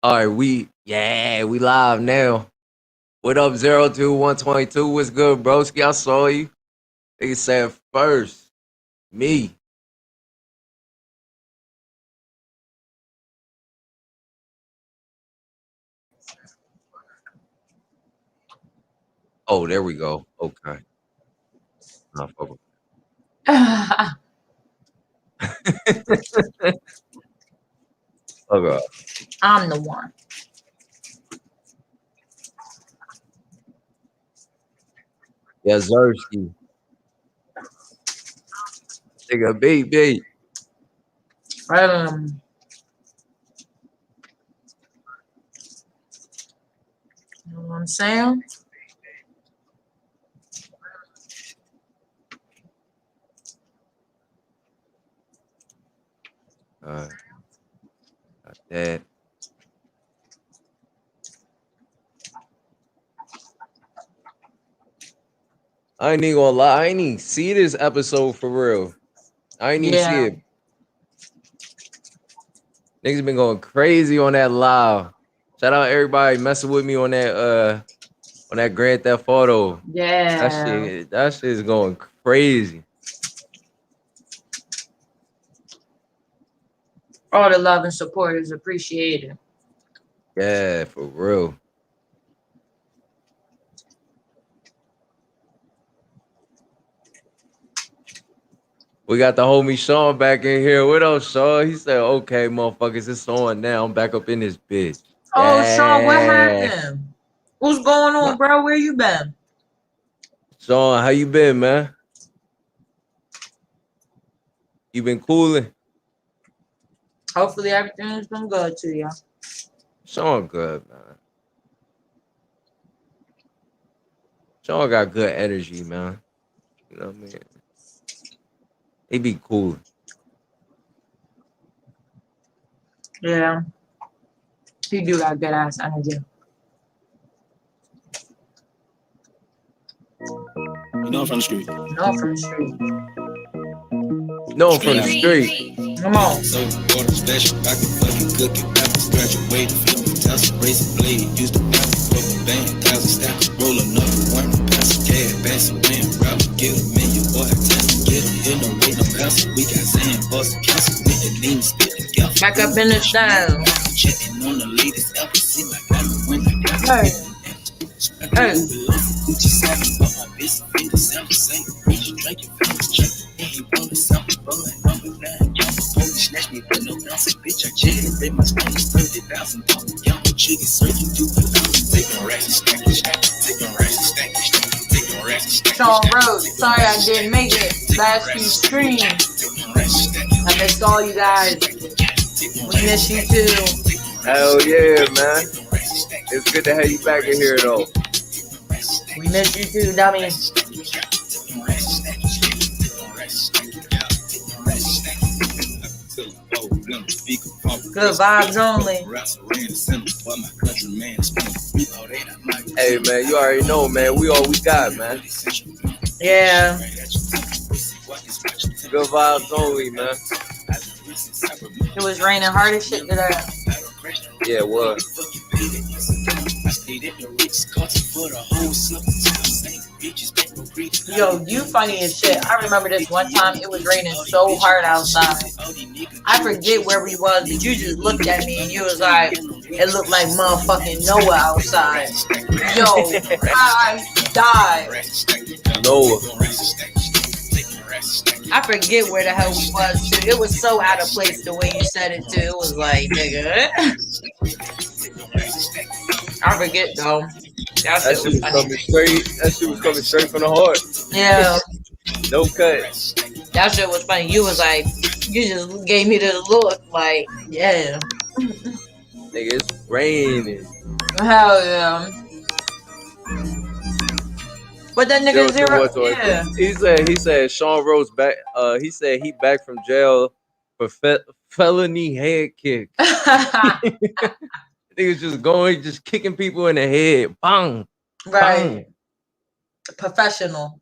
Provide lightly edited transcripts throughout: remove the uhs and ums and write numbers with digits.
All right, we live now. What up, 02122? What's good, broski? I saw you. They said first, me. Oh, there we go. Okay. Nah, fuck with- Okay. I'm the one. Yeah, Zersky. Nigga, beat. Um, you know what I'm saying? Got that. I ain't even gonna lie. I ain't even see this episode for real. I ain't even see Yeah. it. Niggas been going crazy on that live. Shout out everybody messing with me on that Grand Theft Auto. Yeah. That shit is going crazy. All the love and support is appreciated. Yeah, for real. We got the homie Sean back in here. What else, Sean? He said, okay, motherfuckers, it's on now. I'm back up in this bitch. Oh, Sean, what Yeah. happened? What's going on, Nah, bro? Where you been? Sean, how you been, man? You been cooling? Hopefully everything's been good to you. Sean good, man. Sean got good energy, man. You know what I mean? He be cool. Yeah. He do got good ass energy. You know I'm from the street. No, from the street. No, from the street. Come on. So water special, I can fucking cook it. I can graduate, flip it, toss a razor blade. Used to have a rubber band, thousand stack, roll another one, pass a gas, pass a wind, rob, get a million, boy, test, get it, in no way, no pass. We got sand, bust, castle, with the lean, spit together. Back up in the style. Checking on the latest episode, I got the win, I got Hey. Hey. Gucci 7, but my bitch in December, say, reach, drink it, drink it, and he wanted something, but number 9, police snatch me with no bounce, bitch, I cheated, in my stomach, 30,000, young chicken, so you do it, taking racks and stacking, taking racks and stacking, taking racks and stacking. Sean Rose, sorry I didn't make it last few streams. I missed all you guys. We miss you too. Hell yeah, man. It's good to have you back in here, though. We miss you too, dummy. Good vibes only. Hey, man, you already know, man. We all we got, man. Yeah. Good vibes only, man. It was raining hard as shit today. Yeah, it was. Yo, you funny as shit. I remember this one time it was raining so hard outside. I forget where we was, but you just looked at me and you was like, it looked like motherfucking Noah outside. Yo, I died. Noah. I forget where the hell we was too. It was so out of place the way you said it too. It was like, nigga. I forget though. That shit was coming straight. That shit was coming straight from the heart. Yeah. No cut. That shit was funny. You was like, you just gave me this look like, yeah. Nigga, it's raining. Hell yeah. But that nigga zero, yeah. He said Sean Rose back. He said he back from jail for felony head kick. Niggas just kicking people in the head. Bang. Right. Bang. Professional.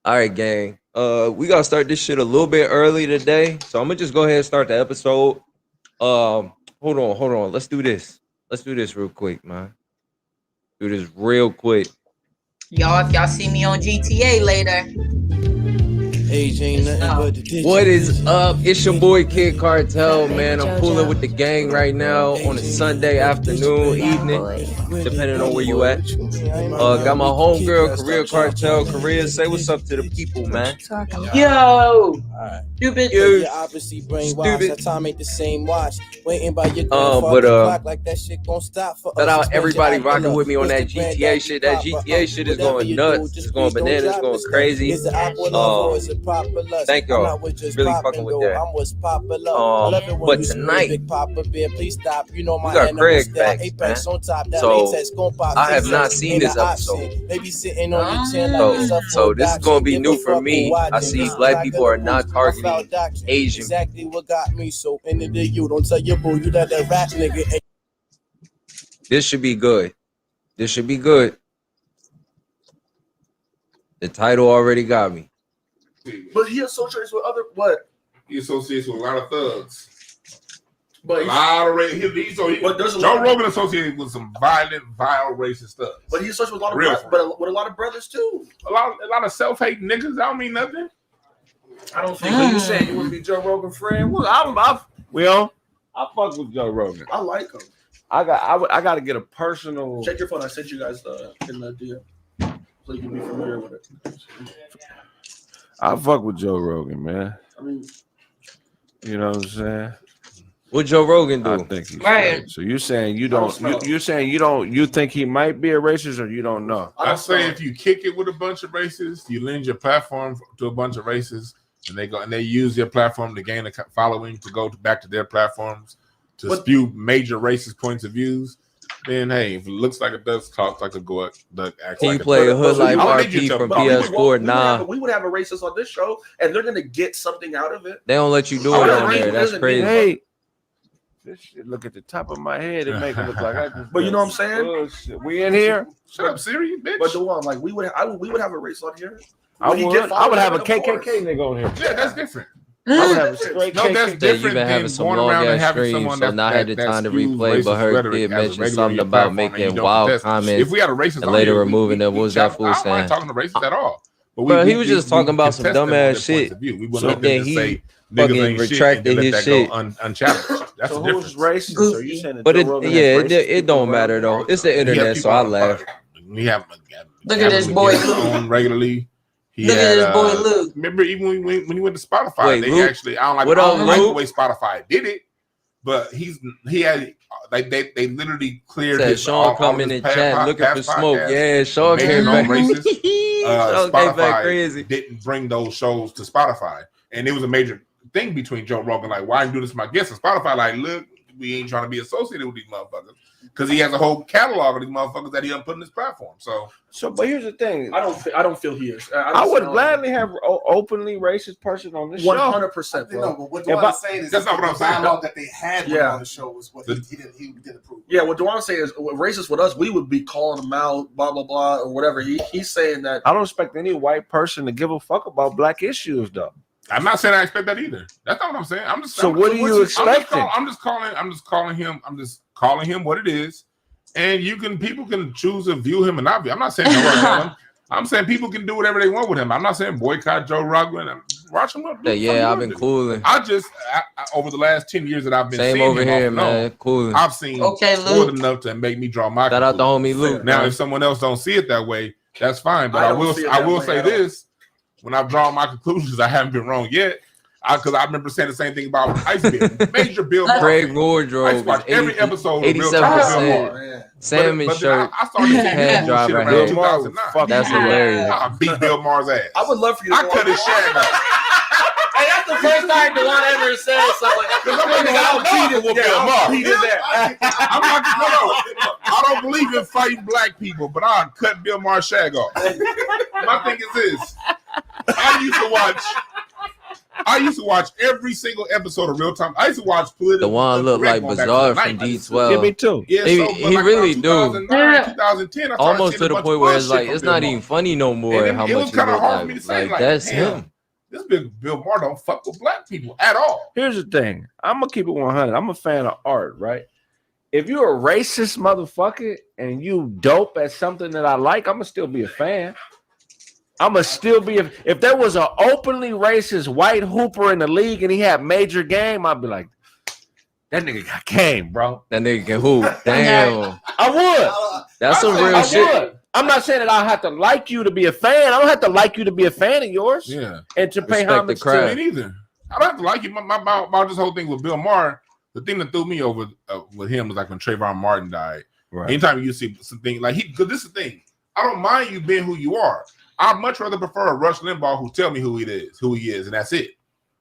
All right, gang. We gotta start this shit a little bit early today, so I'm gonna just go ahead and start the episode. Hold on. Let's do this. Let's do this real quick, man. Do this real quick. Y'all, if y'all see me on GTA later, Age ain't nothing but the ditch. What is up? It's your boy Kid Cartel, man. I'm pulling with the gang right now on a Sunday afternoon, evening, depending on where you at. Got my homegirl, Career Cartel. Career, say what's up to the people, man. yo, stupid. You obviously brainwashed. stupid. That time ain't the same watch. Waiting by your But clock like that shit gon' stop for shout us. out everybody rocking with me on that GTA shit. That GTA shit is going nuts. It's going bananas. It's going crazy. Thank y'all. Really fucking with that. But tonight, we got Kraig back, man. So I have not seen this episode. So this is gonna be new for me. I see black people are not targeting Asian. Exactly what got me so into the you. Don't tell your boo you that rap nigga. This should be good. This should be good. The title already got me. But he associates with other what? He associates with a lot of thugs. But a lot of Joe Rogan associated with some violent, vile, racist thugs. But he associates with a lot of with a lot of brothers too. A lot of self-hating niggas. That don't mean nothing. I don't think. You saying you would be Joe Rogan friend? Well, I fuck with Joe Rogan. I like him. I got to get a personal. Check your phone. I sent you guys in the DM so you can be familiar with it. I fuck with Joe Rogan, man. I mean, you know what I'm saying? What Joe Rogan do? I think he's Right. So you're saying you don't? You saying you don't? You think he might be a racist, or you don't know? I say if you kick it with a bunch of racists, you lend your platform to a bunch of racists, and they use their platform to gain a following to go back to their platforms to spew major racist points of views. Then hey, if it looks like it does, talk like a go duck. Can you play a hood like RP from PS4? Nah, we would have a racist on this show, and they're gonna get something out of it. They don't let you do it on there. That's crazy. Hey, this shit look at the top of my head. It make it look like I just. But you know what I'm saying? Bullshit. We in here. Shut up, Siri, bitch. But the one like we would have a race on here. I would have a KKK nigga on here. Yeah, that's different. I would have a straight No, that's KKK. different You've been having than some going long around and ass having streams, someone so not had the time to replay. But her did mention something about making wild comments. If we had a racist and later removing them, what was that fool I saying? don't talking to racists at all. Bro, he was just talking about some dumbass shit. So then he fucking retracted his shit. Unchallenged. That's So the who's difference. racist? So you saying that But Joe Rogan has racist it don't matter though. It's the internet, so I laugh. We have Look at this boy on regularly. Look at this boy Luke. Remember, even when he went to Spotify, Wait, they Luke? actually I don't like the way Spotify did it, but he had like they literally cleared Said his Sean come in and chat looking for smoke. Yeah, Sean came back. Sean came back crazy. Didn't bring those shows to Spotify, and it was a major thing between Joe Rogan. Like, why you do this to my guests? And Spotify, like, look, we ain't trying to be associated with these motherfuckers because he has a whole catalog of these motherfuckers that he done put in his platform. So, but here's the thing. I don't feel he is. I would gladly have an openly racist person on this show. 100%. No, but what Dwan saying is that's not what I'm saying. The dialogue that they had on the show was what he didn't approve. Yeah, what Dwan saying is racist with us, we would be calling him out, blah blah blah, or whatever. He's saying that. I don't expect any white person to give a fuck about black issues, though. I'm not saying I expect that either. That's not what I'm saying. I'm just. So what are you expecting? I'm just calling him what it is, and people can choose to view him and not view. I'm not saying him. I'm saying people can do whatever they want with him. I'm not saying boycott Joe Rogan. Watch him up. Yeah, I've been cooling. I over the last 10 years that I've been same seeing over him here, man. Cooling. I've seen more than enough to make me draw my. Shout out the homie Luke. Now, if someone else don't see it that way, that's fine. But I will say this. When I've drawn my conclusions, I haven't been wrong yet. Because I remember saying the same thing about Ice Bill. Major Bill Maher. Kraig wardrobe. I used to watch every episode of Real 87%. Salmon shirt. I started seeing Head that shit driver around head. 2009. That's hilarious. I beat Bill Maher's ass. I would love for you to cut his shag off. Hey, that's the first time Dwan ever said something. I'm not, I don't believe in fighting black people, but I'll cut Bill Maher's shag off. My thing is this. I used to watch every single episode of Real Time. I used to watch The one looked like Bizarre from D12. Yeah, me too. Yeah, he really do. 2010, almost to the point where it's like it's not even funny no more. How it much was kind of hard for me to say. Like that's him. This big Bill Maher don't fuck with black people at all. Here's the thing. I'm gonna keep it 100. I'm a fan of art, right? If you're a racist motherfucker and you dope at something that I like, I'm gonna still be a fan. I'm gonna still be. If there was an openly racist white hooper in the league and he had major game, I'd be like, that nigga got game, bro. That nigga can hoop. Damn. I would. That's some real I shit. would. I'm not saying that I have to like you to be a fan. I don't have to like you to be a fan of yours. Yeah. And to pay Respect the homage to craft. Me neither. I don't have to like you. About this whole thing with Bill Maher, the thing that threw me over with him was like when Trayvon Martin died. Right. Anytime you see something like because this is the thing. I don't mind you being who you are. I'd much rather prefer a Rush Limbaugh who tell me who he is, and that's it.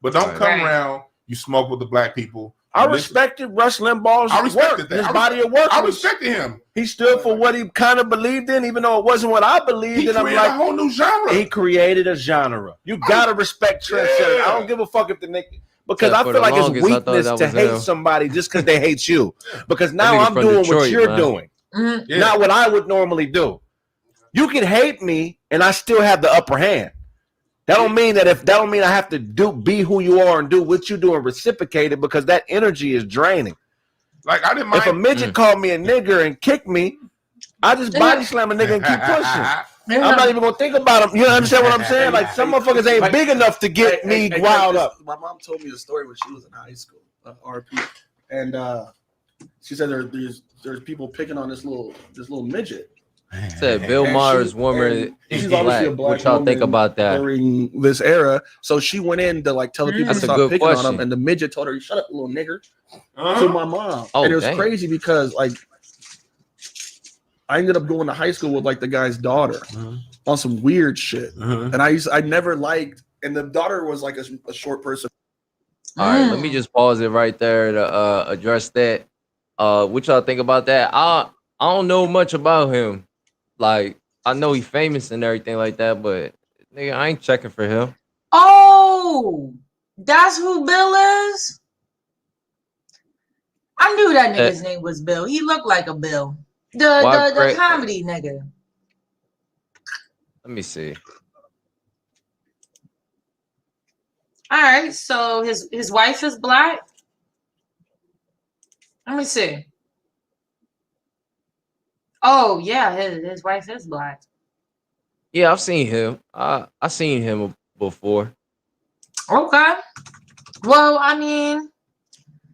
But don't come around. You smoke with the black people. I respected Rush Limbaugh's work, his body of work. I respected him. He stood for what he kind of believed in, even though it wasn't what I believed. He and I'm created like, a whole new genre. He created a genre. You gotta respect trendsetters. I don't give a fuck if the nigga. Because I feel like it's weakness to hate somebody just because they hate you. Because now I'm doing what you're doing, not what I would normally do. You can hate me, and I still have the upper hand. That don't mean I have to be who you are and do what you do and reciprocate it, because that energy is draining. Like I didn't mind if a midget called me a nigger and kicked me, I just body slam a nigga and keep pushing. I'm not even gonna think about him. You understand what I'm saying? Like some motherfuckers ain't big enough to get me riled up. My mom told me a story when she was in high school, RP, and she said there's people picking on this little midget. Said Bill Maher's woman is black. What y'all think about that? During this era, so she went in to like tell the people to stop picking on him, and the midget told her, "Shut up, little nigger," to my mom. And it was crazy because like I ended up going to high school with like the guy's daughter on some weird shit, and I never liked, and the daughter was like a short person. All right, let me just pause it right there to address that. What y'all think about that? I don't know much about him. Like, I know he's famous and everything like that, but nigga, I ain't checking for him. Oh, that's who Bill is? I knew that nigga's name was Bill. He looked like a Bill. The comedy nigga. Let me see. All right, so his wife is black. Let me see. Oh yeah, his wife is black. Yeah, I've seen him. I seen him before. Okay. Well, I mean,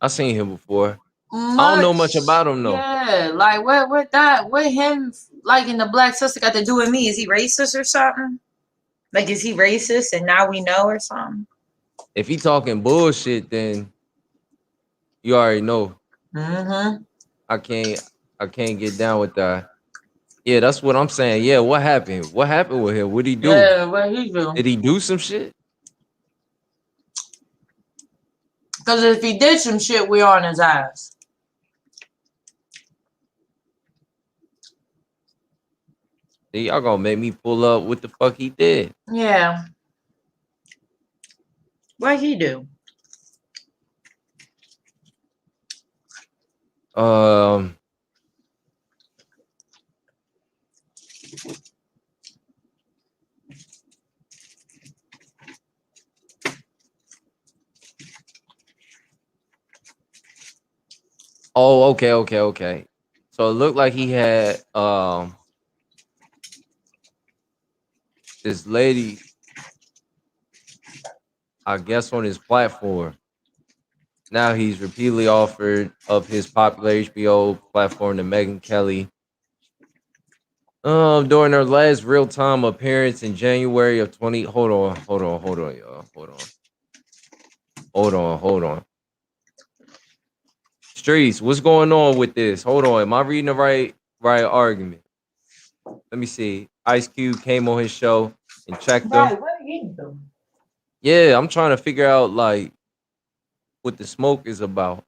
I seen him before. I don't know much about him though. Yeah, like what him like in the Black Sister got to do with me? Is he racist or something? Like, is he racist and now we know or something? If he talking bullshit, then you already know. I can't get down with that. Yeah, that's what I'm saying. Yeah, what happened? What happened with him? What'd he do? Yeah, what he do? Did he do some shit? Because if he did some shit, we on his ass. See, y'all gonna make me pull up what the fuck he did. Yeah. What he do? Oh, okay. So it looked like he had this lady, I guess, on his platform. Now he's repeatedly offered of his popular HBO platform to Megyn Kelly. During her last real-time appearance in January of 20. Hold on, y'all. Hold on. Streets, what's going on with this? Hold on, am I reading the right argument? Let me see. Ice Cube came on his show and checked them. Right, what he do? Yeah, I'm trying to figure out like what the smoke is about.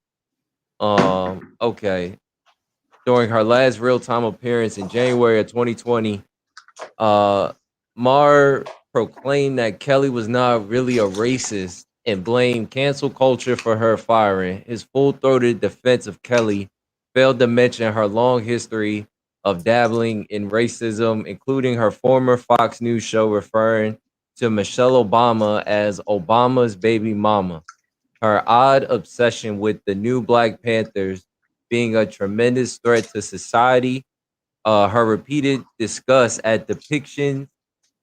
Okay. During her last real-time appearance in January of 2020, Maher proclaimed that Kelly was not really a racist and blamed cancel culture for her firing. His full-throated defense of Kelly failed to mention her long history of dabbling in racism, including her former Fox News show referring to Michelle Obama as Obama's baby mama. Her odd obsession with the new Black Panthers being a tremendous threat to society. Her repeated disgust at depictions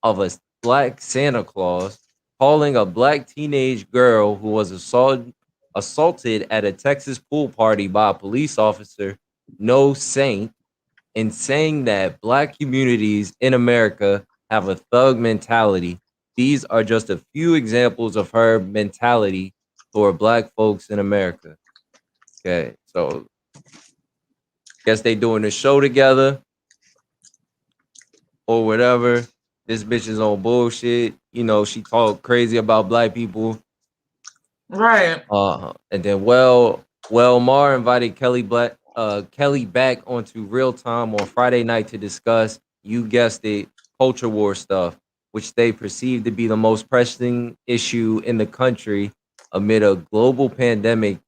of a Black Santa Claus, calling a Black teenage girl who was assaulted at a Texas pool party by a police officer no saint, and saying that Black communities in America have a thug mentality. These are just a few examples of her mentality toward Black folks in America. Okay, so guess they doing the show together or whatever. This bitch is on bullshit. You know, she talk crazy about Black people. Right. And then Mar invited Kelly back onto Real Time on Friday night to discuss, you guessed it, culture war stuff, which they perceive to be the most pressing issue in the country amid a global pandemic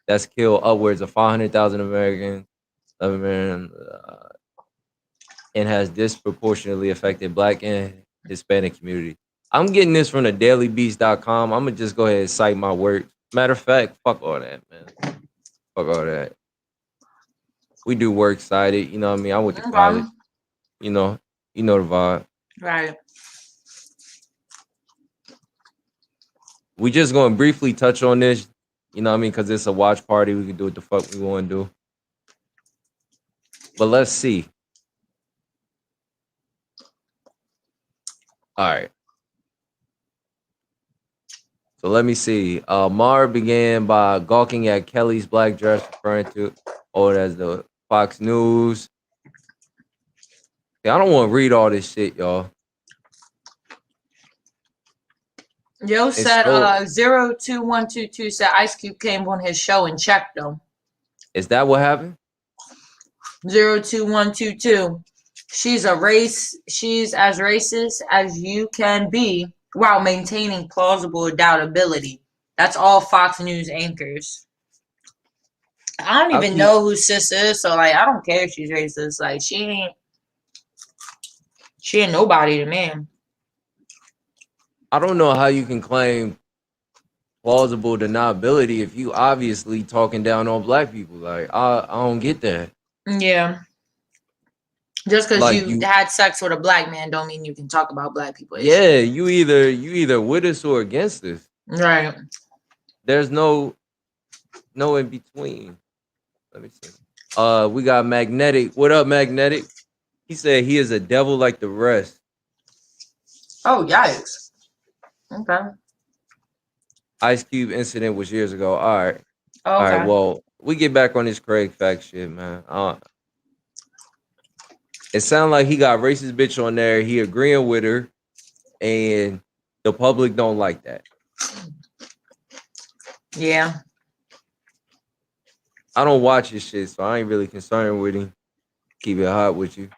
that's killed upwards of 500,000 Americans and has disproportionately affected Black and Hispanic community. I'm getting this from the dailybeast.com. I'm going to just go ahead and cite my work. Matter of fact, fuck all that, man. Fuck all that. We do works cited, you know what I mean? I went to college. You know the vibe. Right. We just going to briefly touch on this, you know what I mean? Because it's a watch party. We can do what the fuck we want to do. But let's see. All right. So let me see. Mar began by gawking at Kelly's black dress, referring to as the Fox News. Yeah, I don't want to read all this shit, y'all. Yo said 02122 said Ice Cube came on his show and checked him. Is that what happened? 02122. She's as racist as you can be while maintaining plausible doubtability. That's all Fox News anchors. I don't even know who sis is, so like I don't care if she's racist. Like she ain't nobody to me. I don't know how you can claim plausible deniability if you obviously talking down on black people. Like I don't get that. Yeah. Just because like you had sex with a black man don't mean you can talk about black people. Yeah, you either with us or against us. Right. There's no in between. Let me see. We got Magnetic. What up, Magnetic? He said he is a devil like the rest. Oh, yikes. Okay. Ice Cube incident was years ago. All right. Okay. All right. Well, we get back on this Kraig fact shit, man. It sounds like he got racist bitch on there. He agreeing with her, and the public don't like that. Yeah. I don't watch his shit, so I ain't really concerned with him. Keep it hot with you.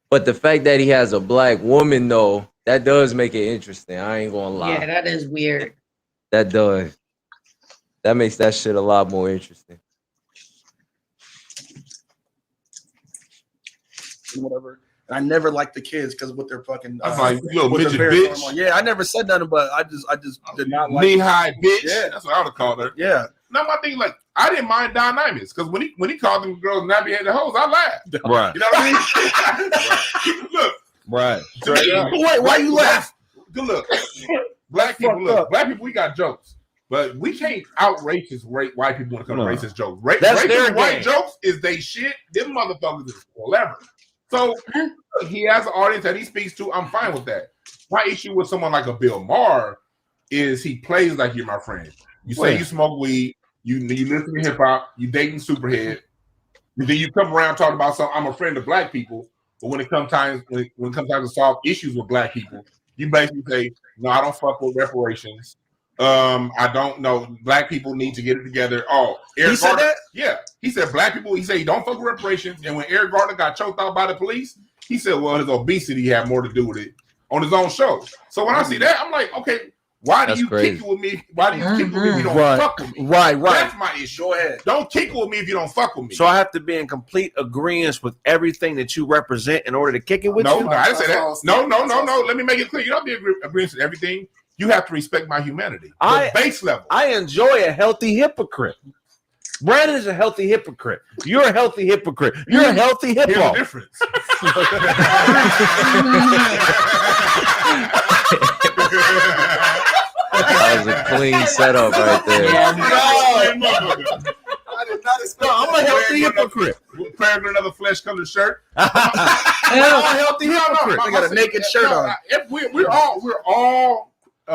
But the fact that he has a black woman, though, that does make it interesting. I ain't gonna lie. Yeah, that is weird. That does. That makes that shit a lot more interesting. Whatever. And I never liked the kids because what they're fucking. I was like, you little midget bitch. Yeah, I never said nothing, but I just did not like. Knee high bitch. Yeah, that's what I would have called her. Yeah. Now my thing, like, I didn't mind dynamics because when he called them girls nappy-headed hoes, I laughed. Right. You know what I mean? Look. Right. Wait, why you laugh? Good look. Black people, we got jokes, but we can't out racist white people when it comes to racist jokes. Racist white jokes is they shit. Them motherfuckers is clever. So he has an audience that he speaks to. I'm fine with that. My issue with someone like a Bill Maher is he plays like you're my friend. You say you smoke weed, you listen to hip hop, you dating Superhead, and then you come around talking about something. I'm a friend of black people, but when it comes time to solve issues with black people, you basically say, no, I don't fuck with reparations. I don't know. Black people need to get it together. Oh, Eric said Gardner, that? Yeah. He said black people, he said he don't fuck with reparations. And when Eric Gardner got choked out by the police, he said, well, his obesity had more to do with it on his own show. So when I see that, I'm like, okay, Why do you kick it with me? Why do you kick it with me if you don't fuck with me? Right. That's my issue. Go ahead. Don't kick it with me if you don't fuck with me. So I have to be in complete agreement with everything that you represent in order to kick it with you? No, I didn't say that. No. Let me make it clear. You don't be agreeing with everything. You have to respect my humanity. The base level. I enjoy a healthy hypocrite. Brandon is a healthy hypocrite. You're a healthy hypocrite. You're a healthy hippo. Here's the difference. That was a clean setup right there. I did not expect. I'm a healthy hypocrite. Wearing another flesh-colored shirt. I'm a healthy hypocrite. They got a naked shirt on. We're all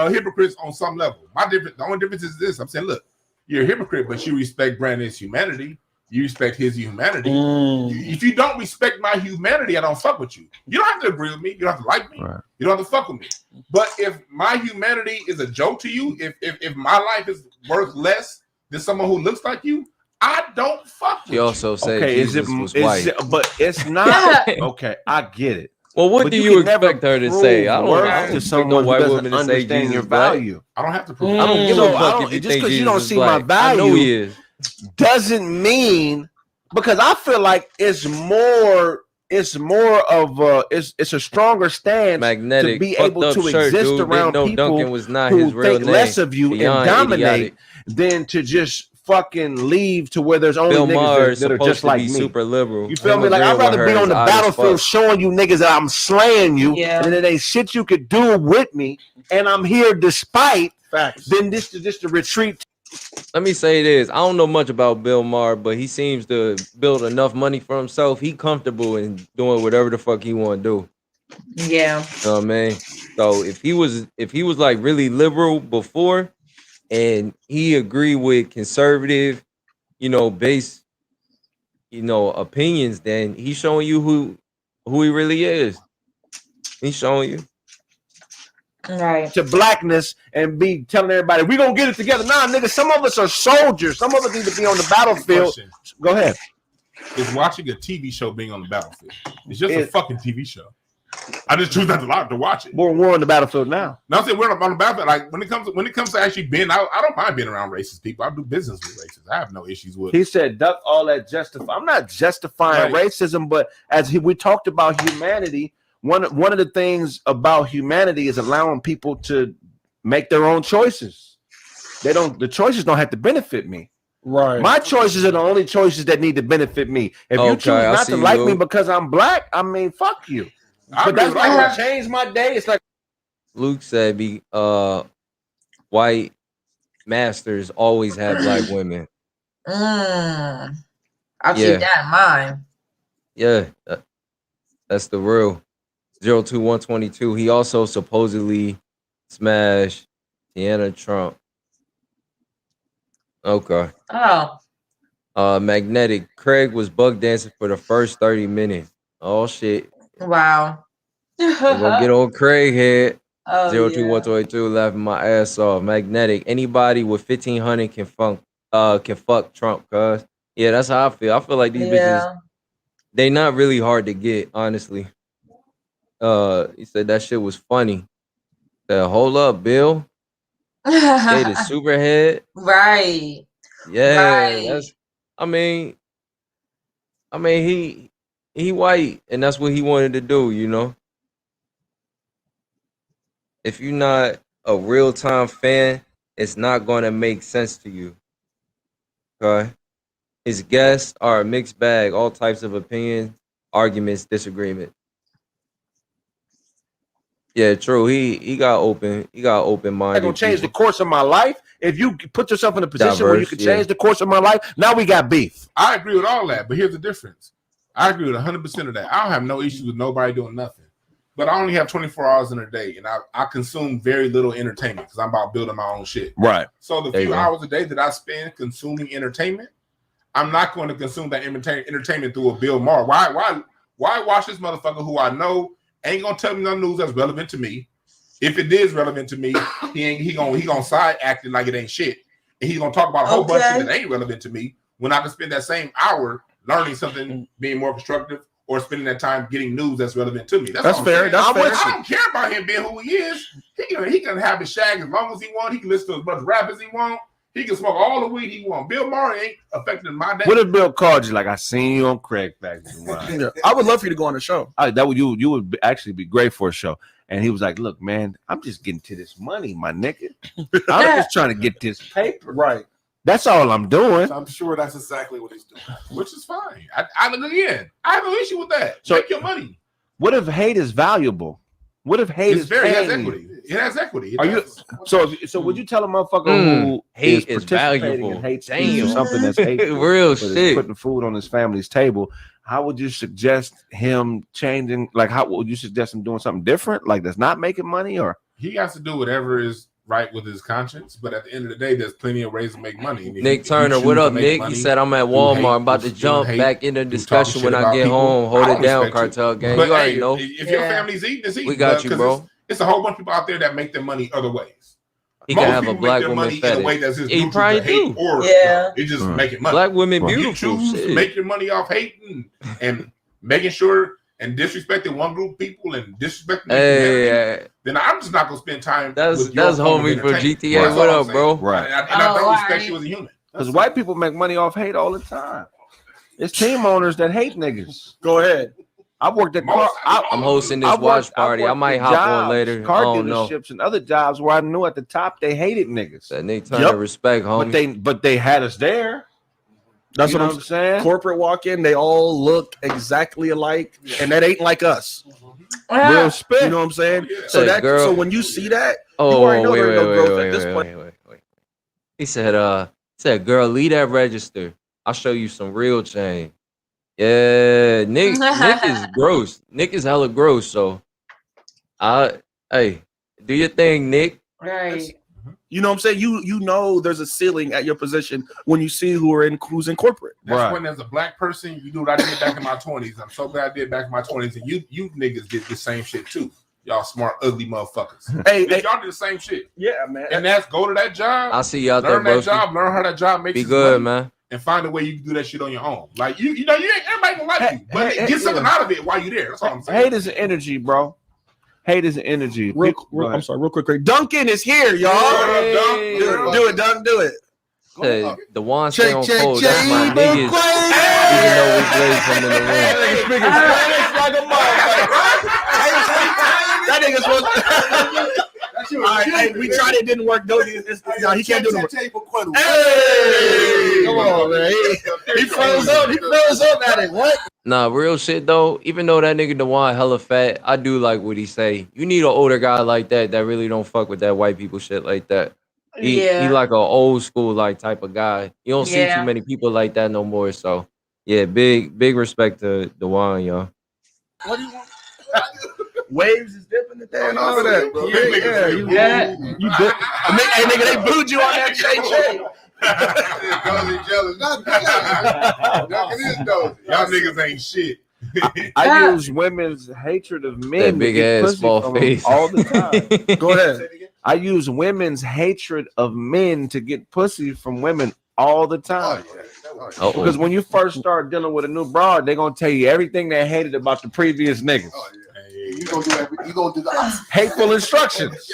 hypocrites on some level. The only difference is this. I'm saying, look, you're a hypocrite, but you respect Brandon's humanity. You respect his humanity. If you don't respect my humanity, I don't fuck with you. You don't have to agree with me. You don't have to like me. Right. You don't have to fuck with me. But if my humanity is a joke to you, if my life is worth less than someone who looks like you, I don't fuck with you. He also said Jesus was white. But it's not. Okay, I get it. Well, what do you expect her to say? I don't expect no white woman to say Jesus your value. I don't have to prove it. I don't give a fuck if you just think because you Jesus don't is see black. my value. I know he is. Doesn't mean, because I feel like it's a stronger stance Magnetic, to be able to shirt, exist dude. around people Duncan was not who his real think name. less of you Beyond and dominate idiotic. than to just fucking leave to where there's only Bill Maher niggas that are just like me. Super liberal. You feel me? Like, I'd rather be on the battlefield showing you niggas that I'm slaying you, and then ain't shit you could do with me, and I'm here despite facts. Then this to retreat. Let me say this. I don't know much about Bill Maher, but he seems to build enough money for himself. He comfortable in doing whatever the fuck he want to do. Yeah. You know what I mean? So if he was like really liberal before and he agreed with conservative, based, opinions, then he's showing you who he really is. He's showing you. Right. To blackness and be telling everybody we're gonna get it together. Nah, nigga, some of us are soldiers. Some of us need to be on the battlefield. Go ahead. Is watching a TV show being on the battlefield. It's just a fucking TV show. I just choose not to watch it. We're on the battlefield now. No, I'm saying we're on the battlefield. Like when it comes to actually being, I don't mind being around racist people. I do business with racists. I have no issues with. He said, "Duck all that justify." I'm not justifying racism, but we talked about humanity. One of the things about humanity is allowing people to make their own choices. The choices don't have to benefit me. Right. My choices are the only choices that need to benefit me. If you choose not to like me because I'm black, I mean, fuck you. But that's not gonna change my day. It's like Luke said, white masters always have black women. I'll keep that in mind. Yeah, that's the real. 02122. He also supposedly smashed Tiana Trump. Okay. Oh. Magnetic. Kraig was bug dancing for the first 30 minutes. Oh shit. Wow. We're gonna get on Kraig head. Oh, 02122 laughing my ass off. Magnetic. Anybody with 1500 can fuck Trump, cuz. Yeah, that's how I feel. I feel like these bitches, they not really hard to get, honestly. He said that shit was funny. Hold up, Bill. They the superhead. Right. Yeah. That's he white, and that's what he wanted to do, If you're not a real-time fan, it's not gonna make sense to you. Okay. His guests are a mixed bag, all types of opinions, arguments, disagreement. Yeah, true. He got open. He got open minded. Gonna change the course of my life. If you put yourself in a position where you can change the course of my life, now we got beef. I agree with all that, but here's the difference. I agree with 100% of that. I don't have no issues with nobody doing nothing, but I only have 24 hours in a day, and I consume very little entertainment because I'm about building my own shit. Right. So the few hours a day that I spend consuming entertainment, I'm not going to consume that entertainment through a Bill Maher. Why watch this motherfucker who I know ain't gonna tell me no news that's relevant to me? If it is relevant to me, he gonna side acting like it ain't shit, and he's gonna talk about a whole bunch of shit that ain't relevant to me when I can spend that same hour learning something, being more constructive, or spending that time getting news that's relevant to me. That's fair. That's fair. I don't care about him being who he is. He can have his shag as long as he wants. He can listen to as much rap as he wants. He can smoke all the weed he wants. Bill Maher ain't affecting my day. What if Bill called you like, I seen you on Kraig back then? I would love for you to go on the show. You would actually be great for a show. And he was like, look, man, I'm just getting to this money, my nigga. I'm just trying to get this paper. Right. That's all I'm doing. I'm sure that's exactly what he's doing. Which is fine. I have no issue with that. So, make your money. What if hate is valuable? What if hate is very has equity? It has equity. So would you tell a motherfucker who hate is valuable and hates something that's hateful, real shit, putting food on his family's table? How would you suggest him changing? Like, how would you suggest him doing something different? Like, that's not making money, or he has to do whatever is right with his conscience. But at the end of the day, there's plenty of ways to make money. Nick Turner, what up, Nick? He said I'm at Walmart, about to jump back in the discussion when I get home. Hold it down, Cartel Gang. You already know. If your family's eating, it's eating. We got you, bro. It's a whole bunch of people out there that make their money other ways. He can have a black woman fetish. He probably do. Or it's just making money. Black women beautiful. You choose to make your money off hating and making sure and disrespecting one group of people and disrespecting then I'm just not gonna spend time. That's homie for GTA. Right. What up, bro? Right. And I don't respect you as a human. Because white people make money off hate all the time. It's team owners that hate niggas. Go ahead. I've worked at I'm hosting this watch party. I might hop on later. Car I don't know. dealerships and other jobs where I knew at the top they hated niggas. That Nick Turner respect, homie. But they had us there. That's what I'm saying. Corporate walk in, they all look exactly alike, and that ain't like us. Real spit. You know what I'm saying? Yeah. So when you see that, you already know there's no growth at this point. Wait. He said, girl, leave that register. I'll show you some real change. Yeah, Nick is gross. Nick is hella gross. So, hey, do your thing, Nick. Right. You know what I'm saying? You know there's a ceiling at your position when you see who's in corporate. That's when as a black person, you do what I did back in my 20s. I'm so glad I did back in my 20s, and you niggas did the same shit too. Y'all smart, ugly motherfuckers. Hey, y'all did the same shit. Yeah, man. And that's go to that job. I see y'all learn that job, learn how that job makes you good, man. And find a way you can do that shit on your own. Like you ain't everybody gonna like you, but get something out of it while you're there. That's all I'm saying. Hate is an energy, bro. Hate is an energy. I'm sorry, real quick. Duncan is here, y'all. Hey. Do it, Dunk. Do it. Hey, the one stay on cold. That's my niggas. Even though we blaze him in the room. That nigga's supposed to. All right, hey, we tried it, didn't work. No, he can't do it. Hey, come on, man. He froze up. He froze up at it. What? Nah, real shit though. Even though that nigga Dewan hella fat, I do like what he say. You need an older guy like that really don't fuck with that white people shit like that. He like an old school like type of guy. You don't see too many people like that no more. So yeah, big respect to Dewan, y'all. What do you want? Waves is dipping the day and all of that. You dip. Hey, nigga, they booed you on that Shay. Y'all niggas ain't shit. I use women's hatred of men. That big ass ball face all the time. Go ahead. I use women's hatred of men to get pussy from women all the time. Because when you first start dealing with a new broad, they're gonna tell you everything they hated about the previous niggas. You gonna do the hateful instructions.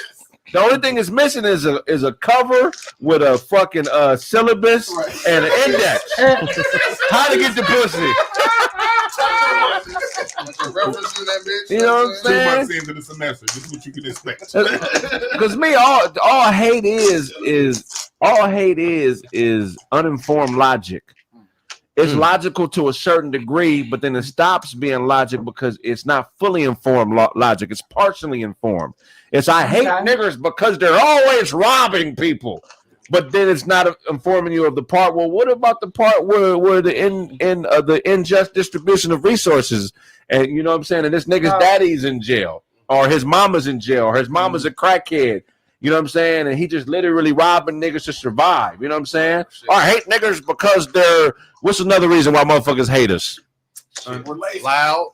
The only thing is missing is a cover with a fucking syllabus and an index. How to get the pussy. You know what I'm saying? 2 months into the semester, this is what you can expect. Because me, all hate is uninformed logic. It's logical to a certain degree, but then it stops being logic because it's not fully informed logic. It's partially informed. It's I hate niggers because they're always robbing people. But then it's not informing you of the part. Well, what about the part where the unjust distribution of resources? And you know what I'm saying? And this nigga's daddy's in jail, or his mama's in jail, or his mama's a crackhead. You know what I'm saying? And he just literally robbing niggas to survive. You know what I'm saying? Or I hate niggas because they're. What's another reason why motherfuckers hate us? We're lazy. Loud.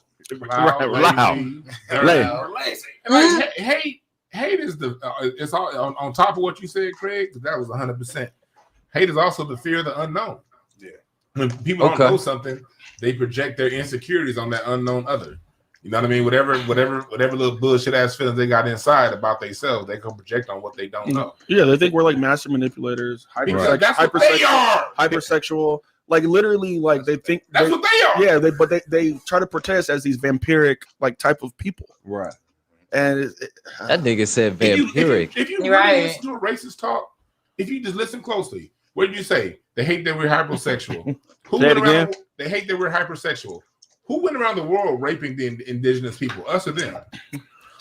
Hate is it's all on top of what you said, Craig. That was 100%. Hate is also the fear of the unknown. Yeah. when people don't know something, they project their insecurities on that unknown other. You know what I mean? Whatever little bullshit ass feelings they got inside about themselves, they can project on what they don't know. Yeah, they think we're like master manipulators, hypersexual. Like literally, like they think that's what they are. Yeah, but they try to portray us as these vampiric like type of people. Right. And that nigga said vampiric. If you really listen to a racist talk, if you just listen closely, what did you say? They hate that we're hypersexual. They hate that we're hypersexual. Who went around the world raping the indigenous people? Us or them?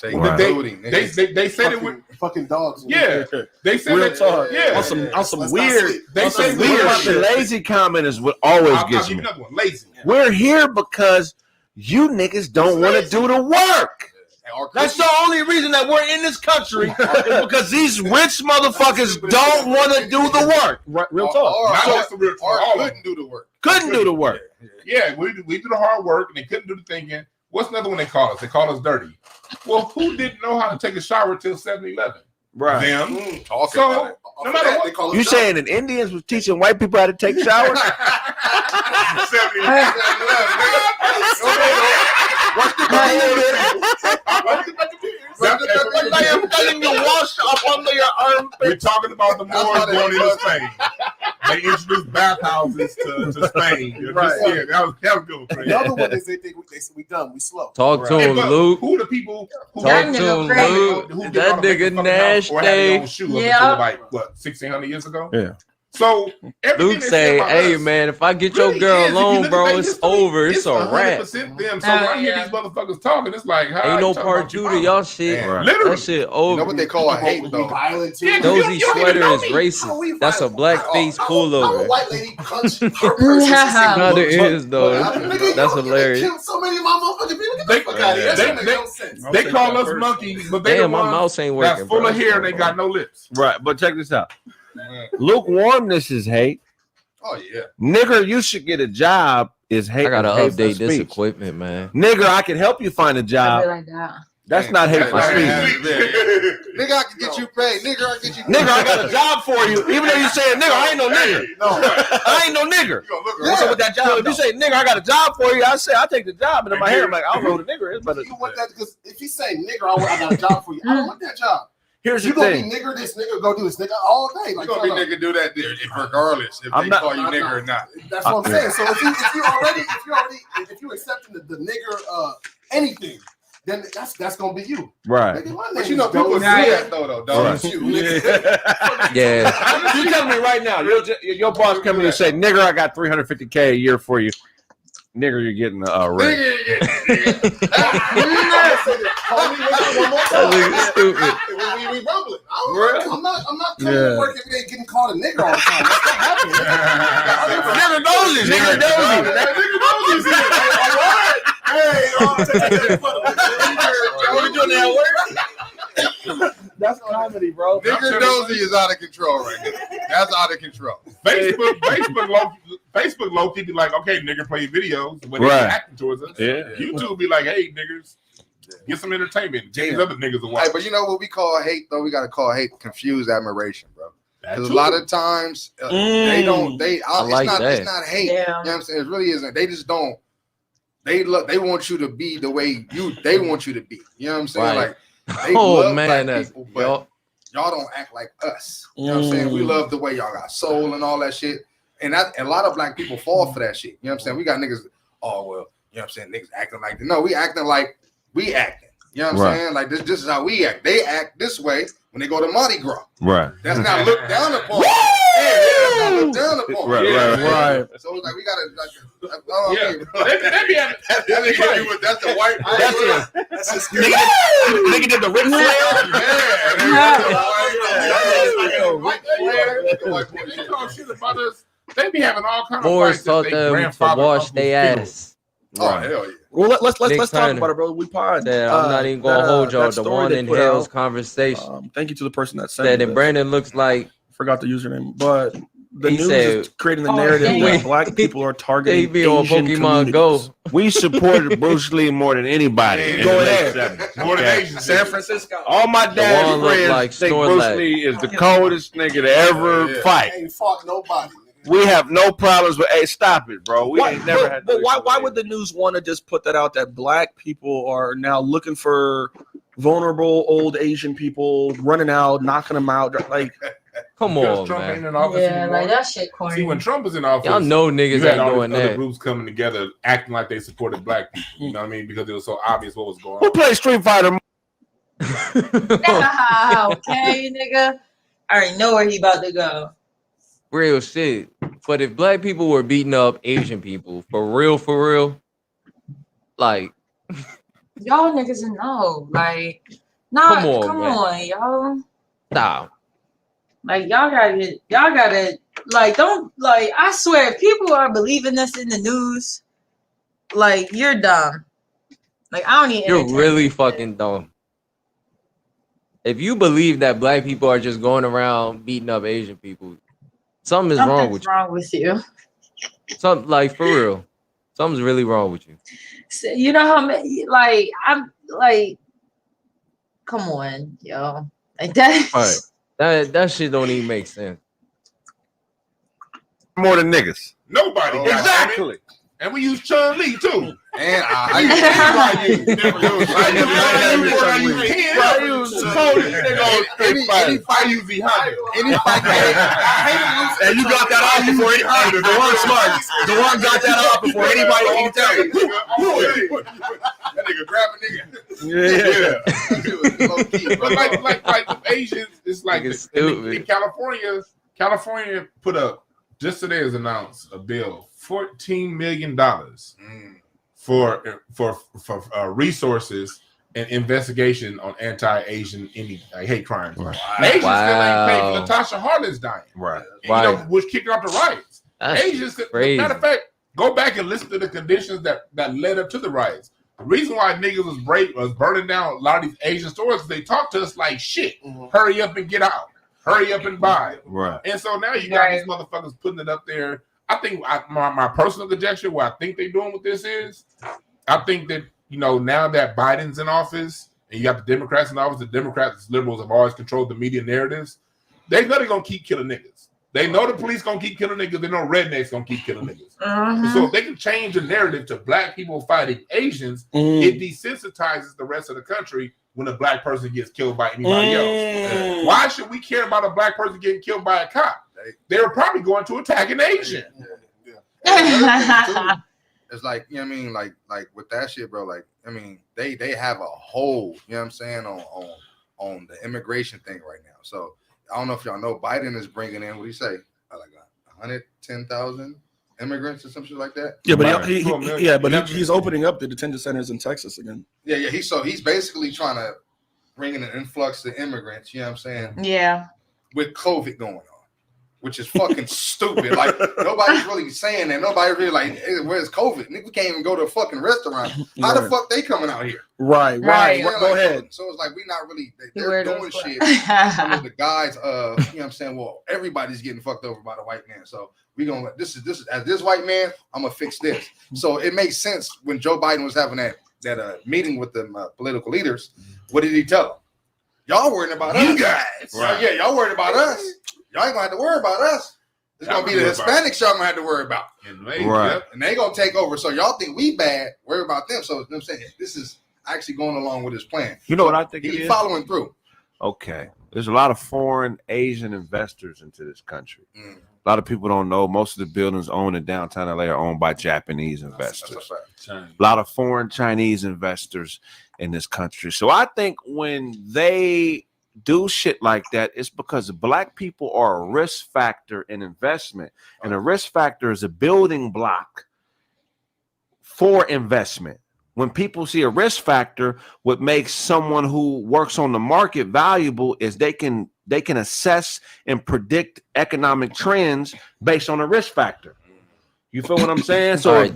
They said it with fucking dogs. Yeah, they said real talk. Yeah, on some weird. They say weird. The lazy comment is what always gets me. Lazy. We're here because you niggas don't want to do the work. That's the only reason that we're in this country is because these rich motherfuckers don't want to do the work. Real talk. Couldn't do the work. Couldn't do the work. Yeah, we do the hard work and they couldn't do the thinking. What's another one they call us? They call us dirty. Well, who didn't know how to take a shower till 7-Eleven? Right. Them. So no matter what, you saying that Indians was teaching white people how to take showers? 7-Eleven. I am telling you, wash up under your armpit. We're talking about the Moors going into Spain. They introduced bathhouses to Spain. Right. Yeah, that was good. The other one is they think we dumb, we slow. Talk to him, Luke. Who the people? Talk to him, Luke. That nigga nasty. Yeah. Like what, 1,600 years ago? Yeah. So Luke say, "Hey man, if I get your girl alone, bro, it's over. It's a wrap." Them. So when I hear these motherfuckers talking, it's like, ain't no part 2 to y'all shit. Literally, that shit over. You know what they call a hate though? Dozy sweater is racist. That's a blackface pullover. White lady punch her No, there is though. That's hilarious. So many of my motherfucking people. Get the fuck out of here. That makes no sense. They call us monkeys, but they my mouse ain't working. That's full of hair and they got no lips. Right, but check this out. Lukewarmness is hate. Oh yeah, nigger, you should get a job is hate. I gotta update this equipment, man. Nigger, I can help you find a job. That's not hateful speech. Nigga, I can get you paid. Nigga, I can get you paid. Nigga, I got a job for you. Even though you saying nigga, I ain't no nigger. No, I ain't no nigger. What's up with that job? If you say nigga, I got a job for you, I say I take the job, and in my head I'm like, I don't know who the nigger is, but you want that because if you say nigger, I got a job for you. I don't want that job. Here's you the thing. You gonna be nigger, this nigga go do this nigga all day. Like, you gonna be nigga do that regardless if they call you nigger or not. That's what I'm saying. So if you accepting the nigger anything, then that's gonna be you. Right. But you know people say that though, don't you? Yeah. You tell me right now, your boss come in and say, nigger, I got $350K a year for you. Nigger, you're getting a raise. That's stupid. We rumbling. I'm not coming to work if they ain't getting called a nigger all the time. That's not happening. Nigger dozy. All right. Hey, we doing that work? That's comedy, bro. Nigger dozy is out of control right now. That's out of control. Facebook low-key be like, okay, nigger, play videos when they acting towards us. Yeah. YouTube be like, hey, niggers, get some entertainment. Change other niggas to watch. Hey, but you know what we call hate, though? We got to call hate confused admiration, bro. Because a lot of times, it's not hate. Yeah. You know what I'm saying? It really isn't. They just don't. They want you to be the way they want you to be. You know what I'm saying? Right. Like, they love black that's people, but y'all don't act like us. You know what I'm saying? We love the way y'all got soul and all that shit. And a lot of black people fall for that shit. You know what I'm saying? We got niggas, oh, well, you know what I'm saying? Niggas acting like that. No, we acting like we acting. You know what I'm saying? Like, this is how we act. They act this way when they go to Mardi Gras. Right. That's not looked down upon. That's not looked down upon. Right. So it's like, we got to, that's the white That's just nigga did the Ric Flair. They be having all kinds of Moors taught them to wash their ass. Oh, hell yeah. Well, let's talk about it, bro. We pod. I'm not even gonna hold y'all. The one in Hill's conversation. Thank you to the person that sent that. And Brandon looks like forgot the username, but the news is creating the narrative that black people are targeting. They be on Pokemon Go. We supported Bruce Lee more than anybody. Go ahead. More than Asian. San Francisco. All my dad's friends think Bruce Lee is the coldest nigga to ever fight. Ain't fought nobody. We have no problems with. Hey, stop it, bro. We ain't never had. But why would the news want to just put that out that black people are now looking for vulnerable old Asian people, running out, knocking them out? Like, come on, Trump man. ain't in office anymore. Like that shit corny. See, when Trump was in office, y'all know niggas ain't doing that. Other groups coming together, acting like they supported black people. You know what I mean? Because it was so obvious what was going on. Who plays Street Fighter? Okay, nigga. I already know where he about to go. Real shit. But if black people were beating up Asian people, for real, like y'all niggas know. Like, nah, come on, y'all. Stop. Like y'all gotta like don't like I swear if people are believing this in the news, like you're dumb. Like I don't even You're really fucking dumb. If you believe that black people are just going around beating up Asian people, something's wrong with you. Wrong with you. Something like for real. Something's really wrong with you. So, you know how many like I'm like come on, yo. Like that. Right. That shit don't even make sense. More than niggas. Nobody. Exactly. And we use Chun-Li too. And I use the Honda. And you got that off before anybody. Dewan smart. Dewan got that off before anybody can tell you. That nigga grab a nigga. Yeah. But like Asians, it's like in California put up just today is announced a bill, $14 million for resources and investigation on anti-Asian hate crimes. Right. Asians still ain't paid for Natasha Harless dying. Right. You know, was kicking off the riots. That's Asians, crazy. Matter of fact, go back and listen to the conditions that led up to the riots. The reason why niggas was burning down a lot of these Asian stores because they talked to us like shit. Mm-hmm. Hurry up and get out. Hurry up and buy. Right. And so now you got these motherfuckers putting it up there. I think my personal conjecture, what I think they're doing with this is, I think that, you know, now that Biden's in office and you got the Democrats in office, the Democrats, liberals have always controlled the media narratives. They know they're going to keep killing niggas. They know the police going to keep killing niggas. They know rednecks going to keep killing niggas. Uh-huh. So if they can change the narrative to black people fighting Asians, it desensitizes the rest of the country when a black person gets killed by anybody else. Why should we care about a black person getting killed by a cop? They were probably going to attack an Asian. It's like, you know what I mean? Like with that shit, bro, like, I mean, they have a hold, you know what I'm saying, on the immigration thing right now. So I don't know if y'all know, Biden is bringing in, what do you say, like 110,000 immigrants or some shit like that. Yeah, but he's opening up the detention centers in Texas again. Yeah. He's basically trying to bring in an influx of immigrants. You know what I'm saying? Yeah. With COVID going on, which is fucking stupid. Like nobody's really saying that. Nobody really like, hey, where's COVID? We can't even go to a fucking restaurant. How the fuck they coming out here? Right. Yeah, go ahead. So it's like we not really. They're doing shit under the guise of, you know what I'm saying? Well, everybody's getting fucked over by the white man. So we gonna let this is as this white man, I'm gonna fix this. So it makes sense when Joe Biden was having that meeting with the political leaders. What did he tell them? Y'all worrying about us, you guys? Right. Yeah, y'all worried about us. Y'all ain't gonna have to worry about us. It's gonna be the Hispanics y'all gonna have to worry about. Right. And they gonna take over. So y'all think we bad, worry about them. So you know what I'm saying, this is actually going along with his plan. You know what I think he's following through. Okay. There's a lot of foreign Asian investors into this country. A lot of people don't know most of the buildings owned in downtown LA are owned by Japanese investors. That's a lot of foreign Chinese investors in this country. So I think when they do shit like that, it's because black people are a risk factor in investment. And a risk factor is a building block for investment. When people see a risk factor, what makes someone who works on the market valuable is they can assess and predict economic trends based on a risk factor. You feel what I'm saying? So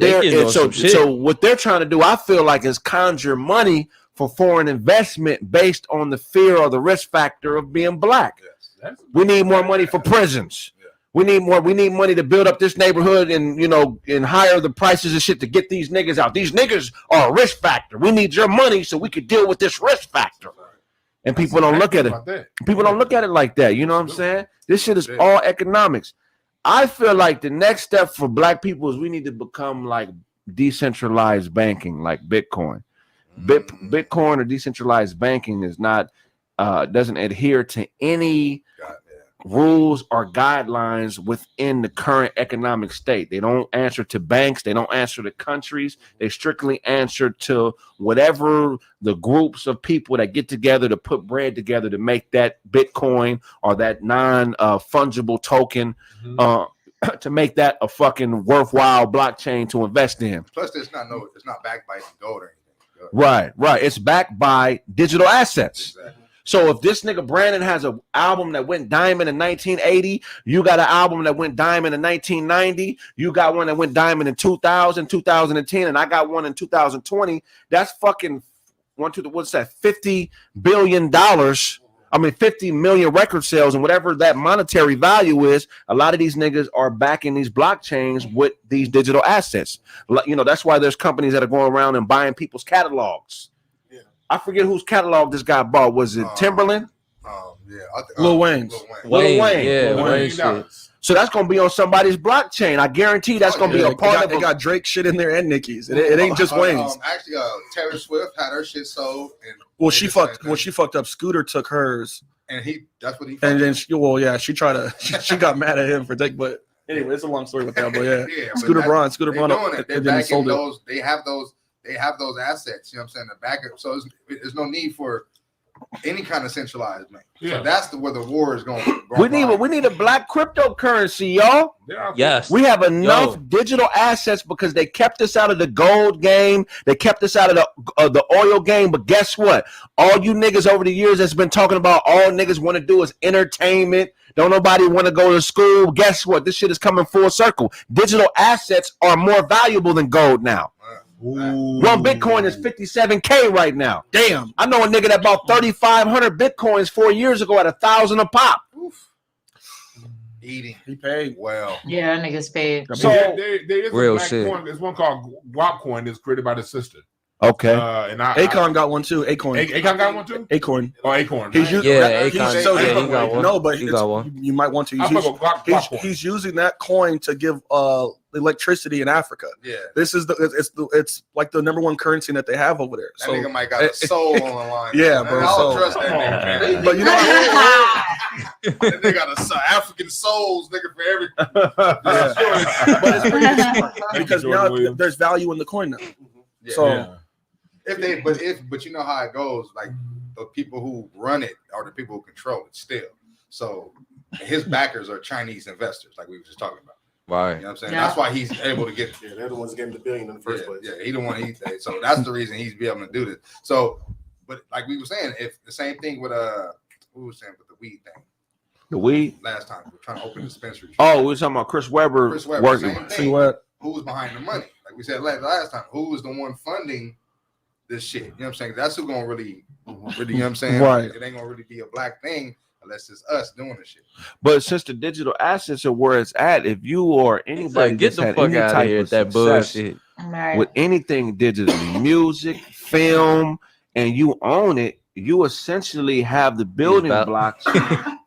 so what they're trying to do, I feel like, is conjure money for foreign investment based on the fear or the risk factor of being black. Yes. We need more money for prisons. Yeah. We need money to build up this neighborhood and, you know, and hire the prices of shit to get these niggas out. These niggas are a risk factor. We need your money so we could deal with this risk factor. And people don't look at it. People don't look at it like that. You know what I'm saying? This shit is all economics. I feel like the next step for black people is we need to become like decentralized banking, like Bitcoin. Bitcoin or decentralized banking is not doesn't adhere to any rules or guidelines within the current economic state. They don't answer to banks. They don't answer to countries. They strictly answer to whatever the groups of people that get together to put bread together to make that Bitcoin or that non-fungible token to make that a fucking worthwhile blockchain to invest in. Plus, it's not backed by gold or anything. Right. It's backed by digital assets. Exactly. So if this nigga Brandon has an album that went diamond in 1980, you got an album that went diamond in 1990, you got one that went diamond in 2000, 2010, and I got one in 2020. That's fucking what's that? $50 billion. 50 million record sales and whatever that monetary value is. A lot of these niggas are backing these blockchains with these digital assets. You know, that's why there's companies that are going around and buying people's catalogs. Yeah. I forget whose catalog this guy bought. Was it Timberland? Lil Wayne's. Lil Wayne. Yeah, Wayne. So that's gonna be on somebody's blockchain. I guarantee that's gonna be a part of it. They got Drake shit in there and Nicki's. It ain't just Wayne's. Actually, Taylor Swift had her shit sold. And she fucked up. Scooter took hers. And that's what he. And then she tried to. She got mad at him for taking. But anyway, it's a long story with that. But yeah, Scooter Braun. And then sold those. They have those assets. You know what I'm saying? The backup. So there's no need for any kind of centralized bank. Yeah. So that's where the war is going. We need a black cryptocurrency, y'all. Yes. We have enough digital assets because they kept us out of the gold game. They kept us out of the oil game. But guess what? All you niggas over the years that's been talking about all niggas want to do is entertainment. Don't nobody want to go to school. Guess what? This shit is coming full circle. Digital assets are more valuable than gold now. Ooh. One Bitcoin is $57K right now. Damn. I know a nigga that bought 3,500 Bitcoins 4 years ago at $1,000 a pop. Oof. Eating. He paid well. Yeah, niggas paid. So there is real a black shit. coin. There's one called Guap Coin that's created by the sister. Okay. And Akon got one too. Acorn got one too. Acorn. Oh, Acorn. Akon. He got one. No, but he might want to. He's using that coin to give electricity in Africa. Yeah. This is it's like the number one currency that they have over there. That nigga might got a soul on the line. Yeah, bro. I don't trust that nigga, man. But you know that nigga got African souls, nigga, for everything. But it's pretty because now there's value in the coin now. Yeah. So but you know how it goes, like the people who run it are the people who control it still. So his backers are Chinese investors, like we were just talking about. Right. You know what I'm saying? Yeah. That's why he's able to get they're the ones getting the billion in the first place. Yeah, he the one so that's the reason he's be able to do this. So but like we were saying, if the same thing with we were saying with the weed thing. The weed? Last time we were trying to open dispensaries. Oh, we were talking about Chris Webber working. Who was behind the money? Like we said last time, who was the one funding this shit? You know what I'm saying? That's who gonna really, you know what I'm saying? Right. It ain't gonna really be a black thing unless it's us doing the shit. But since the digital assets are where it's at, if you or anybody get the fuck out of here with that bullshit with anything digitally, music, film, and you own it, you essentially have the building blocks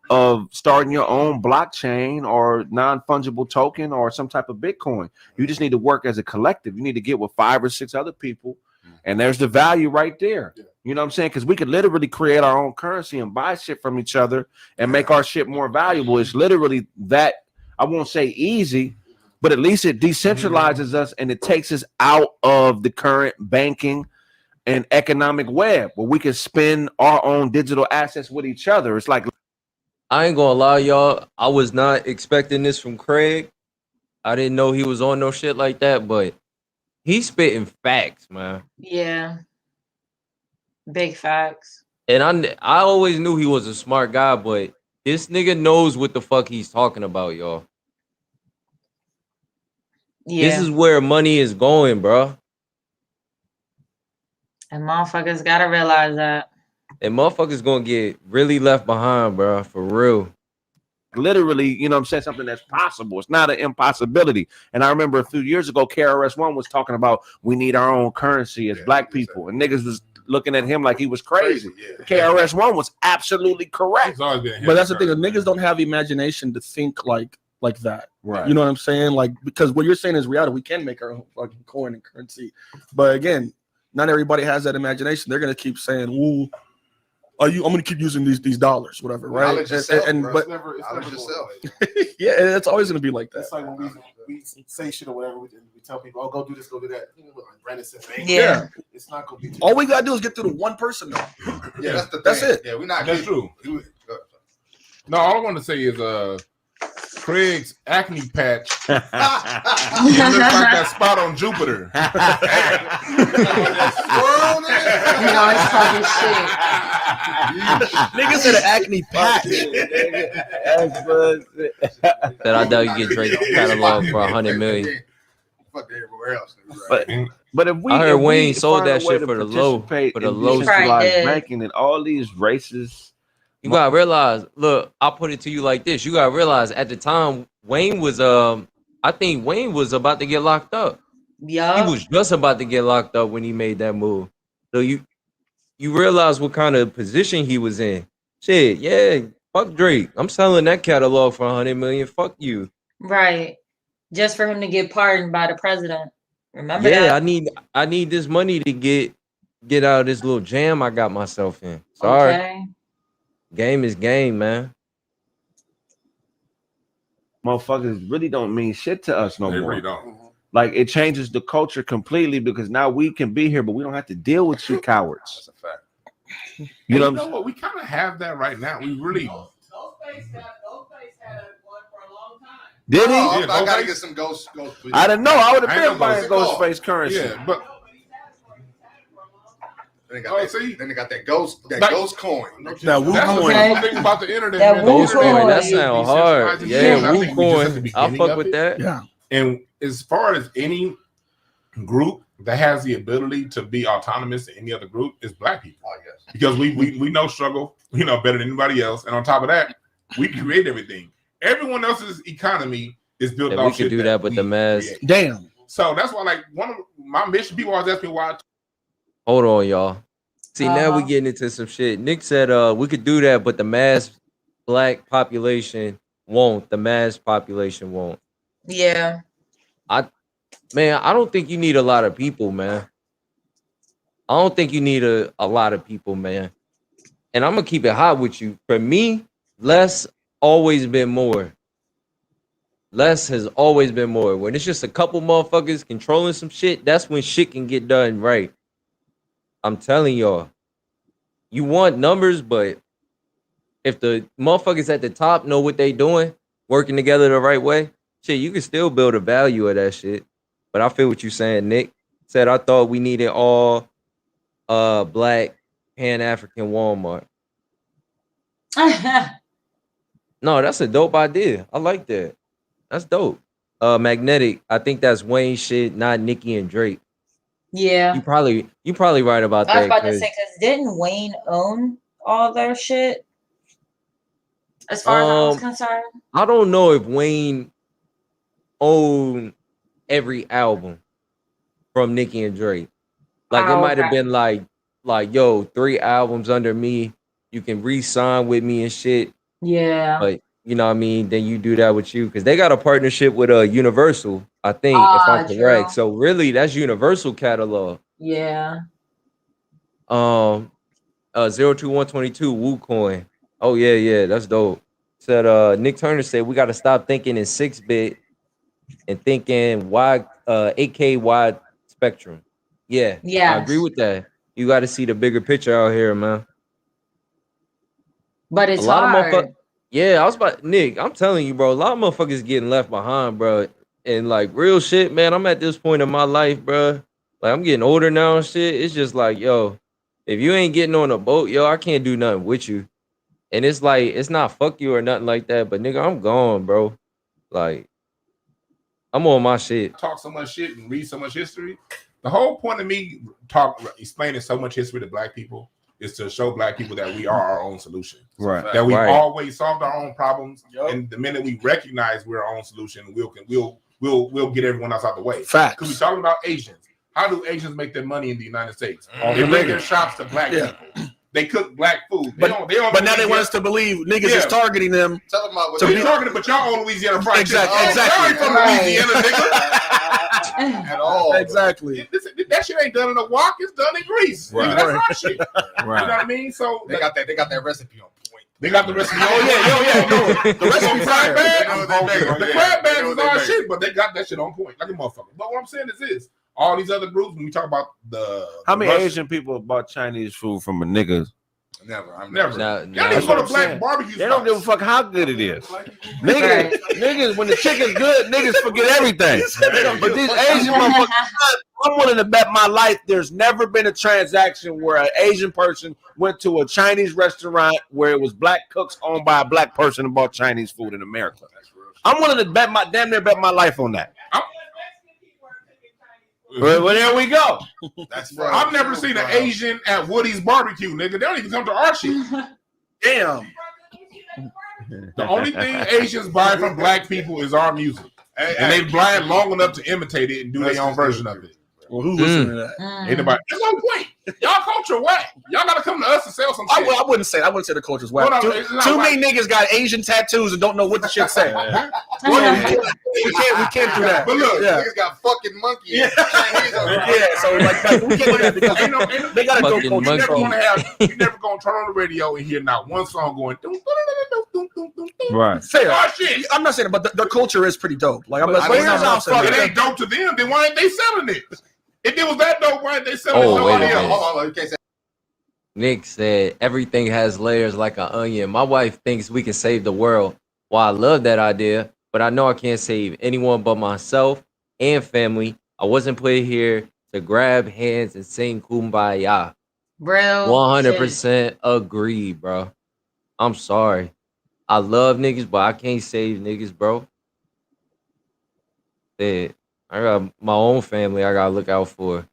of starting your own blockchain or non-fungible token or some type of Bitcoin. You just need to work as a collective. You need to get with 5 or 6 other people, and there's the value right there. Yeah. You know what I'm saying? Because we could literally create our own currency and buy shit from each other and make our shit more valuable. It's literally that, I won't say easy, but at least it decentralizes us and it takes us out of the current banking and economic web where we can spend our own digital assets with each other. It's like, I ain't gonna lie, y'all. I was not expecting this from Kraig. I didn't know he was on no shit like that, but he's spitting facts, man. Yeah. Big facts. And I always knew he was a smart guy, but this nigga knows what the fuck he's talking about, y'all. Yeah. This is where money is going, bro. And motherfuckers gotta realize that. And motherfuckers gonna get really left behind, bro, for real. Literally, you know what I'm saying, something that's possible. It's not an impossibility. And I remember a few years ago, KRS-One was talking about we need our own currency as black people. And niggas was looking at him like he was crazy. KRS-One was absolutely correct. But that's the thing, the niggas don't have imagination to think like like that. Right. You know what I'm saying? Like, because what you're saying is reality. We can make our own fucking coin and currency. But again, not everybody has that imagination. They're gonna keep saying, "Ooh, I'm gonna keep using these dollars, whatever." Right? Knowledge yourself, and bro. but Knowledge yourself. yeah, it's always gonna be like that. It's like when we say shit or whatever, we tell people, "Oh, go do this, go do that." You know, like Brandon said, Yeah. it's not gonna be. All we gotta do is get through to one person, though. Yeah, that's it. Yeah, we're not. That's true. No, all I want to say is Kraig's acne patch. It looks like that spot on Jupiter. You know, it's talking shit. Nigga said an acne patch. That I doubt you get Drake catalog for $100 million. Fuck everywhere else. But if we, I heard if we Wayne sold find a that way shit to for the low, participate for the in low. decentralized banking and all these races. You gotta realize, look, I'll put it to you like this. You gotta realize at the time, Wayne was I think Wayne was about to get locked up. Yeah. He was just about to get locked up when he made that move. So you realize what kind of position he was in. Shit, yeah, fuck Drake. I'm selling that catalog for $100 million. Fuck you. Right. Just for him to get pardoned by the president. Remember that? Yeah, I need this money to get out of this little jam I got myself in. Sorry. Okay. Game is game, man. Motherfuckers really don't mean shit to us no They more. really don't. Like, it changes the culture completely because now we can be here, but we don't have to deal with you cowards. That's a fact. You know what? We kind of have that right now. We really. Did he? I gotta get some ghost. I didn't know. I would I have ain't been no buying Ghostface currency. Yeah, but Then they got that ghost coin. That Wu that's coin. the whole thing about the internet. That man. Wu Ghost coin. coin, that is sound hard. decentralizing Yeah, shit. I Wu think we just at the coin. I'll beginning fuck of with it. that. Yeah. And as far as any group that has the ability to be autonomous to any other group is black people. Oh, yes. Because we know struggle, better than anybody else. And on top of that, we create everything. Everyone else's economy is built Yeah, off we could shit do that with the mass. create. Damn. So that's why, like, one of my mission, people always ask me why. Hold on, y'all. See, now we getting into some shit. Nick said we could do that, but the mass black population won't. The mass population won't. Yeah. Man, I don't think you need a lot of people, man. I don't think you need a lot of people, man. And I'm gonna keep it hot with you. For me, less always been more. Less has always been more. When it's just a couple motherfuckers controlling some shit, that's when shit can get done right. I'm telling y'all. You want numbers, but if the motherfuckers at the top know what they doing, working together the right way, shit, you can still build a value of that shit. But I feel what you're saying, Nick. Said I thought we needed all black Pan-African Walmart. No, that's a dope idea. I like that. That's dope. Magnetic. I think that's Wayne shit, not Nicki and Drake. Yeah. You probably right about that. I was about to say, because didn't Wayne own all their shit? As far as I was concerned. I don't know if Wayne owned every album from Nicki and Drake. Like it might have been like, yo, 3 albums under me. You can re-sign with me and shit. Yeah. But you know what I mean? Then you do that with you. Because they got a partnership with Universal, I think, if I'm correct. So really, that's Universal catalog. Yeah. 02122 Wu Coin. Oh yeah, that's dope. Said Nick Turner said we gotta stop thinking in 6-bit and thinking wide 8K wide spectrum. Yeah, I agree with that. You gotta see the bigger picture out here, man. But it's hard. Yeah, I was about Nick, I'm telling you, bro, a lot of motherfuckers getting left behind, bro. And like real shit, man, I'm at this point in my life, bro. Like I'm getting older now and shit. It's just like, yo, if you ain't getting on a boat, yo, I can't do nothing with you. And it's like, it's not fuck you or nothing like that, but nigga, I'm gone, bro. Like, I'm on my shit. Talk so much shit and read so much history. The whole point of me explaining so much history to black people is to show black people that we are our own solution. Right. That we've always solved our own problems. Yep. And the minute we recognize we're our own solution, we'll get everyone else out the way. Facts. Because we're talking about Asians. How do Asians make their money in the United States? They bring their shops to black people. they cook black food. But now they want us to believe niggas is targeting them. Tell them about to be targeted, but y'all on Louisiana fried exactly. chicken. Y'all ain't from Louisiana, nigga. At all. Exactly. That shit ain't done in a wok. It's done in grease. Right. Nigga, that's our shit. Right. You know what I mean? So they got that recipe on point. They got the recipe. The recipe crab bag. The crab bag is our shit. shit, but they got that shit on point, like a motherfucker. But what I'm saying is this: all these other groups, when we talk about how many Asian people bought Chinese food from a nigga? Never. Never. No, Y'all didn't go to black barbecue. They don't give a fuck how good it is. Niggas, when the chicken's good, niggas forget everything. But these Asian motherfuckers, I'm willing to bet my life there's never been a transaction where an Asian person went to a Chinese restaurant where it was black cooks owned by a black person and bought Chinese food in America. I'm willing to bet damn near bet my life on that. Well, there we go. That's right. I've never seen an Asian at Woody's barbecue, nigga. They don't even come to our shit. Damn. The only thing Asians buy from black people is our music. And they buy it long enough to imitate it and do their own version of it. Well, who's listening to that? Anybody? There's no point. Y'all culture whack. Y'all gotta come to us to sell some shit. I wouldn't say the culture's whack. Too many niggas got Asian tattoos and don't know what the shit say. We can't do that. But look, niggas got fucking monkey. Yeah, so like we can't do that because they gotta go culture. You never gonna turn on the radio and hear not one song going. Right. Fair. Shit. I'm not saying it, but the culture is pretty dope. Like it ain't dope to them. Then why ain't they selling it? If it was that dope, why ain't they selling it? Wait a minute. Hold on, you can't say. Nick said everything has layers like an onion. My wife thinks we can save the world. Well, I love that idea, but I know I can't save anyone but myself and family. I wasn't put here to grab hands and sing Kumbaya. Bro, 100% agree, bro. I'm sorry. I love niggas, but I can't save niggas, bro. Shit. I got my own family I gotta look out for.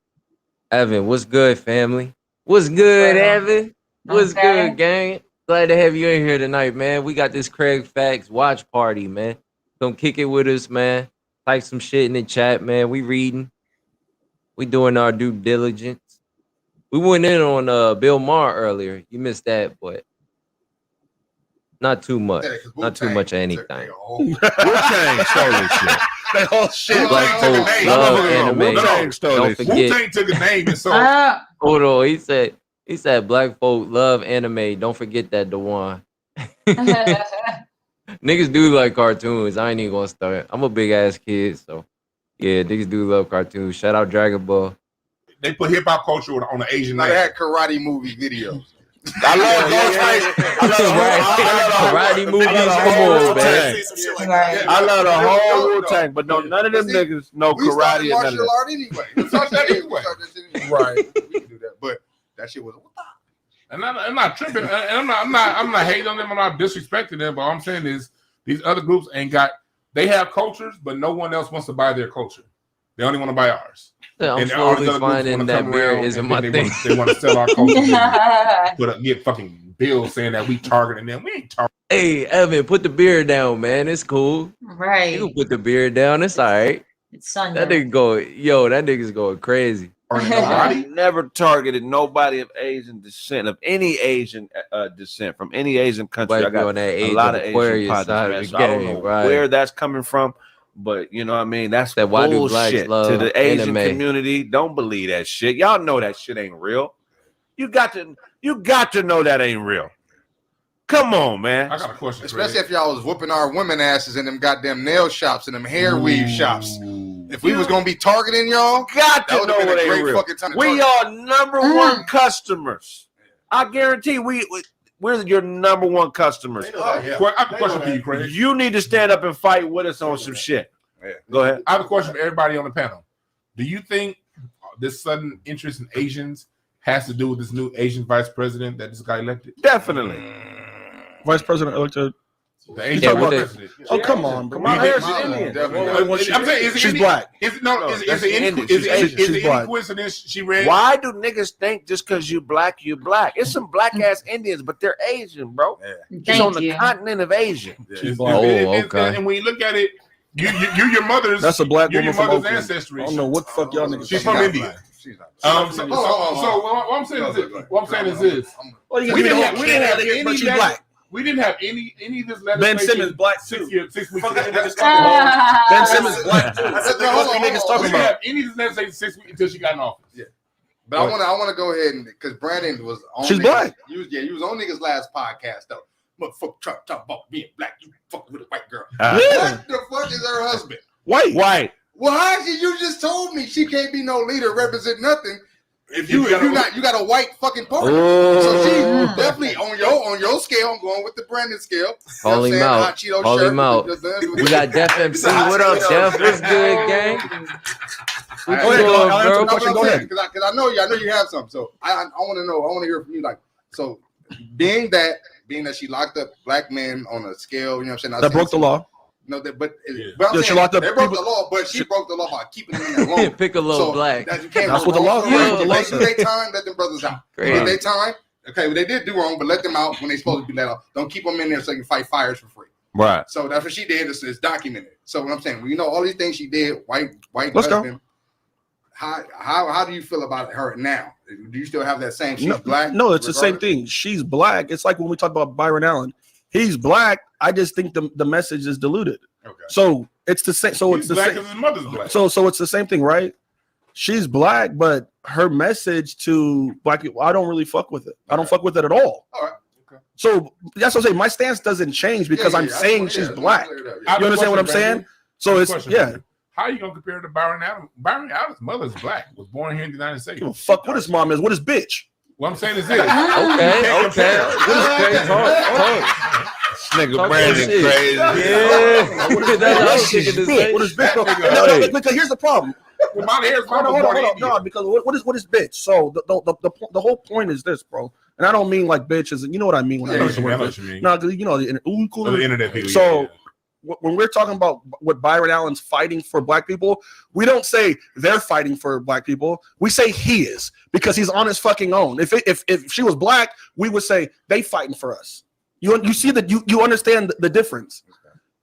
Evan, what's good, family? What's good, Evan? What's good, gang? Glad to have you in here tonight, man. We got this Kraig Facts watch party, man. Come kick it with us, man. Type some shit in the chat, man. We reading. We doing our due diligence. We went in on Bill Maher earlier. You missed that, but not too much. Not too much of anything. Wu-Tang stole this shit. That whole shit. Black folks love anime. Don't forget. Wu-Tang took a name and so. Hold on. He said black folk love anime. Don't forget that, Dewan. Niggas do like cartoons. I ain't even gonna start. I'm a big ass kid, so yeah, niggas do love cartoons. Shout out Dragon Ball. They put hip hop culture on the Asian. They had karate movie videos. I love karate movies. Come on, man. I love the whole Wu-Tang, but no, none of them niggas know karate and none of martial art anyway. We started that anyway. Right. We can do that, but that shit was. And I'm not tripping. And I'm not hating on them. I'm not disrespecting them. But all I'm saying is these other groups ain't got. They have cultures, but no one else wants to buy their culture. They only want to buy ours. Yeah, I'm slowly finding that beer isn't my thing. They want to sell our culture. Get fucking bills saying that we targeting them. We ain't targeting. Hey, Evan, put the beer down, man. It's cool. Right. You can put the beer down. It's all right. It's Sunday. That nigga's going crazy. I never targeted nobody of Asian descent, of any Asian descent, from any Asian country. I got a lot of Asian partners. So I don't know where that's coming from. But you know what I mean? That's that bullshit to the Asian community. Don't believe that shit. Y'all know that shit ain't real. You got to know that ain't real. Come on, man. I got a question. Especially if y'all was whooping our women asses in them goddamn nail shops and them hair weave shops. If we was gonna be targeting y'all, got to know what ain't real. We are number one customers. I guarantee we're your number one customers. I have a question for you, Kraig. You need to stand up and fight with us on some shit. Yeah. Go ahead. I have a question for everybody on the panel. Do you think this sudden interest in Asians has to do with this new Asian vice president that this guy elected? Definitely. Vice president elected. The Asian president. Oh, come on, bro. My hair's Indian. I'm saying, she's black. Is it any coincidence she read? Why do niggas think just because you black, you black? It's some black ass Indians, but they're Asian, bro. Yeah. She's on the continent of Asia. Yeah. Okay. And when you look at it, you your mother's. That's a black woman your from mother's Oakland. ancestry. I don't know what the fuck y'all niggas. She's from India. she's not. So what I'm saying is this. Well, We didn't have any of this legislation. Ben Simmons black 6 too. weeks ago. Ben Simmons black too. That's what niggas talking We didn't about. have any of this legislation 6 weeks until she got in office. Yeah. But I want to go ahead and because Brandon was on. She's niggas, black. You was on niggas last podcast though. Motherfucker, talk about being black. You fucking with a white girl. Yeah. What the fuck is her husband? White. Well, how you just told me she can't be no leader, represent nothing. If you got a white fucking partner. So she definitely on your scale. I'm going with the Brandon scale. Call him out. Call him out. We got Def MC. What up, Def? What's good, gang? Go ahead. Because I know you have something. So I want to know. I want to hear from you. Like, so being that she locked up black men on a scale, you know what I'm saying? That broke the law. No, but she locked up they broke the law, but she broke the law by keeping them in that room. Pick a little black. That's what the law says. They time, let them brothers out. Did they time? Okay, well, they did do wrong, but let them out when they supposed to be let out. Don't keep them in there so they can fight fires for free. Right. So that's what she did. It's documented. So what I'm saying, you know, all these things she did, white Let's husband. How do you feel about her now? Do you still have that same? She's black. No, it's the same thing. She's black. It's like when we talk about Byron Allen. He's black. I just think the message is diluted. Okay. So it's the same. So it's the same. His mother's black. So it's the same thing, right? She's black, but her message to black people, I don't really fuck with it. I don't fuck with it at all. All right. Okay. So that's what I'm saying. My stance doesn't change because I'm saying she's black. You understand what I'm saying? So it's How are you gonna compare her to Byron Allen? Byron Allen's mother's black. Was born here in the United States. Fuck what his mom is. What is bitch? What I'm saying is this. Okay. What is crazy? This nigga Brandon crazy. Yeah. That's what I was thinking to say. What is bitch? No, because here's the problem. Well, my hair's Hold on. No, because what is bitch? So the whole point is this, bro. And I don't mean like bitch as you know what I mean when I use the word bitch. No, because you know the internet people. So when we're talking about what Byron Allen's fighting for black people, we don't say they're fighting for black people. We say he is because he's on his fucking own. If she was black, we would say they fighting for us. You see that you understand the difference.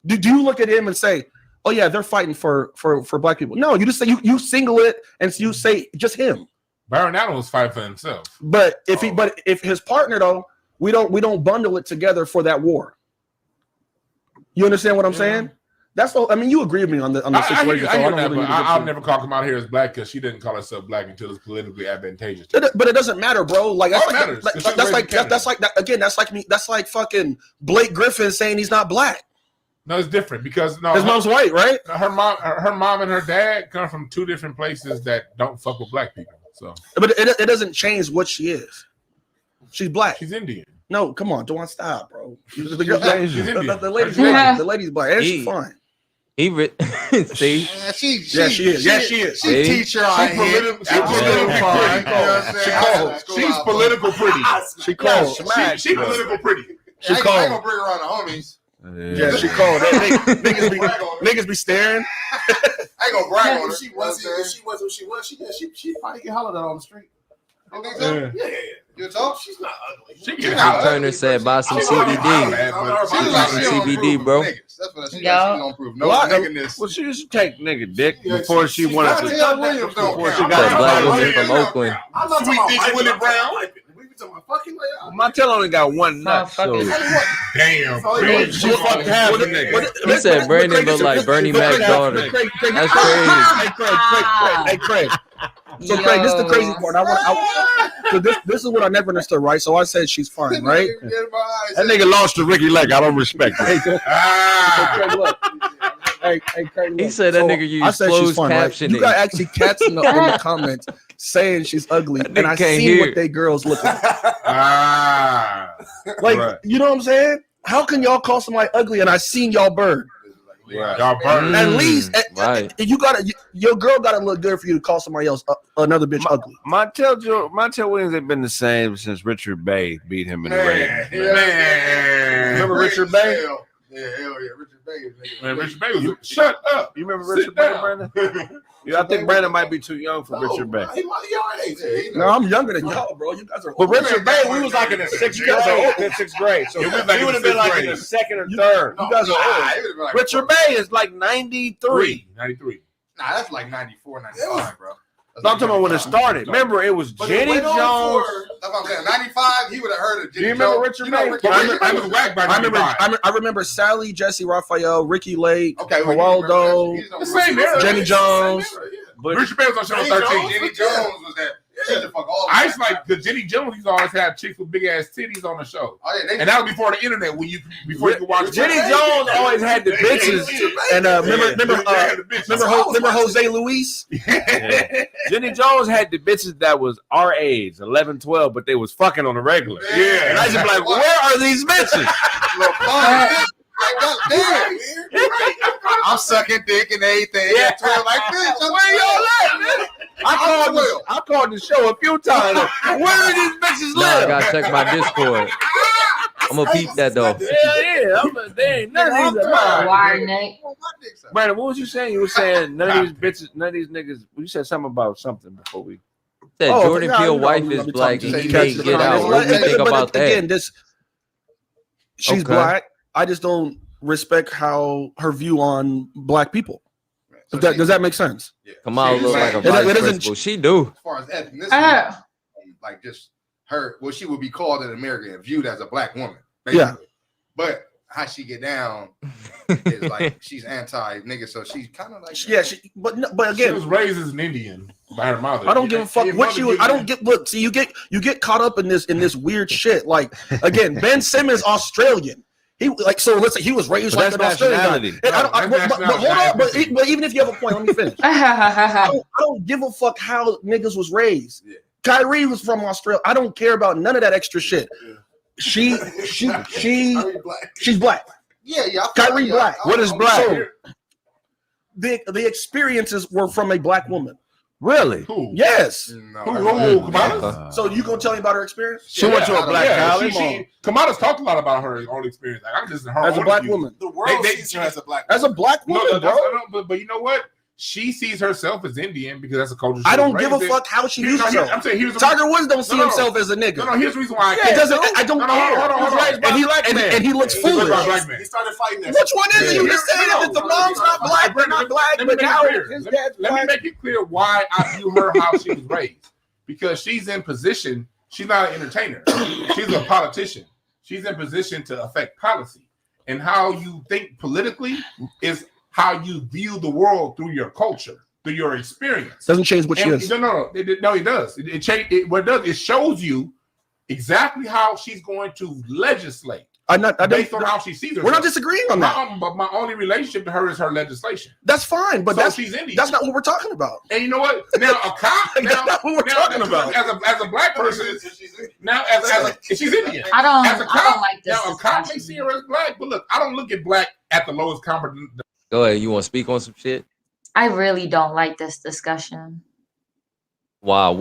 Do you look at him and say, oh yeah, they're fighting for black people? No, you just say you single it and you say just him. Byron Allen was fighting for himself. But if his partner though, we don't bundle it together for that war. You understand what I'm saying? That's all. I mean, you agree with me on the situation. I'll never call him out here as black because she didn't call herself black until it's politically advantageous. But it doesn't matter, bro. Like it matters. That's like me. That's like fucking Blake Griffin saying he's not black. No, it's different because his mom's white, right? Her mom and her dad come from two different places that don't fuck with black people. So, but it doesn't change what she is. She's black. She's Indian. No, come on, don't stop, bro. The lady's black. And she's fine. See, she is. She teacher on here. She's political pretty. She cold. She political pretty. I ain't gonna bring her around the homies. Yeah, she cold. Niggas be staring. I ain't gonna brag on her. She probably get hollered at on the street. You think so? Yeah. You talk? She's not ugly. Turner said buy some CBD. CBD, bro. That's what she don't prove. No nigginess. Well, she used to take nigga dick before she wanted to. Before she got black woman from Oakland. I'm not talking about Willie Brown. Montel only got one nut. So. Damn. He said Brandon looked like Bernie Mac's daughter. That's crazy. Hey, Kraig. So Kraig, this is the crazy part. So this is what I never understood, right? So I said she's fine, right? That nigga lost to Ricky Lake. I don't respect it. Hey, Kraig, he said that nigga used closed captioning. Right? You got actually cats in the comments saying she's ugly, and I see what they girls look like. You know what I'm saying? How can y'all call somebody ugly and I seen y'all bird? Right. Y'all burn. At least, your girl gotta look good for you to call somebody else another bitch ugly. Montel Williams ain't been the same since Richard Bay beat him in the race. Remember Richard Bay? Yeah, hell yeah, Richard Bay. Man, Richard Bay was shut up. You remember Richard Bay, Brandon? I think Brandon might be too young for Richard Bay. No, I'm younger than y'all, bro. You guys are. But Richard Bay, we was like in the 6th grade. So he would have been like in the 2nd or 3rd. You guys are old. Richard Bay is like 93. 93. Nah, that's like 94, 95, bro. I'm talking about when it started. Remember, it was Jenny Jones. That's what I'm saying. 95, he would have heard of Jenny Jones. Do you remember Richard May? I remember Sally, Jesse Raphael, Ricky Lake, okay, Geraldo, Jenny Jones. But Richard May was on Channel 13. Jenny Jones was that. I used to like the Jenny Jones. Used to always have chicks with big ass titties on the show, and that was before the internet. Before you could watch. Jenny Jones always had the bitches, and remember Jose Luis. Yeah. Jenny Jones had the bitches that was our age, 11, 12, but they was fucking on the regular. Yeah, and I just be like, where are these bitches? I'm sucking dick and everything. Yeah, 12 like this. Where y'all at, man? I called the show a few times. Where do these bitches live? I gotta check my Discord. I'm gonna peep that though. Yeah. They ain't none of these are mine. Wire neck. Brandon, what was you saying? You were saying none of these bitches, none of these niggas. You said something about something before we. Said Jordan Peele's wife is black and he can't get out. What do you think about that? Again, she's black. I just don't respect her view on black people. So does that make sense? Yeah. Come on, look like a vice principal. She do. As far as ethnicity, like just her, well, she would be called in America and viewed as a black woman. Basically. Yeah. But how she get down is like she's anti-nigga, so she's kind of like but again, she was raised as an Indian by her mother. I don't give a fuck what she was. I don't get. Look, see, you get caught up in this weird shit. Like again, Ben Simmons, Australian. He he was raised like an Australian guy. But hold on, but even if you have a point, let me finish. I don't give a fuck how niggas was raised. Yeah. Kyrie was from Australia. I don't care about none of that extra shit. She's black. Yeah. Kyrie black. What is black? So, the experiences were from a black woman. Really? Who? Yes. No, Kamala? So you gonna tell me about her experience? She went to a black college. Kamala's talked a lot about her own experience. Like, I'm just her as a black woman. The world sees her as a black woman. As a black woman, but you know what? She sees herself as Indian because that's a culture. I don't give a fuck how she views herself. I'm saying Tiger Woods don't see himself as a nigga. No, here's the reason why I can't. It doesn't. I don't care. Hold on. And he looks foolish. He started fighting that. Which one is it? You just saying that the mom's not black, they're not black, but now his dad's black. Let me make it clear why I view her how she was raised. Because she's in position. She's not an entertainer. She's a politician. She's in position to affect policy. And how you think politically is how you view the world through your culture. Through your experience. Doesn't change what she is. No, it does. What it does, it shows you exactly how she's going to legislate. Based on how she sees herself. We're not disagreeing on that. But my only relationship to her is her legislation. That's fine, but she's Indian. That's not what we're talking about. And you know what? Now a cop. That's not what we're talking about. As a black person, now she's Indian. I don't like this. Now a cop may see her as black, but look, I don't look at black at the lowest competent. Go ahead. You want to speak on some shit? I really don't like this discussion. Wow,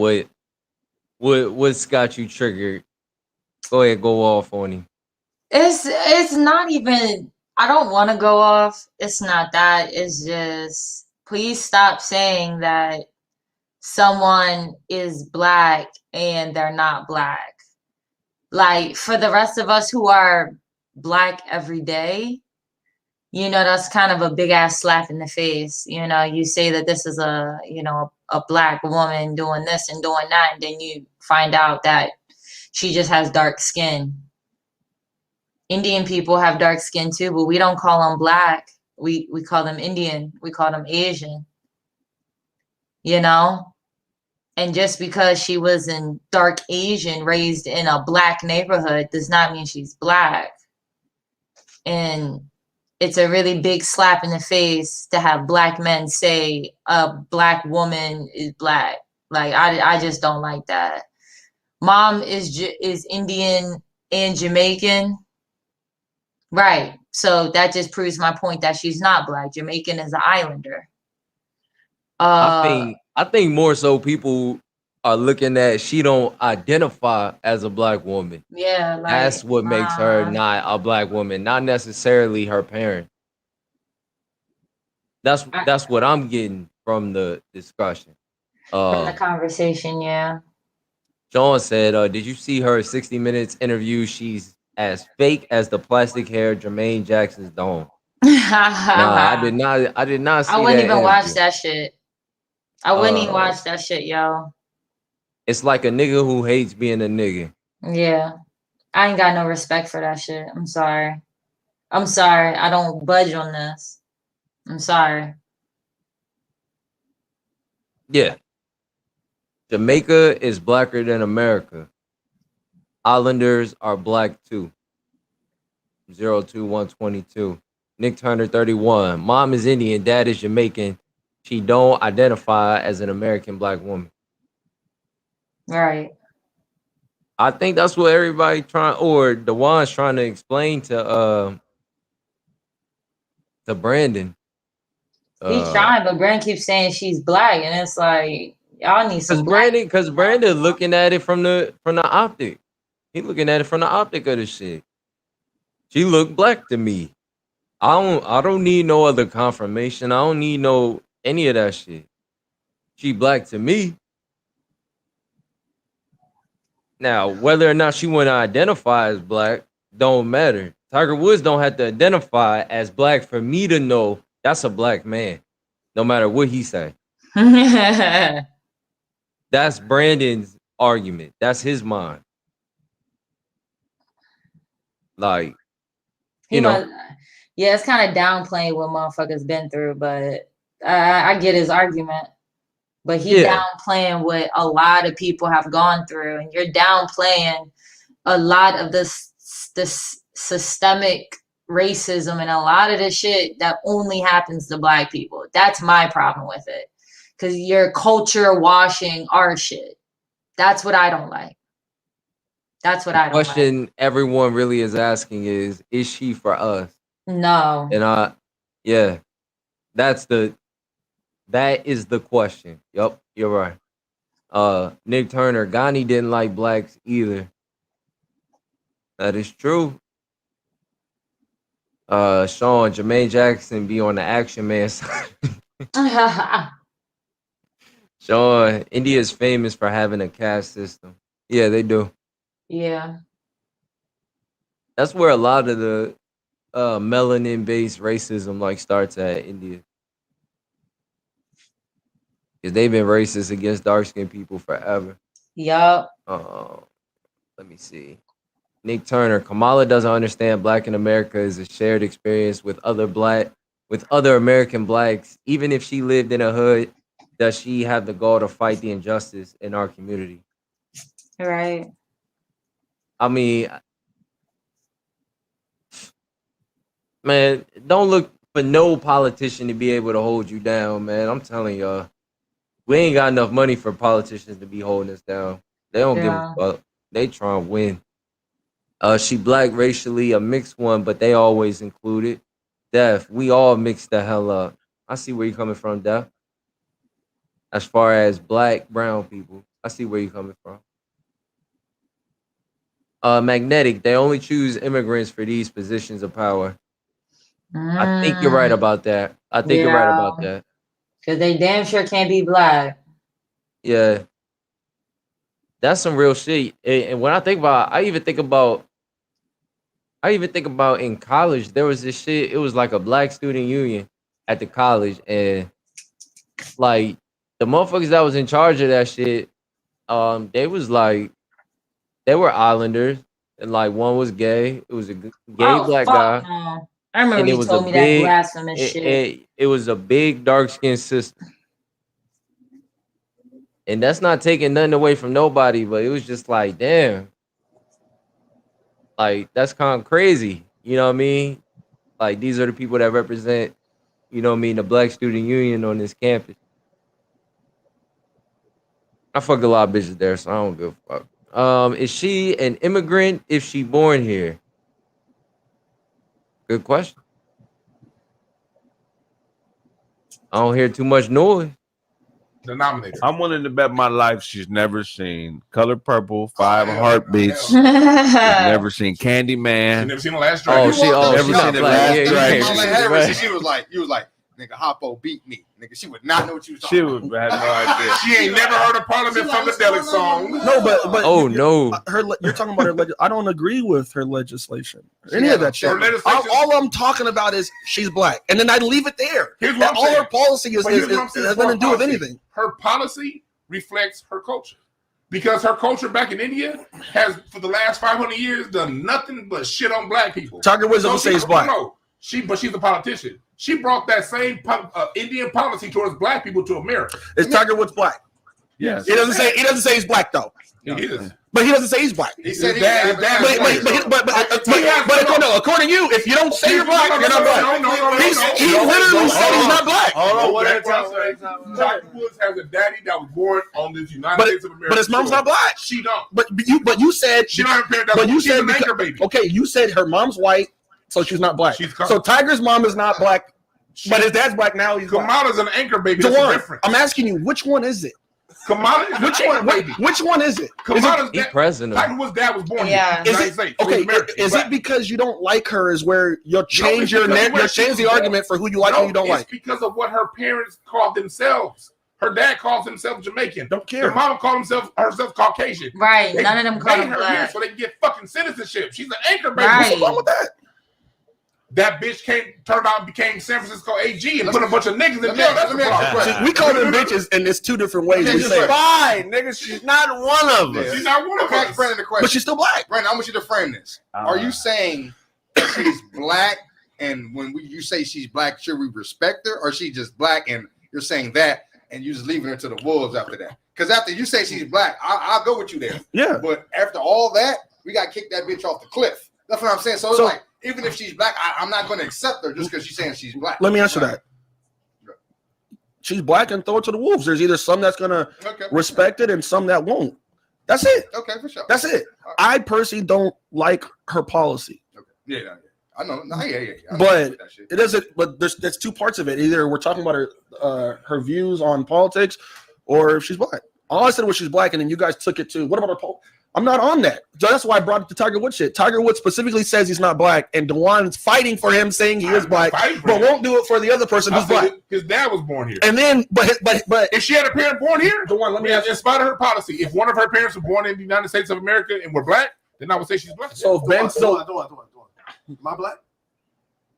what's got you triggered? Go ahead, go off on him. It's not even. I don't want to go off. It's not that. It's just please stop saying that someone is black and they're not black. Like for the rest of us who are black every day. You know, that's kind of a big ass slap in the face. You know, you say that this is a black woman doing this and doing that, and then you find out that she just has dark skin. Indian people have dark skin too, but we don't call them black. We call them Indian. We call them Asian. You know? And just because she was in dark Asian, raised in a black neighborhood, does not mean she's black. And it's a really big slap in the face to have black men say a black woman is black. Like, I just don't like that. Mom is Indian and Jamaican. Right. So that just proves my point that she's not black. Jamaican is an islander. I think more so people are looking at she don't identify as a black woman. Yeah, like, that's what makes her not a black woman, not necessarily her parent. That's what I'm getting from the discussion. From the conversation, yeah. Sean said, did you see her 60 Minutes interview? She's as fake as the plastic hair Jermaine Jackson's dome. Nah, I did not see that. I wouldn't even interview. watch that shit. I wouldn't even watch that shit, yo. It's like a nigga who hates being a nigga. Yeah. I ain't got no respect for that shit. I'm sorry. I don't budge on this. I'm sorry. Yeah. Jamaica is blacker than America. Islanders are black too. 02122. Nick Turner 31. Mom is Indian, dad is Jamaican. She don't identify as an American black woman. Right. I think that's what everybody Dewan's trying to explain to Brandon. He's trying, but Brandon keeps saying she's black, and it's like y'all need some because Brandon looking at it from the optic. He looking at it from the optic of the shit. She look black to me. I don't need no other confirmation. I don't need no any of that shit. She black to me. Now, whether or not she want to identify as black don't matter. Tiger Woods don't have to identify as black for me to know that's a black man, no matter what he say. That's Brandon's argument. That's his mind. Like, yeah, it's kind of downplaying what motherfuckers been through, but I get his argument. But he downplaying what a lot of people have gone through, and you're downplaying a lot of this systemic racism and a lot of the shit that only happens to black people. That's my problem with it, because you're culture washing our shit. That's what I don't like. That's what I don't like. The question everyone really is asking is she for us? No. And that is the question. Yep, you're right. Nick Turner, Ghani didn't like blacks either. That is true. Sean, Jermaine Jackson be on the action man side. Sean, India is famous for having a caste system. Yeah, they do. Yeah. That's where a lot of the melanin-based racism starts at India. Because they've been racist against dark-skinned people forever. Yup. Let me see. Nick Turner, Kamala doesn't understand black in America is a shared experience with other American blacks. Even if she lived in a hood, does she have the goal to fight the injustice in our community? Right. I mean, man, don't look for no politician to be able to hold you down, man. I'm telling y'all. We ain't got enough money for politicians to be holding us down. They don't give a fuck. They try and win. She black racially, a mixed one, but they always include it. Def, we all mix the hell up. I see where you're coming from, Def. As far as black, brown people, I see where you're coming from. Magnetic, they only choose immigrants for these positions of power. I think you're right about that. You're right about that. Because they damn sure can't be black. Yeah. That's some real shit. And when I think about, I even think about in college, there was this shit. It was like a black student union at the college. And like the motherfuckers that was in charge of that shit, they were Islanders. And like one was gay. It was a gay black guy. No. I remember you told me that blasphemous shit. It was a big dark-skinned sister. And that's not taking nothing away from nobody, but it was just like, damn. Like, that's kind of crazy. You know what I mean? Like, these are the people that represent, you know what I mean, the Black Student Union on this campus. I fucked a lot of bitches there, so I don't give a fuck. Is she an immigrant if she born here? Good question. I don't hear too much noise. Denominator. I'm willing to bet my life she's never seen Color Purple, 5 Heartbeats. She's never seen Candyman. She never seen The Last Dragon. Never seen The Last Dragon. She was like, nigga, Hoppo beat me. Nigga, she would not know what you was She talking would have no idea. She ain't never heard a Parliament Funkadelic song. No, but Oh no, you're talking about her. I don't agree with her legislation. She Any had of no that shit. Her legislation- All I'm talking about is she's black, and then I leave it there. Here's what That I'm all saying. her policy is But here's what I'm saying. has nothing to do with Policy. anything. Her policy reflects her culture. Because her culture back in India has, for the last 500 years, done nothing but shit on black people. Tiger Woods doesn't say he's black. No, but she's a politician. She brought that same Indian policy towards black people to America. Is Tiger Woods black? Yes. He doesn't say he's black though. He is. But he doesn't say he's black. He said His dad- But according to you, if you don't say you're black, you're not black. He literally said he's not black. Hold on, what Tiger Woods has a daddy that was born on this United States of America. But his mom's not black. She don't. But you said She don't have a parent that But you she's said an anchor baby. okay, you said her mom's white, so she's not black. She's So Tiger's mom is not black, but his dad's black now. He's black. Kamala's an anchor baby. That's Dewan, different. I'm asking you, which one is it? Kamala is Which an one? anchor baby. Which one is it? Kamala's he dad, president. Tiger Woods' dad was born Yeah. here. Is United it States. okay? He's American. Is Black. it because you don't like her? Is where you'll change it's your because net? where You'll she change was the born. argument for who you like and who you don't it's like. because of what her parents called themselves. Her dad calls himself Jamaican. Don't care. Her mama called herself Caucasian. Right. They None of them call made him her here black. so they can get fucking citizenship. She's an anchor baby. Right. What's wrong with that? That bitch turned out and became San Francisco AG and put a bunch of niggas in Let me jail. ask- That's let the me ask you a problem. question. See, we call them bitches, and there's two different ways we She's say it. Fine, nigga. She's not one of us. She's not one of Okay, us. Brandon, the question. But she's still black. Brandon, I want you to frame this. Are you saying she's black, and when you say she's black, should we respect her, or she just black, and you're saying that, and you just leaving her to the wolves after that? Because after you say she's black, I'll go with you there. Yeah. But after all that, we got to kick that bitch off the cliff. That's what I'm saying. So it's like, even if she's black, I'm not going to accept her just because she's saying she's black. Let me answer that. She's black and throw it to the wolves. There's either some that's gonna respect it and some that won't. That's it. Okay, for sure. That's it. I personally don't like her policy. Okay. Yeah, I know. No, yeah. I But that shit. it doesn't. But there's two parts of it. Either we're talking about her views on politics, or if she's black. All I said was she's black, and then you guys took it to what about her poll? I'm not on that. So that's why I brought it to Tiger Woods shit. Tiger Woods specifically says he's not black, and Dewan's fighting for him, saying he is black, but won't do it for the other person who's black. His dad was born here. And then, but if she had a parent born here, Dewan, let me ask you. in spite of her policy, if one of her parents was born in the United States of America and were black, then I would say she's black. So Ben, Am I black?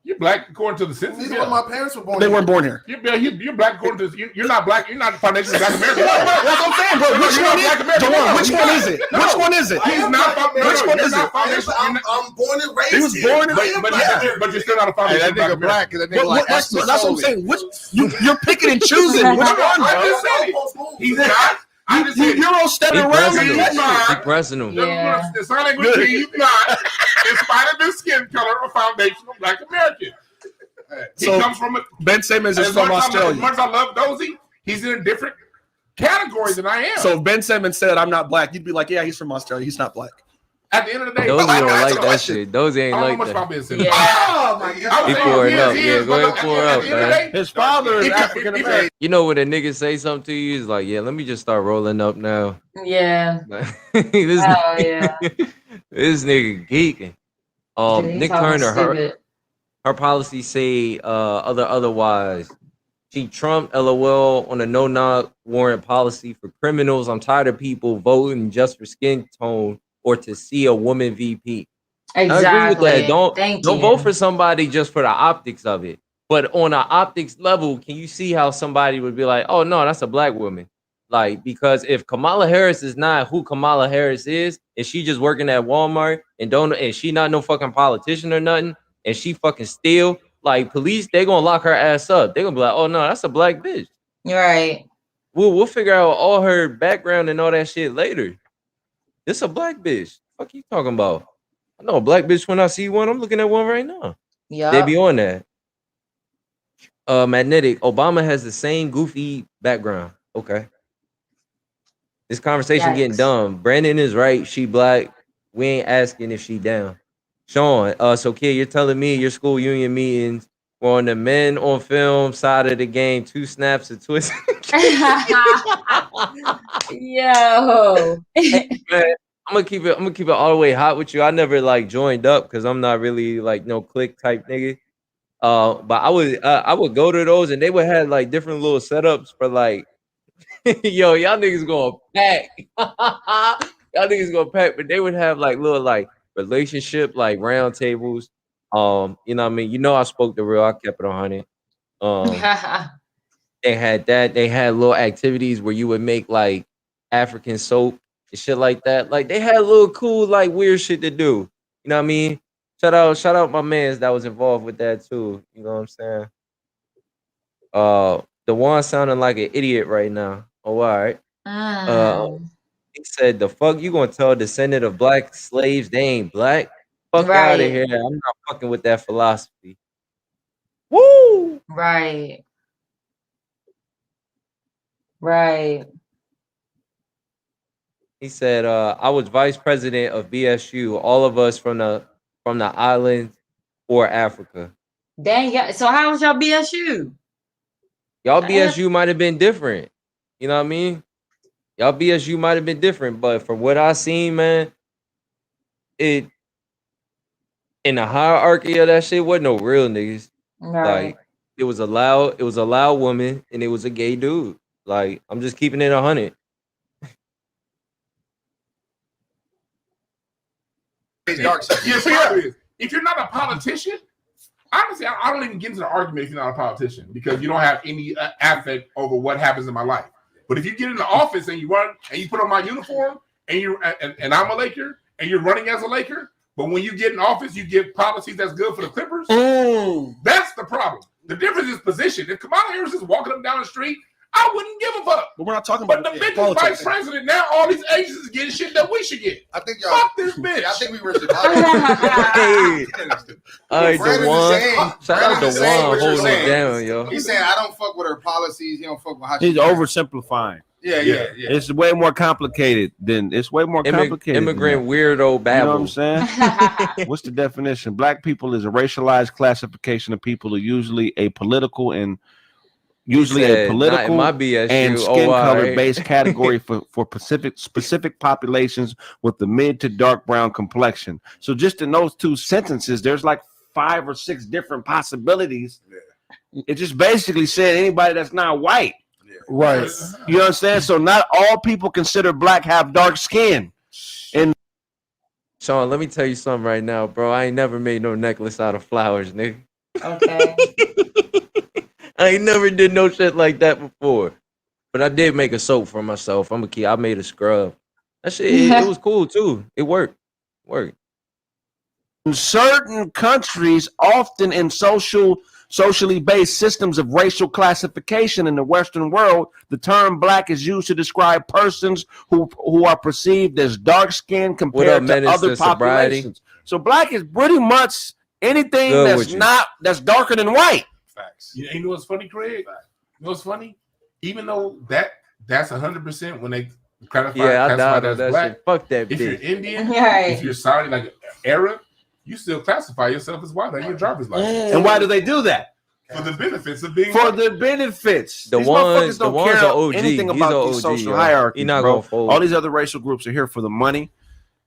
You're black according to the census. Neither one of my parents were born. they weren't born here. You're black according to you're not black. You're not the foundation of Black America. That's what I'm saying, bro. Which one is Dewan, which one is it? Which one is it? He's not. Which one is it? I'm born and raised. He was born in But you're still not a foundation. Hey, that nigga black because that nigga like That's Axel what I'm Foley. saying. Which you're picking and choosing. Which one? I just said it. He's not. I just said it. Euro stepping He around pressing me. him. not. He pressing him. Yeah. The sign language he's not, in spite of his skin color, a foundational Black American. He So, comes from a, Ben Simmons is as from much Australia. as much as I love Dozy, he's in a different category than I am. So if Ben Simmons said I'm not black, you'd be like, yeah, he's from Australia. He's not black. At the end of the day, Those I don't answer like the that question. shit. Those ain't I don't know like much about that. business. Yeah. Oh my I god. was He saying, pouring he up. is, Yeah, but go ahead, at the pour end up, of the man. day, His father is He- African American. You know when a nigga say something to you, it's like, yeah, let me just start rolling up now. Yeah. this, Oh yeah. this nigga geeking. He's Nick talking Turner, stupid. her policy say otherwise. She trumped LOL on a no-knock warrant policy for criminals. I'm tired of people voting just for skin tone or to see a woman VP. Exactly. I agree with that. Thank Don't you. vote for somebody just for the optics of it. But on an optics level, can you see how somebody would be like, oh no, that's a black woman? Like, because if Kamala Harris is not who Kamala Harris is, and she just working at Walmart and she not no fucking politician or nothing, and she fucking steal, like police, they gonna lock her ass up. They gonna be like, oh no, that's a black bitch. You're right. We'll figure out all her background and all that shit later. This a black bitch. Fuck you talking about? I know a black bitch when I see one. I'm looking at one right now. Yeah. They be on that. Magnetic. Obama has the same goofy background. Okay. This conversation getting Yikes. dumb. Brandon is right. She black. We ain't asking if she down. Sean. So kid, you're telling me your school union meetings were on the men on film side of the game. 2 snaps of twist. Yo. Man, I'm gonna keep it all the way hot with you. I never like joined up because I'm not really like no click type nigga. But I would go to those, and they would have like different little setups for like, yo, y'all niggas gonna pack, y'all niggas gonna pack, but they would have like little like relationship like round tables. You know what I mean? You know, I spoke the real. I kept it 100. They had that. They had little activities where you would make like African soap and shit like that. Like they had a little cool, like weird shit to do. You know what I mean? Shout out my mans that was involved with that too. You know what I'm saying? The one sounding like an idiot right now. Oh, all right. He said, "The fuck you gonna tell a descendant of black slaves they ain't black? Fuck out of here! I'm not fucking with that philosophy." Woo! Right. Right. He said, "I was vice president of BSU. All of us from the island or Africa." Dang, yeah. So how was your BSU? Y'all BSU might have been different. You know what I mean? Y'all BSU might have been different, but from what I seen, man, it in the hierarchy of that shit wasn't no real niggas. Right. Like it was a loud woman and it was a gay dude. Like I'm just keeping it 100. If you're not a politician, honestly, I don't even get into the argument if you're not a politician because you don't have any affect over what happens in my life. But if you get in the office and you run and you put on my uniform and you and I'm a Laker and you're running as a Laker, but when you get in office, you get policies that's good for the Clippers. That's the problem. The difference is position. If Kamala Harris is walking up down the street, I wouldn't give a fuck. But we're not talking about the bitch is vice president now. All these agencies are getting shit that we should get. I think y'all fuck this bitch. I think we were. All right, DeJuan. Shout out to DeJuan holding it down, yo. He's saying I don't fuck with her policies. He don't fuck with how he's oversimplifying. Yeah. It's way more complicated than complicated. Immigrant weirdo babble. You know what I'm saying? What's the definition? Black people is a racialized classification of people who usually a political and and skin color based category for specific populations with the mid to dark brown complexion. So just in those two sentences, there's like 5 or 6 different possibilities. It just basically said anybody that's not white. Right. You understand? So not all people considered black have dark skin. And Sean, let me tell you something right now, bro. I ain't never made no necklace out of flowers, nigga. Okay. I ain't never did no shit like that before. But I did make a soap for myself. I made a scrub. That shit, it was cool too. It worked. In certain countries, often in socially based systems of racial classification in the Western world, the term black is used to describe persons who are perceived as dark-skinned compared to other populations. So black is pretty much anything that's darker than white. Facts. You know what's funny, Kraig? You know what's funny? Even though that's 100% when they classify as black. Shit. Fuck that if bitch. You're Indian, if you're Saudi, like Arab, you still classify yourself as white on your driver's license. And why do they do that? For the benefits of being white. The benefits. These motherfuckers don't care anything about these social hierarchies, bro. All these other racial groups are here for the money,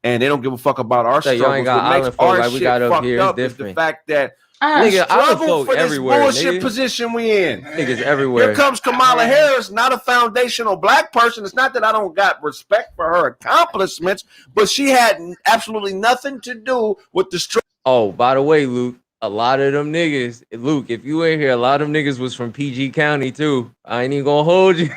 and they don't give a fuck about our struggles. Y'all ain't got island folk like we got up here. It's different. The fact that nigga, island folk for everywhere. This bullshit position we in. Niggas everywhere. Here comes Kamala Harris, not a foundational black person. It's not that I don't got respect for her accomplishments, but she had absolutely nothing to do with the struggle. Oh, by the way, Luke, a lot of them niggas, Luke, if you ain't here, a lot of them niggas was from PG County too. I ain't even gonna hold you.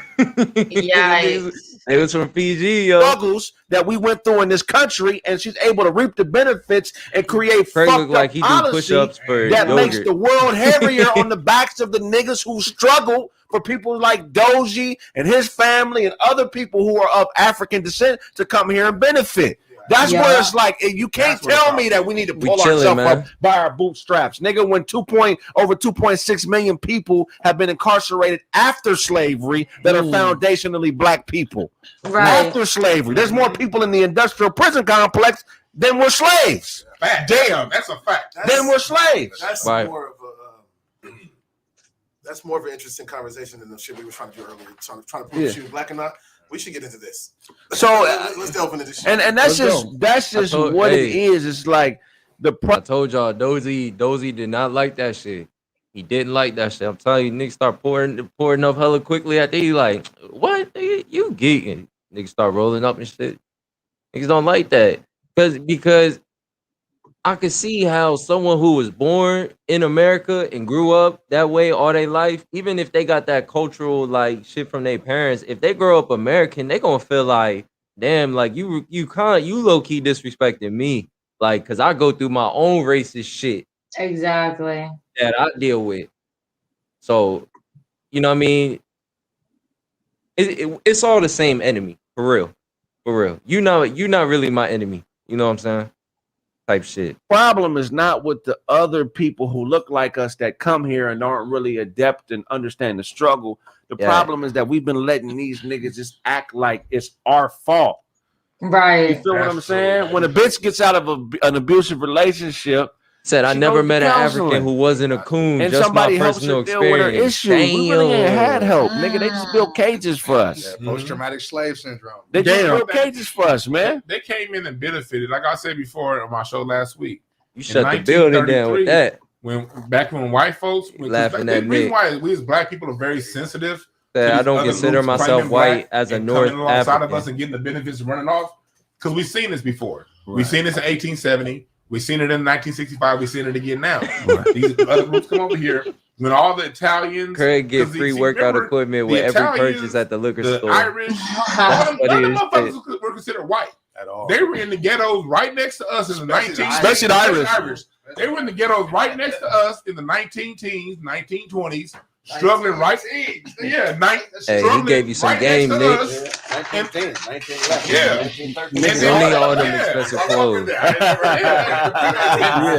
Yeah. They was from PG, yo. Struggles that we went through in this country, and she's able to reap the benefits and create Kraig fucked look like he do push-ups for that yogurt. makes the world heavier on the backs of the niggas who struggle for people like Doji and his family and other people who are of African descent to come here and benefit. That's where it's like, you can't tell me that we need to pull ourselves up by our bootstraps. Nigga, when over 2.6 million people have been incarcerated after slavery that are foundationally black people. Right. After slavery. There's more people in the industrial prison complex than were slaves. Damn, that's a fact. Then we're slaves. That's right. That's more of an interesting conversation than the shit we were trying to do earlier. Trying to prove she was black or not. We should get into this. So let's delve into this shit. And that's just what it is. It's like I told y'all, Dozy did not like that shit. He didn't like that shit. I'm telling you, niggas start pouring up hella quickly. After he like, what? Nigga, you geeking? Niggas start rolling up and shit. Niggas don't like that because I could see how someone who was born in America and grew up that way all their life, even if they got that cultural like shit from their parents, if they grow up American, they gonna feel like, damn, like you low key disrespecting me, like, cause I go through my own racist shit Exactly. that I deal with. So, you know what I mean? It's all the same enemy, for real, for real. You're not really my enemy. You know what I'm saying? Type shit. Problem is not with the other people who look like us that come here and aren't really adept and understand the struggle. The problem is that we've been letting these niggas just act like it's our fault. Right. You feel what I'm saying? When a bitch gets out of an abusive relationship, said I never met an African who wasn't a coon. And just somebody my helps personal her deal with her experience. issues. We really ain't had help, nigga. They just built cages for us. Yeah, post-traumatic slave syndrome. They just built cages for us, man. They came in and benefited. Like I said before on my show last week. You shut the building down with that. Back when white folks laughing at me. The reason why we as black people are very sensitive. I don't consider myself white as a North coming alongside African. of us and getting the benefits and running off, because we've seen this before. Right. We've seen this in 1870. We've seen it in 1965. We've seen it again now. Right. These other groups come over here. When all the Italians, Kraig get free workout equipment with every purchase at the liquor store. Irish, none of them motherfuckers were considered white at all. They were in the ghettos right next to us in the especially the Irish. They were in the ghettos right next to us in the 19-teens, 1920s. Struggling right, hey, he gave you some right game, Nick. 1910, 1911, yeah, 1913. Don't need all them expensive clothes. Yeah,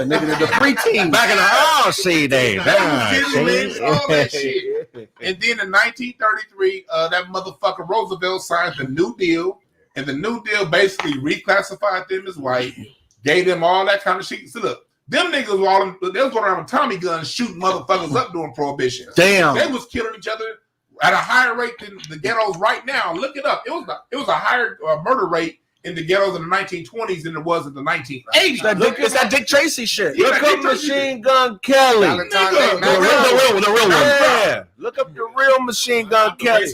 nigga, the preteen back in the RC days. All that shit. And then in 1933, that motherfucker Roosevelt signed the New Deal, and the New Deal basically reclassified them as white, gave them all that kind of shit. So look. Them niggas they was going around with Tommy guns shooting motherfuckers up during Prohibition. Damn. They was killing each other at a higher rate than the ghettos right now. Look it up. It was a higher murder rate in the ghettos in the 1920s than it was in the 1980s. It's that Dick Tracy shit. Look up Machine Gun Kelly. The real one. Yeah. Look up the real Machine Gun Kelly.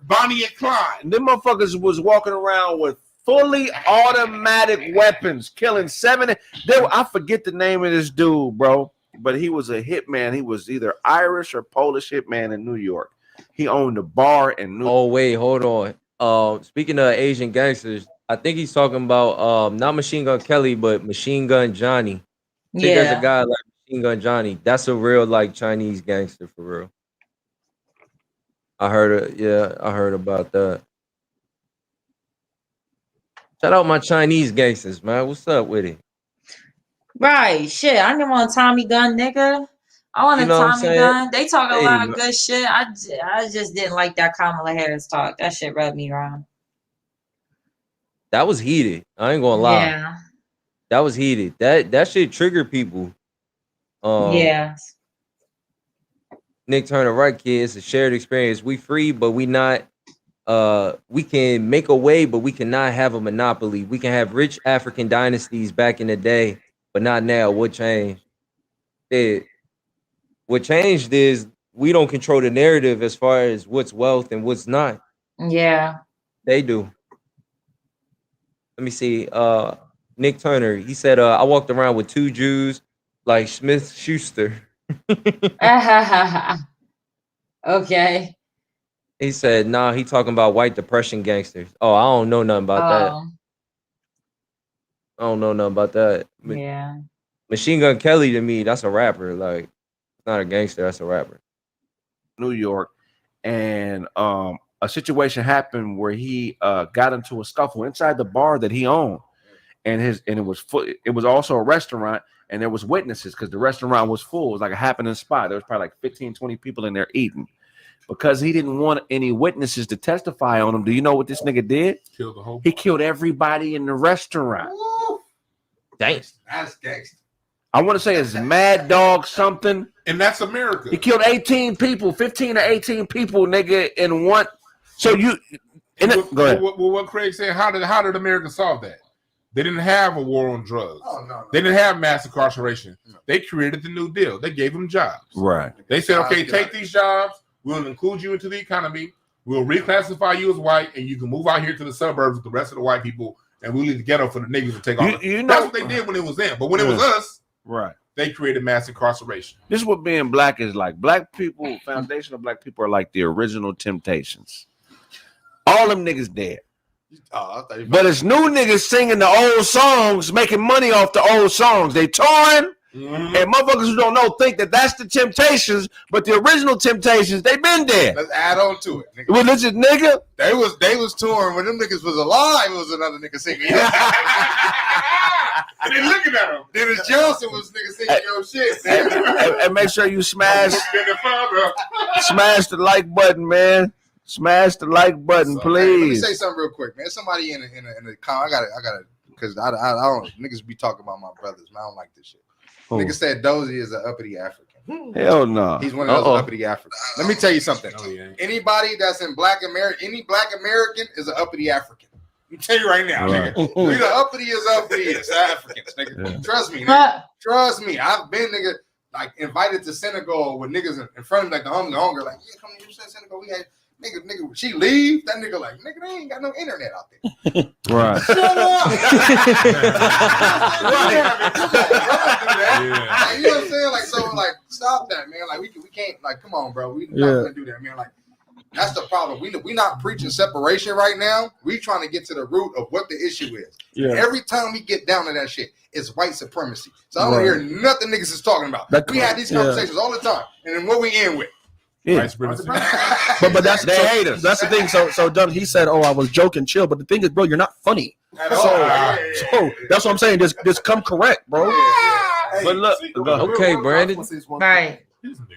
Bonnie and Clyde. And them motherfuckers was walking around with fully automatic weapons, killing 7. I forget the name of this dude, bro, but he was a hitman. He was either Irish or Polish hitman in New York. He owned a bar in New York. Oh, wait, hold on. Speaking of Asian gangsters, I think he's talking about not Machine Gun Kelly, but Machine Gun Johnny. I think there's a guy like Machine Gun Johnny. That's a real like Chinese gangster for real. I heard about that. Shout out my Chinese gangsters, man. What's up with it? Right, shit. I didn't want a Tommy gun, nigga. I want a Tommy gun. They talk a lot of good shit. I just didn't like that Kamala Harris talk. That shit rubbed me wrong. That was heated. I ain't gonna lie. Yeah. That was heated. That shit triggered people. Yeah. Nick Turner, right, kid? It's a shared experience. We free, but we not. We can make a way, but we cannot have a monopoly. We can have rich African dynasties back in the day, but not now. What changed? What changed is we don't control the narrative as far as what's wealth and what's not. Yeah. They do. Let me see. Nick Turner, he said, I walked around with 2 Jews like Smith Schuster. Okay. He said, nah, he talking about white depression gangsters. Oh, I don't know nothing about that. I don't know nothing about that. Yeah. Machine Gun Kelly to me, that's a rapper. Like, not a gangster, that's a rapper. New York, and a situation happened where he got into a scuffle inside the bar that he owned, and it was also a restaurant, and there was witnesses because the restaurant was full. It was like a happening spot. There was probably like 15, 20 people in there eating. Because he didn't want any witnesses to testify on him. Do you know what this nigga did? He killed everybody in the restaurant. Dang. That's gangster. I want to say it's Mad Dog something. And that's America. He killed 18 people, 15 or 18 people, nigga, in one. So you... Go ahead. Well, what Kraig said, how did America solve that? They didn't have a war on drugs. Oh, no. They didn't have mass incarceration. No. They created the New Deal. They gave them jobs. Right. They said, okay, take these jobs. We'll include you into the economy. We'll reclassify you as white, and you can move out here to the suburbs with the rest of the white people, and we'll leave the ghetto for the niggas to take off. That's what they did when it was them. But when it was us, right, they created mass incarceration. This is what being black is like. Black people, foundational black people are like the original Temptations. All them niggas dead. But it's new niggas singing the old songs, making money off the old songs. They touring, and motherfuckers who don't know think that that's the Temptations, but the original Temptations, they been dead. Let's add on to it. Well, this is nigga. They was touring when them niggas was alive. It was another nigga singing. And they looking at him. Dennis Johnson was nigga singing your shit. And make sure you smash the like button, man. Smash the like button, please. Hey, let me say something real quick, man. Somebody in the comment, I gotta, because I don't niggas be talking about my brothers, man. I don't like this shit. Nigga said Dozy is an uppity African. Hell no. He's one of those uppity Africans. Let me tell you something. Anybody that's in Black America, any Black American is an uppity African. Let me tell you right now, nigga. We the uppity is Africans, nigga. Yeah. Trust me, nigga. Trust me. I've been, nigga, like invited to Senegal with niggas in front of like the hunger, like, yeah, come to Senegal. We had nigga, she leave. That nigga like, nigga, they ain't got no internet out there. Right. Shut up. Like, you know what I'm saying? Like, so, like, stop that, man. Like, we can't, like, come on, bro. We not gonna do that, man. Like, that's the problem. We not preaching separation right now. We trying to get to the root of what the issue is. Yeah. Every time we get down to that shit, it's white supremacy. So I don't hear nothing niggas is talking about. We had these conversations all the time, and then what we end with. Yeah. but that's they hate us. That's the thing. So Dunn, he said, "Oh, I was joking, chill." But the thing is, bro, you're not funny. So that's what I'm saying. Just come correct, bro. But look, okay, Brandon. Right.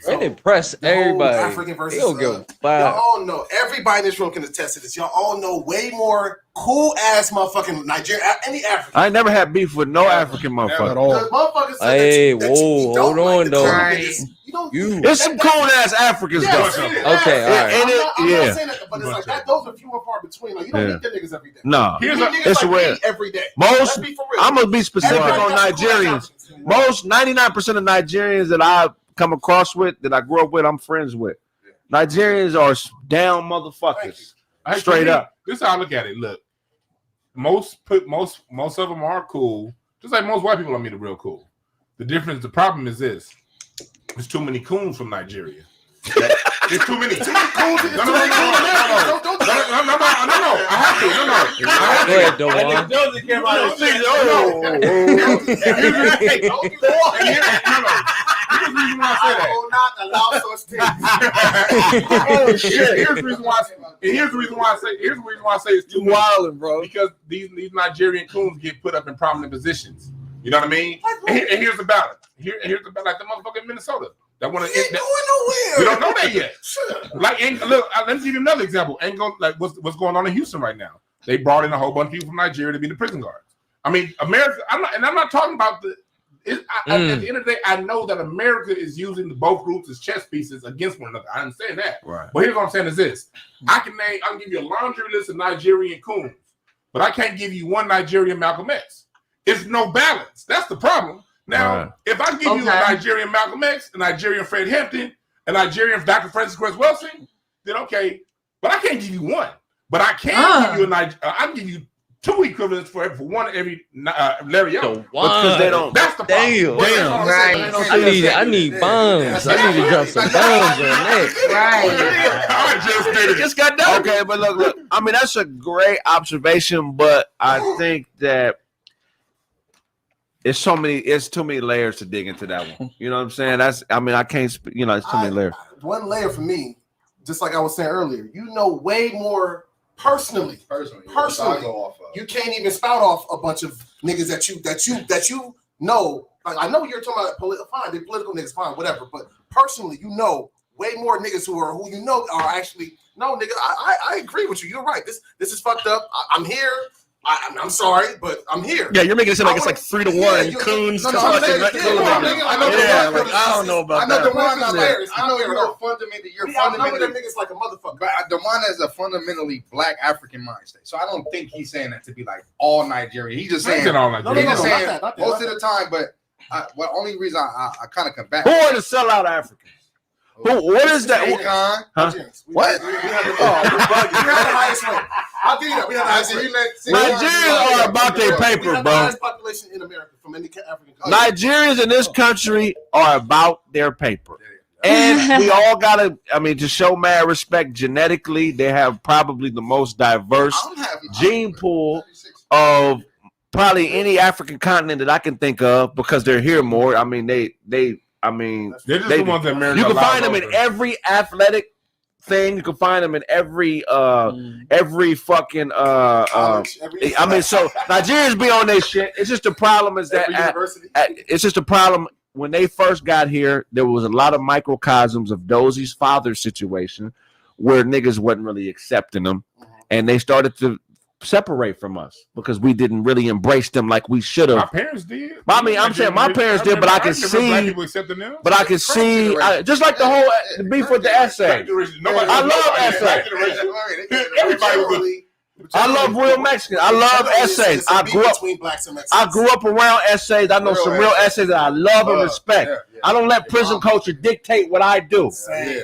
Brandon press everybody. African versus y'all all know. Everybody in this room can attest to this. Y'all all know way more cool ass motherfucking Nigeria. Any African. I never had beef with no African motherfucker at all. Hey, whoa, hold on though. There's some cool ass Africans though. Okay, all right. I'm not saying that, but it's like that. Those are few and far between. Like you don't meet the niggas every day. No, it's rare. Every day. Most, I'm gonna be specific on Nigerians. Most 99% of Nigerians that I come across with, that I grew up with, I'm friends with. Nigerians are down motherfuckers. Straight up. This is how I look at it. Look, most of them are cool. Just like most white people, I mean, are real cool. The problem is this. There's too many coons from Nigeria. There's too many coons. No. I have to. Go ahead, Dewan. Here's the reason why I say that. I will not allow such things. Here's the reason why I say it's too wild, bro. Because these Nigerian coons get put up in prominent positions. You know what I mean? And here's the balance. Here's the balance. Like the motherfucker in Minnesota. That want to ain't going nowhere. You don't know that yet. Like, look, let me give you another example. Like what's going on in Houston right now? They brought in a whole bunch of people from Nigeria to be the prison guards. I mean, America. I'm not talking about the. At the end of the day, I know that America is using both groups as chess pieces against one another. I understand that. Right. But here's what I'm saying is this: I can give you a laundry list of Nigerian coons, but I can't give you one Nigerian Malcolm X. It's no balance. That's the problem. Now, if I give you a Nigerian Malcolm X, a Nigerian Fred Hampton, a Nigerian Dr. Francis Cress Welsing, then okay. But I can't give you one. But I can give you I can give you two equivalents for one every Larry Young. Because they don't. That's the problem. Damn. Right. I need bombs. I need to drop some bombs on that. Right. It just got done. Okay, but look. I mean, that's a great observation, but I think that it's too many layers to dig into that one. You know what I'm saying? I can't. It's too many layers. One layer for me, just like I was saying earlier, you know way more personally. You can't even spout off a bunch of niggas that you know. Like I know you're talking about fine, they're political niggas, fine, whatever. But personally, you know way more niggas who you know are actually no nigga. I agree with you. You're right. This is fucked up. I'm here. I'm sorry, but I'm here. Yeah, you're making it sound like it's like 3-1. Coons. I don't know about that. I know Dewan. I know you're fundamentally. Niggas like a motherfucker. But Dewan has a fundamentally black African mind state, so I don't think he's saying that to be like all Nigerian. He's just saying all Nigerian. He's just saying most of the time. But well, only reason I kind of come back. Who are the sellout Africans? What is that? Huh? What? We had the highest rate. I'll give you that. We had the highest rate. Nigerians are about their paper, bro. The highest population in America from any African country. Nigerians in this country are about their paper. And we all gotta, to show mad respect, genetically, they have probably the most diverse gene pool of probably any African continent that I can think of, because they're here more. They're just the ones that marry. You can find them in every athletic thing. You can find them in every fucking so Nigerians be on their shit. It's just the problem is that it's just a problem. When they first got here, there was a lot of microcosms of Dozie's father's situation where niggas wasn't really accepting them, and they started to separate from us because we didn't really embrace them like we should have. My parents did. I'm saying my parents did, but I can see. But I can see, just like the whole beef with the essay. I love essays. I love real Mexicans. I love essays. I grew up around essays. I know some real essays that I love and respect. I don't let prison culture dictate what I do.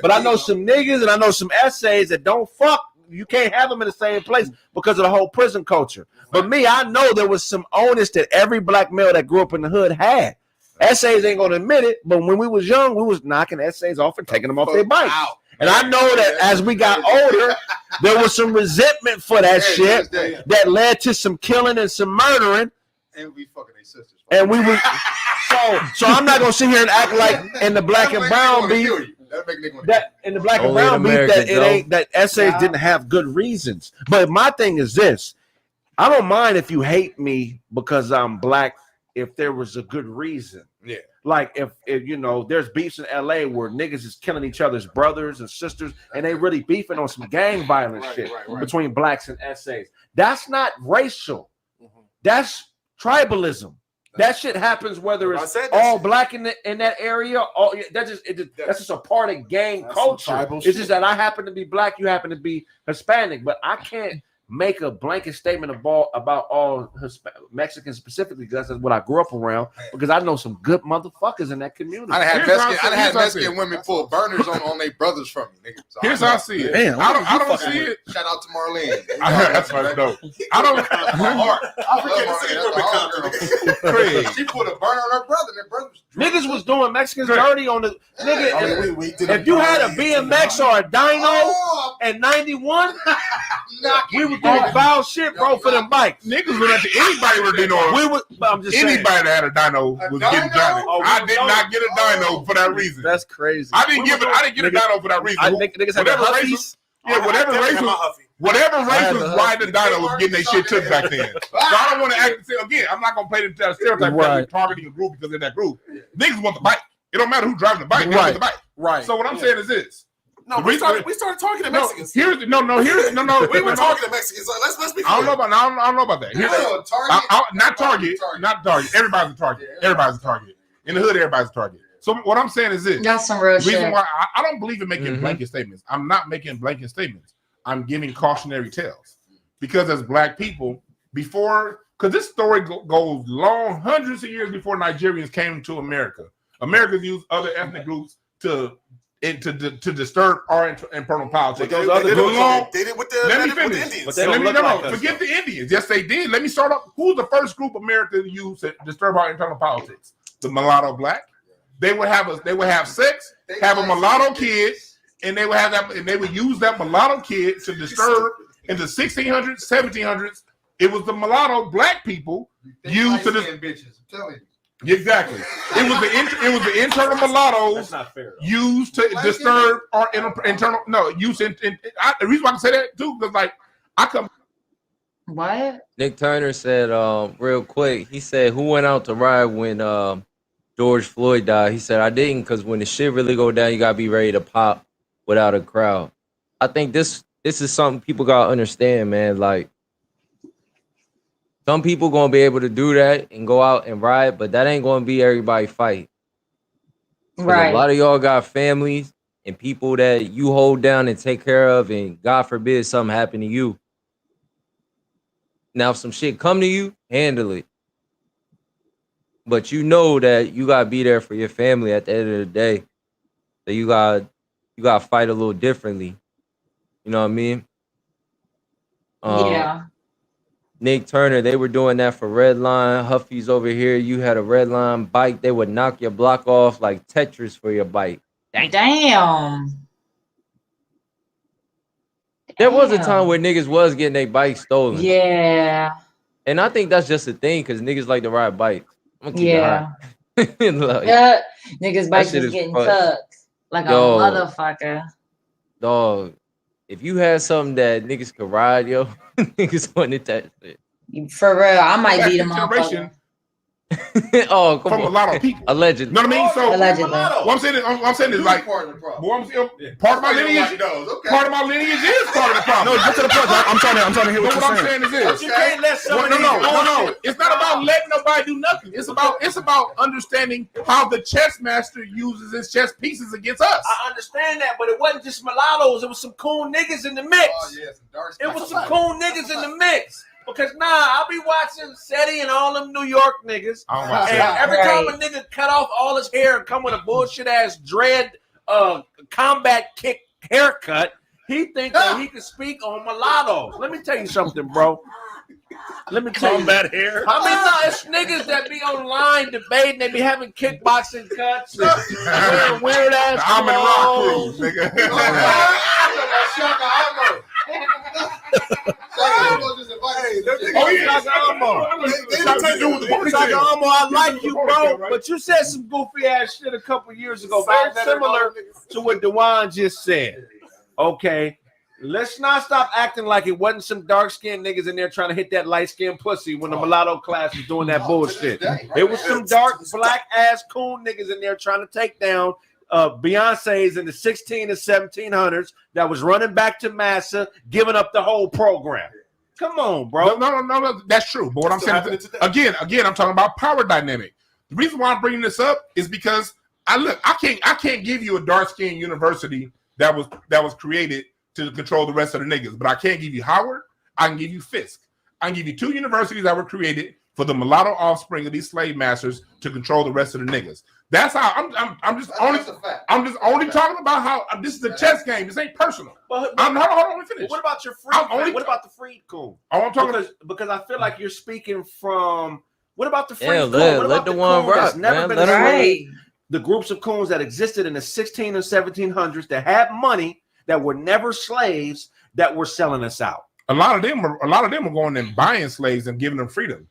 But I know some niggas and I know some essays that don't fuck. You can't have them in the same place because of the whole prison culture. But me, I know there was some onus that every black male that grew up in the hood had. Essays ain't gonna admit it, but when we was young, we was knocking essays off and taking them off their bikes. And I know that as we got older, there was some resentment for that shit that led to some killing and some murdering. And we fucking their sisters. And we were so I'm not gonna sit here and act like in the black and brown beef. That in the black and brown beef that it ain't that essays didn't have good reasons. But my thing is this: I don't mind if you hate me because I'm black if there was a good reason. Yeah. Like if there's beefs in LA where niggas is killing each other's brothers and sisters and they really beefing on some gang violence between blacks and essays. That's not racial. That's tribalism. That shit happens whether it's all black in that area. That's just a part of gang culture. It's just that I happen to be black, you happen to be Hispanic, but I can't make a blanket statement about all Mexicans specifically because that's what I grew up around. Because I know some good motherfuckers in that community. I had Mexican women pull burners on their brothers from me. Nigga. So here's how I see it. Damn, I don't see it. Shout out to Marlene. That's right, dope. I don't. My heart. I forget Kraig. She put a burner on her brother. Their brothers. Niggas was doing Mexicans dirty on the nigga. If you had a BMX or a dyno in '91, we were doing foul shit, bro, for them bikes. Niggas were to anybody with a dyno. I'm just anybody that had a dyno was getting dyno. I did not get a dyno for that reason. That's crazy. I didn't get a dyno for that reason. Niggas had Huffies. Whatever race was why the dyno was getting their shit took back then. So I don't want to act again. I'm not gonna play the stereotype of targeting a group because in that group, niggas want the bike. It don't matter who's driving the bike. They want the bike. Right. So what I'm saying is this. No, we started talking to Mexicans. We were talking to Mexicans. Let's be clear. I don't know about that. Not Target. Everybody's a target. Everybody's a target. In the hood, everybody's a target. So what I'm saying is this. That's some real shit. Why I don't believe in making blanket statements. I'm not making blanket statements. I'm giving cautionary tales. Because as black people, because this story goes long, hundreds of years before Nigerians came to America. Americans used other ethnic groups to disturb our internal politics. They did with let me finish. Forget the Indians. Yes, they did. Let me start off. Who's the first group America used to disturb our internal politics? The mulatto black. They would have sex, have a mulatto kid, and they would use that mulatto kid to disturb in the 1600s, 1700s. It was the mulatto black people used to bitches. I'm telling you. Exactly. It was the internal mulattoes used to disturb our internal. No, the reason why I can say that too because I come. What? Nick Turner said real quick. He said, "Who went out to ride when George Floyd died?" He said, "I didn't because when the shit really go down, you gotta be ready to pop without a crowd." I think this is something people gotta understand, man. Like Some people gonna be able to do that and go out and ride, but that ain't gonna be everybody fight. Right. A lot of y'all got families and people that you hold down and take care of, and God forbid something happen to you. Now, if some shit come to you, handle it. But you know that you gotta be there for your family at the end of the day. So you gotta fight a little differently. You know what I mean? Yeah. Nick Turner, they were doing that for Redline. Huffy's over here. You had a Redline bike. They would knock your block off like Tetris for your bike. Damn. There was a time where niggas was getting their bikes stolen. Yeah. And I think that's just a thing because niggas like to ride bikes. Yeah. Like, niggas bikes is getting tucked like a motherfucker. Dog. If you had something that niggas could ride, yo, niggas wanted that shit. For real, I might be the motherfucker. Oh, come from on. a lot of people. Allegedly. You know what I mean? So allegedly. What I'm saying is like part of my lineage. Part of my lineage is part of the problem. No, get to the point. I'm trying to hear what I'm you're saying is this. But you can't let somebody No. It's not about letting nobody do nothing. It's about understanding how the chess master uses his chess pieces against us. I understand that, but it wasn't just mulattoes. It was some cool niggas in the mix. It was some cool niggas in the mix. Because I'll be watching Seti and all them New York niggas. And every time a nigga cut off all his hair and come with a bullshit ass dread combat kick haircut, he think that he can speak on mulattoes. Let me tell you something, bro. Let me tell combat hair. I mean, no, it's niggas that be online debating. They be having kickboxing cuts and weird ass clothes. Nigga. I like you, bro. But you said some goofy ass shit a couple years ago, very similar to what Dewan just said. Okay, let's not stop acting like it wasn't some dark skinned niggas in there trying to hit that light skinned pussy when the mulatto class was doing that bullshit. It was some dark black ass cool niggas in there trying to take down Beyonce's in the 16 and 1700s that was running back to Massa, giving up the whole program. Come on, bro. No, that's true. But what I'm saying is, again, I'm talking about power dynamic. The reason why I'm bringing this up is because I can't give you a dark skinned university that was created to control the rest of the niggas, but I can't give you Howard. I can give you Fisk. I can give you two universities that were created for the mulatto offspring of these slave masters to control the rest of the niggas. That's how I'm just only talking about how this is a chess game. This ain't personal. Hold on, let me finish. What about your freed? What about the freed coon? I'm talking because I feel like you're speaking from. What about the freed coon? Let the one rock, man. Let right. The groups of coons that existed in the 16 and 1700s that had money that were never slaves that were selling us out. A lot of them were going and buying slaves and giving them freedom.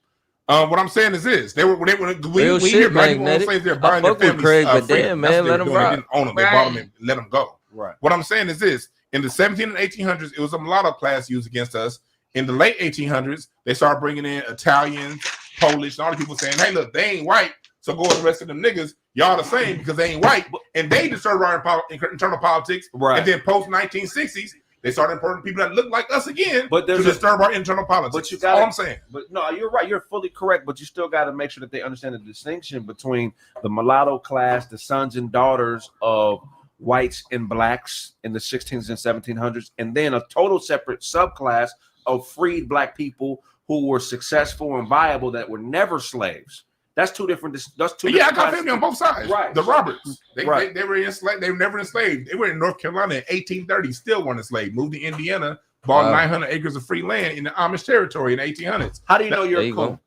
What I'm saying is this: we hear black people own slaves, they're buying their families. Kraig, but damn, man, let them rock. They didn't own them; they bought them and let them go. Right. What I'm saying is this: in the 17 and 1800s, it was a mulatto class used against us. In the late 1800s, they started bringing in Italians, Polish, and all the people saying, "Hey, look, they ain't white, so go with the rest of them niggas. Y'all the same because they ain't white." And they disturbed our internal politics. Right. And then post 1960s. They started importing people that look like us again to disturb our internal politics. But you got all I'm saying. But no, you're right. You're fully correct. But you still got to make sure that they understand the distinction between the mulatto class, the sons and daughters of whites and blacks in the 1600s and 1700s, and then a total separate subclass of freed black people who were successful and viable that were never slaves. That's two different. I got family on both sides. Right. The Roberts, they were enslaved. They were never enslaved. They were in North Carolina in 1830. Still weren't enslaved. Moved to Indiana, bought 900 acres of free land in the Amish territory in the 1800s. How do you know you're a coon?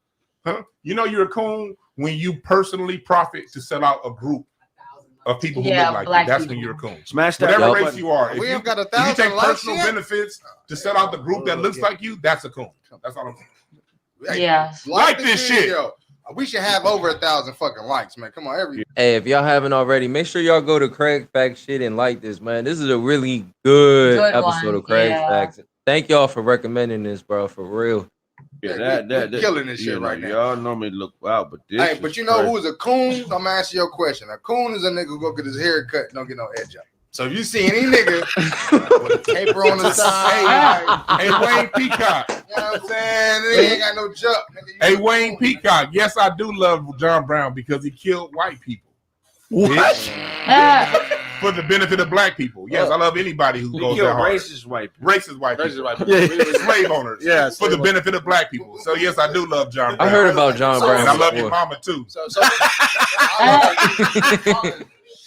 Huh? You know you're a coon when you personally profit to sell out a group of people who look like you. That's when you're a coon. Smash that. Whatever race you are. If we you got if you take personal benefits to sell out the group that looks like you, that's a coon. That's all I'm saying. Yeah. Like this shit. We should have over 1,000 fucking likes, man. Come on, Hey, if y'all haven't already, make sure y'all go to Kraig Fact Shit and like this, man. This is a really good episode of Kraig Facts. Thank y'all for recommending this, bro. For real. Yeah, that killing this shit right now. Y'all normally look out, but this. Hey, but you know who's a coon? I'm gonna ask you a question. A coon is a nigga who go get his hair cut and don't get no edge up. So if you see any nigga with a taper on the side, hey, Wayne Peacock. know what I'm saying? They ain't got no jump. Hey, Wayne Peacock. Yes, I do love John Brown because he killed white people. What? For the benefit of black people. Yes, I love anybody who goes that hard. Racist white people. Racist white people. Yeah. Slave owners. Yeah, for the benefit of black people. So yes, I do love John Brown. I heard about John Brown. And I love your mama too.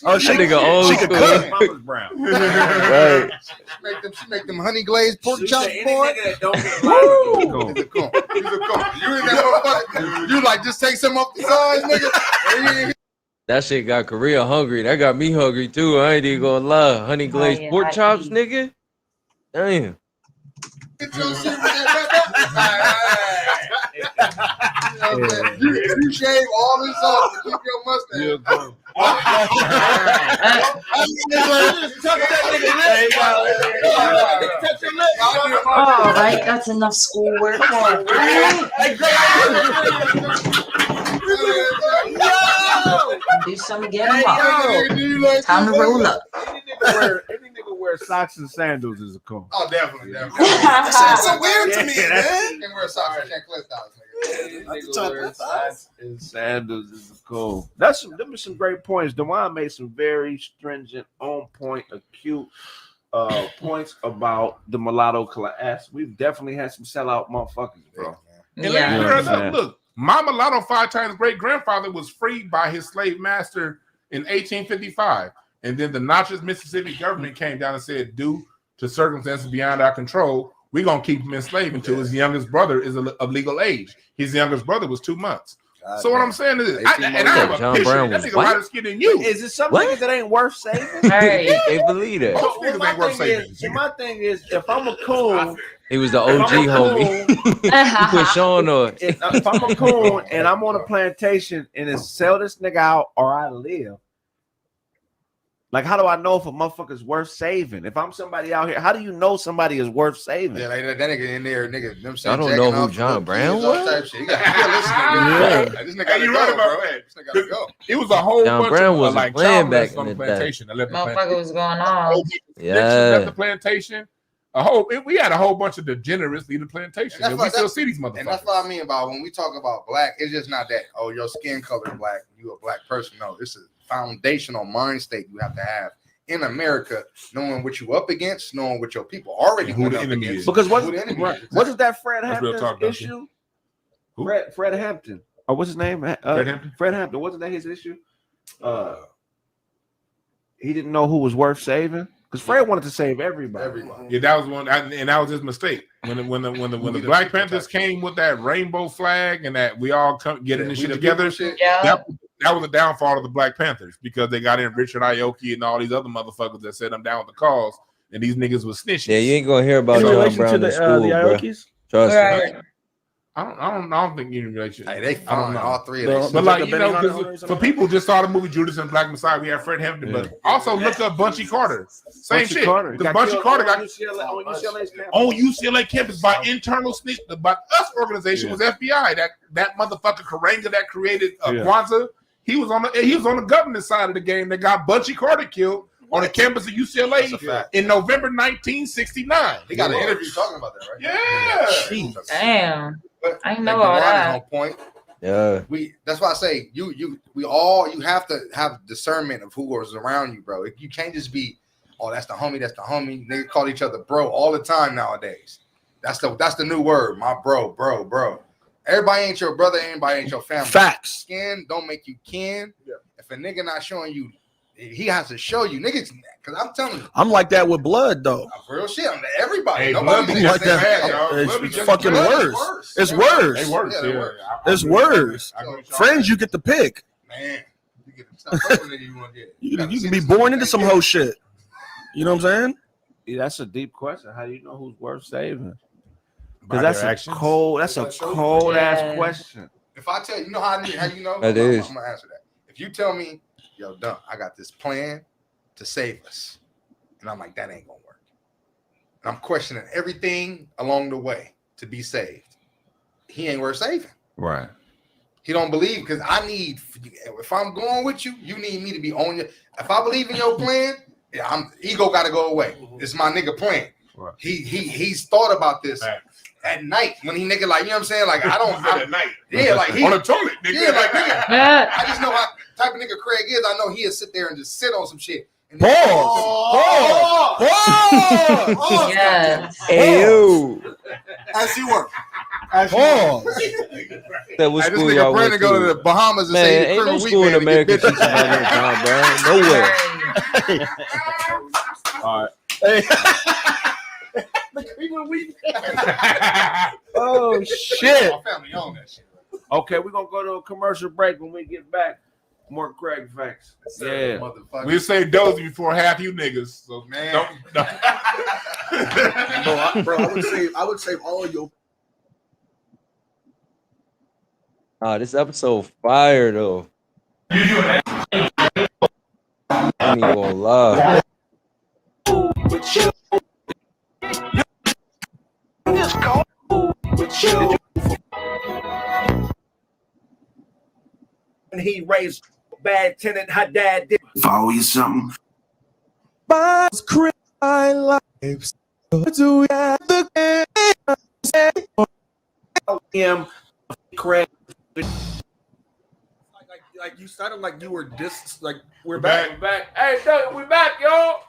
Oh, she nigga old she could school. cook. Mama's brown. Right. She make them honey glazed pork chops, boy. He's a coon. He's a coon. You ain't that motherfucker. You like just take some off the sides, nigga. That shit got Korea hungry. That got me hungry too. I ain't even gonna lie. Honey glazed pork chops, nigga. Damn. Get your shit with that. You shave all this off to keep your mustache. All right, that's enough schoolwork. Do something, get them up. Time to roll up. Any nigga wear socks and sandals is a coon. Oh, definitely. That's so weird to me, man. You can wear socks and can't clip down, nigga. Socks and sandals is a coon. Them are some great points. Dewan made some very stringent, on point, acute points about the mulatto class. We've definitely had some sellout motherfuckers, bro. Look, my mulatto 5 times great grandfather was freed by his slave master in 1855. And then the Natchez, Mississippi government came down and said, due to circumstances beyond our control, we're going to keep him enslaved until his youngest brother is of legal age. His youngest brother was 2 months. So what I'm saying is, I have a John picture. Brown That was nigga white? lighter skin than you. Is it some What? niggas that ain't worth saving? Hey. They believe that. Most niggas ain't worth saving. My thing is, if I'm a coon, He was the OG homie. He put Sean on. if I'm a coon and I'm on a plantation and it's sell this nigga out or I live, like how do I know if a motherfucker's worth saving? If I'm somebody out here, how do you know somebody is worth saving? Yeah, like that nigga in there, nigga. Them I don't know who John Brown was. You got this nigga. Hey, you right about that. This nigga gotta go. It was a whole John bunch Brown of wasn't like playing child back molesters on in the the day. plantation. Motherfucker was going on. Yeah. The plantation. We had a whole bunch of degenerates leave the plantation. And we still see these motherfuckers. And that's what I mean about when we talk about black, it's just not that, oh, your skin color is black, you a black person. No, it's a foundational mind state you have to have in America, knowing what you up against, knowing what your people already Who the up enemy against. is. Because Who the enemy is. wasn't that Fred That's real Hampton's talk, issue? Who? Fred Hampton. Or what's his name? Fred Hampton? Fred Hampton. Wasn't that his issue? He didn't know who was worth saving. Because Fred wanted to save everybody. Yeah, that was one, and that was his mistake. When the Black Panthers came with that rainbow flag and that we all come getting this shit together, that was the downfall of the Black Panthers because they got in Richard Aoki and all these other motherfuckers that set them down with the cause, and these niggas was snitching. Yeah, you ain't gonna hear about John Brown in school, bro. Trust me. I don't think you relation. Hey, they found all three of them. But like, you know, 'cause for people just saw the movie Judas and Black Messiah, we have Fred Hampton, but also look up Bunchy Carter. Same shit. Because Bunchy Carter got on UCLA campus by internal snitch. By us organization was FBI. That motherfucker Karanga that created Kwanzaa. He was on the government side of the game that got Bunchy Carter killed on the campus of UCLA in November 1969. He got an interview talking about that, right? Yeah. Damn. But I know all that. on point. Yeah. That's why I say you have to have discernment of who is around you, bro. You can't just be, oh, that's the homie. Niggas call each other bro all the time nowadays. That's the new word, my bro. Everybody ain't your brother, everybody ain't your family. Facts. Skin don't make you kin. Yeah. If a nigga not showing you, he has to show you, niggas. Because I'm telling you, I'm like that with blood, though. Real shit. Everybody. Hey, Nobody like that. It's fucking worse. It's worse. They worse. It's worse. Friends, you get to pick. Man, you get to you can be born into some hoe shit. You know what I'm saying? Yeah, that's a deep question. How do you know who's worth saving? Because that's a cold ass question. If I tell you, you know how you know? That is. I'm gonna answer that. If you tell me, yo, Dump, I got this plan to save us, and I'm like, that ain't gonna work. And I'm questioning everything along the way to be saved. He ain't worth saving. Right. He don't believe because if I'm going with you, you need me to be on your. If I believe in your plan, ego got to go away. It's my nigga plan. Right. He's thought about this at night when he nigga like, you know what I'm saying? Like I don't at night. Yeah, like he on the toilet, nigga. Yeah, like nigga. I just know how type of nigga Kraig is. I know he'll sit there and just sit on some shit. Pause. Yes. Ayo. As you were. Pause. That was Hey, this school nigga y'all Brandon went go to. to the Bahamas and Man, say he's a ain't no criminal school in weed man America to get teaching about that time, bro. Nowhere. All right. Oh shit. My family own that shit. Okay, we're gonna go to a commercial break. When we get back, more Kraig facts. Yeah. We say dozy before half you niggas. So Man. don't. Bro, I would save all of your. This episode fire though. I ain't even gonna lie. And he raised bad tenant. Her dad did. Follow you something. Boss Kraig lives. Do we have the him? Kraig. Like you sounded like you were like we're back. back. We're back. Hey, Doug, we back, y'all.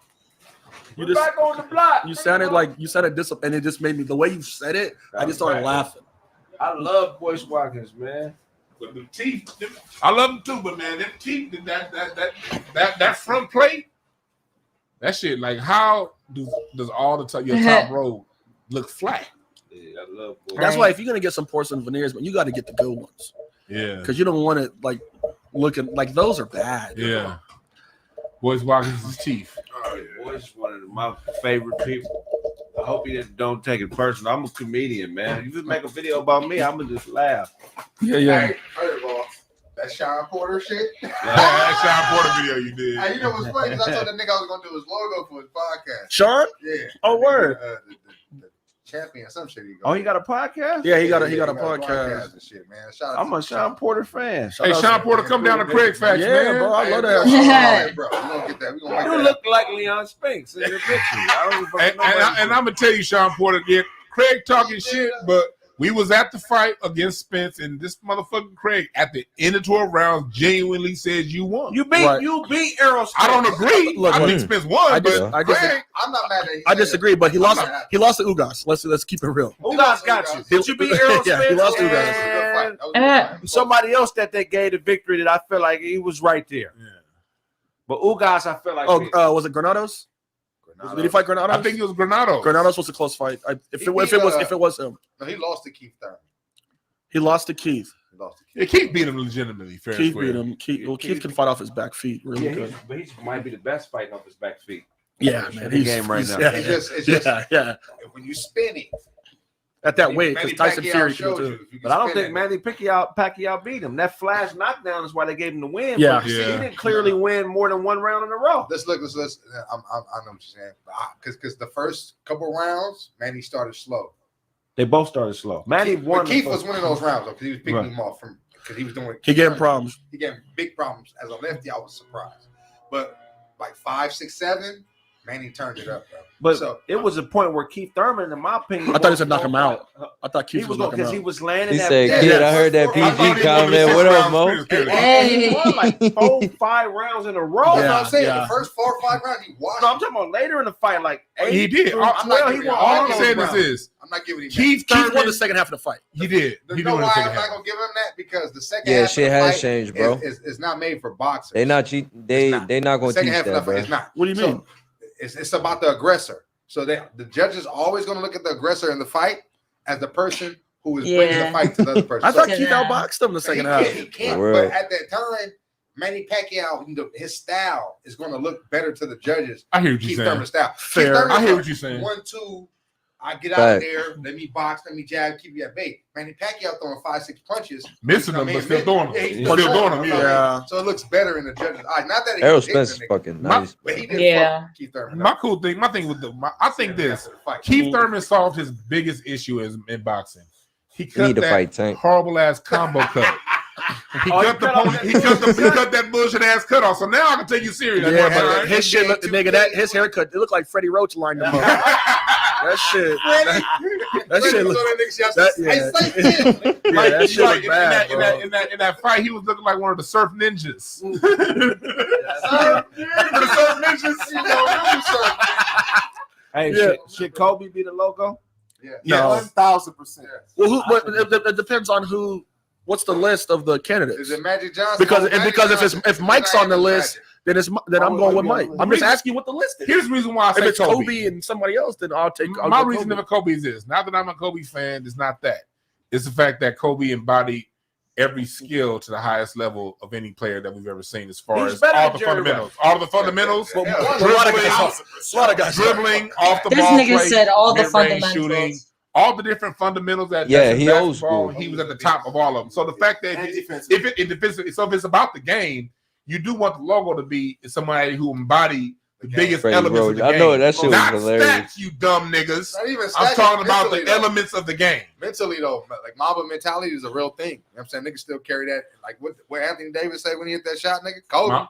You We're just back on the block. you sounded dis, and it just made me the way you said it. I just started laughing. I love Boyce Watkins, man. But the teeth, I love them too, but man, them teeth, that front plate, that shit, like how does all the top your top row look flat? Yeah, I love Boyce. That's why if you're gonna get some porcelain veneers, but you got to get the good ones. Yeah, Because you don't want it like looking like those are bad. yeah. Boyce Watkins' teeth. Oh, yeah. Boyce is one of my favorite people. I hope you don't take it personal. I'm a comedian, man. You just make a video about me, I'm gonna just laugh. Yeah, yeah. Hey, first of all, that Sean Porter shit. That Sean Porter video you did. Hey, you know what's funny? Because I told that nigga I was gonna do his logo for his podcast. Sean? Yeah. Oh, word. The champion, some shit. Oh, he got a podcast? Yeah, he got a podcast. And shit, man. Shout out I'm to a Sean Porter fan. Hey, Sean Porter, come down to Kraig Facts, Yeah, man. bro, I love that. that. Bro, we gonna get that. We gonna make You that. look like Leon Spinks in your picture. I don't fucking know And I'm gonna tell you, Sean Porter, yeah, Kraig talking shit, but we was at the fight against Spence, and this motherfucking Kraig at the end of 12 rounds genuinely says you won. You beat Errol Spence. I don't agree. Look, I think Spence won, but Kraig, I'm not mad at you. I disagree, but he lost to Ugas. Let's keep it real. Ugas got you. Did you beat Errol Spence? Yeah, he lost to Ugas. And somebody else that they gave the victory that I feel like he was right there. Yeah. But Ugas, I feel like. Was it Granados? Did he fight Granados? I think it was Granados. Granados was a close fight. If it was him, No, he lost to Keith Thurman. he lost to Keith. Yeah, Keith beat him legitimately. Fair Keith square. beat him. Keith can fight off his back feet really good. But he might be the best fighting off his back feet. Yeah, man. He's game right now. It's just Yeah. when you spin it. At that weight, because Manny Tyson Pacquiao Fury showed can you do. if you can But I don't spin think it. Manny Pacquiao beat him. That flash knockdown is why they gave him the win. Yeah. But he didn't clearly win more than one round in a row. Let's look. I know what you're saying. Because the first couple rounds, Manny started slow. They both started slow. Manny won. Keith was winning those rounds because he was picking him off from because he was doing. He gave him problems. He gave him big problems as a lefty. I was surprised, but like 5, 6, 7, Manny turned it up, bro. But it was a point where Keith Thurman, in my opinion, I thought he said knock him out. I thought Keith was knocking him because out. he was landing. He that said, "Kid, I heard that PG comment. What up, Mo?" And he won like 4-5 rounds in a row. That's what I'm saying. The first 4 or 5 rounds, he washed. No, I'm talking about later in the fight, like 8. He did. through I'm 12, not he giving won all all I'm those saying rounds. is I'm not giving him Keith won the second half of the fight. He did. You know why I'm not gonna give him that? Because the second Yeah, half shit of the has fight changed, bro. is not made for boxers. They not cheat. They not gonna Second teach half of that, the bro. fight is not. What do you mean? It's about the aggressor. So the judges always going to look at the aggressor in the fight as the person who is bringing the fight to the other person. I thought Keith outboxed him in the second half. He can't. But at that time, Manny Pacquiao, his style is going to look better to the judges. I hear what you're Keith saying. Thurman's style. Fair. I hear what you're saying. 1, 2. I get out of there. Let me box. Let me jab. Keep you at bay. Manny Pacquiao throwing 5, 6 punches, Missing them, but still throwing them. he's Still throwing them. Yeah. So it looks better in the judges' eyes. Not that Errol Spence is fucking nice. but he did fuck Keith Thurman. My thing with I think this. Keith Thurman solved his biggest issue in boxing. He cut that horrible ass combo cut. He cut that bullshit ass cut off. So now I can take you serious. Yeah, but his shit looked, nigga, his haircut, it looked like Freddie Roach lined him up. That shit. That shit look. That shit look bad, bro. In that fight, he was looking like one of the surf ninjas. The surf ninjas, you know, surf. Hey, should Kobe be the logo? Yeah, no, 1,000%. Well, it depends on who. What's the list of the candidates? Is it Magic Johnson? Because if Mike's on the list, then I'm going with Mike. I'm just asking you what the list is. Here's the reason why I say if it's Kobe and somebody else, then I'll take. My reason for Kobe is this. Not that I'm a Kobe fan. It's not that. It's the fact that Kobe embodied every skill to the highest level of any player that we've ever seen, as far as all the fundamentals. All the fundamentals. A lot of guys dribbling, off the this ball nigga play, said all the mid-range fundamentals. shooting, all the different fundamentals that he old school. He was at the top of all of them. So the fact that if it's about the game, you do want the logo to be somebody who embodied the biggest elements of the game. I know that shit was not hilarious. stats, you dumb niggas. Not even I'm stats, talking about the though. elements of the game. Mentally though, like Mamba mentality is a real thing. You know what I'm saying? Niggas still carry that. Like what Anthony Davis said when he hit that shot, nigga? Kobe.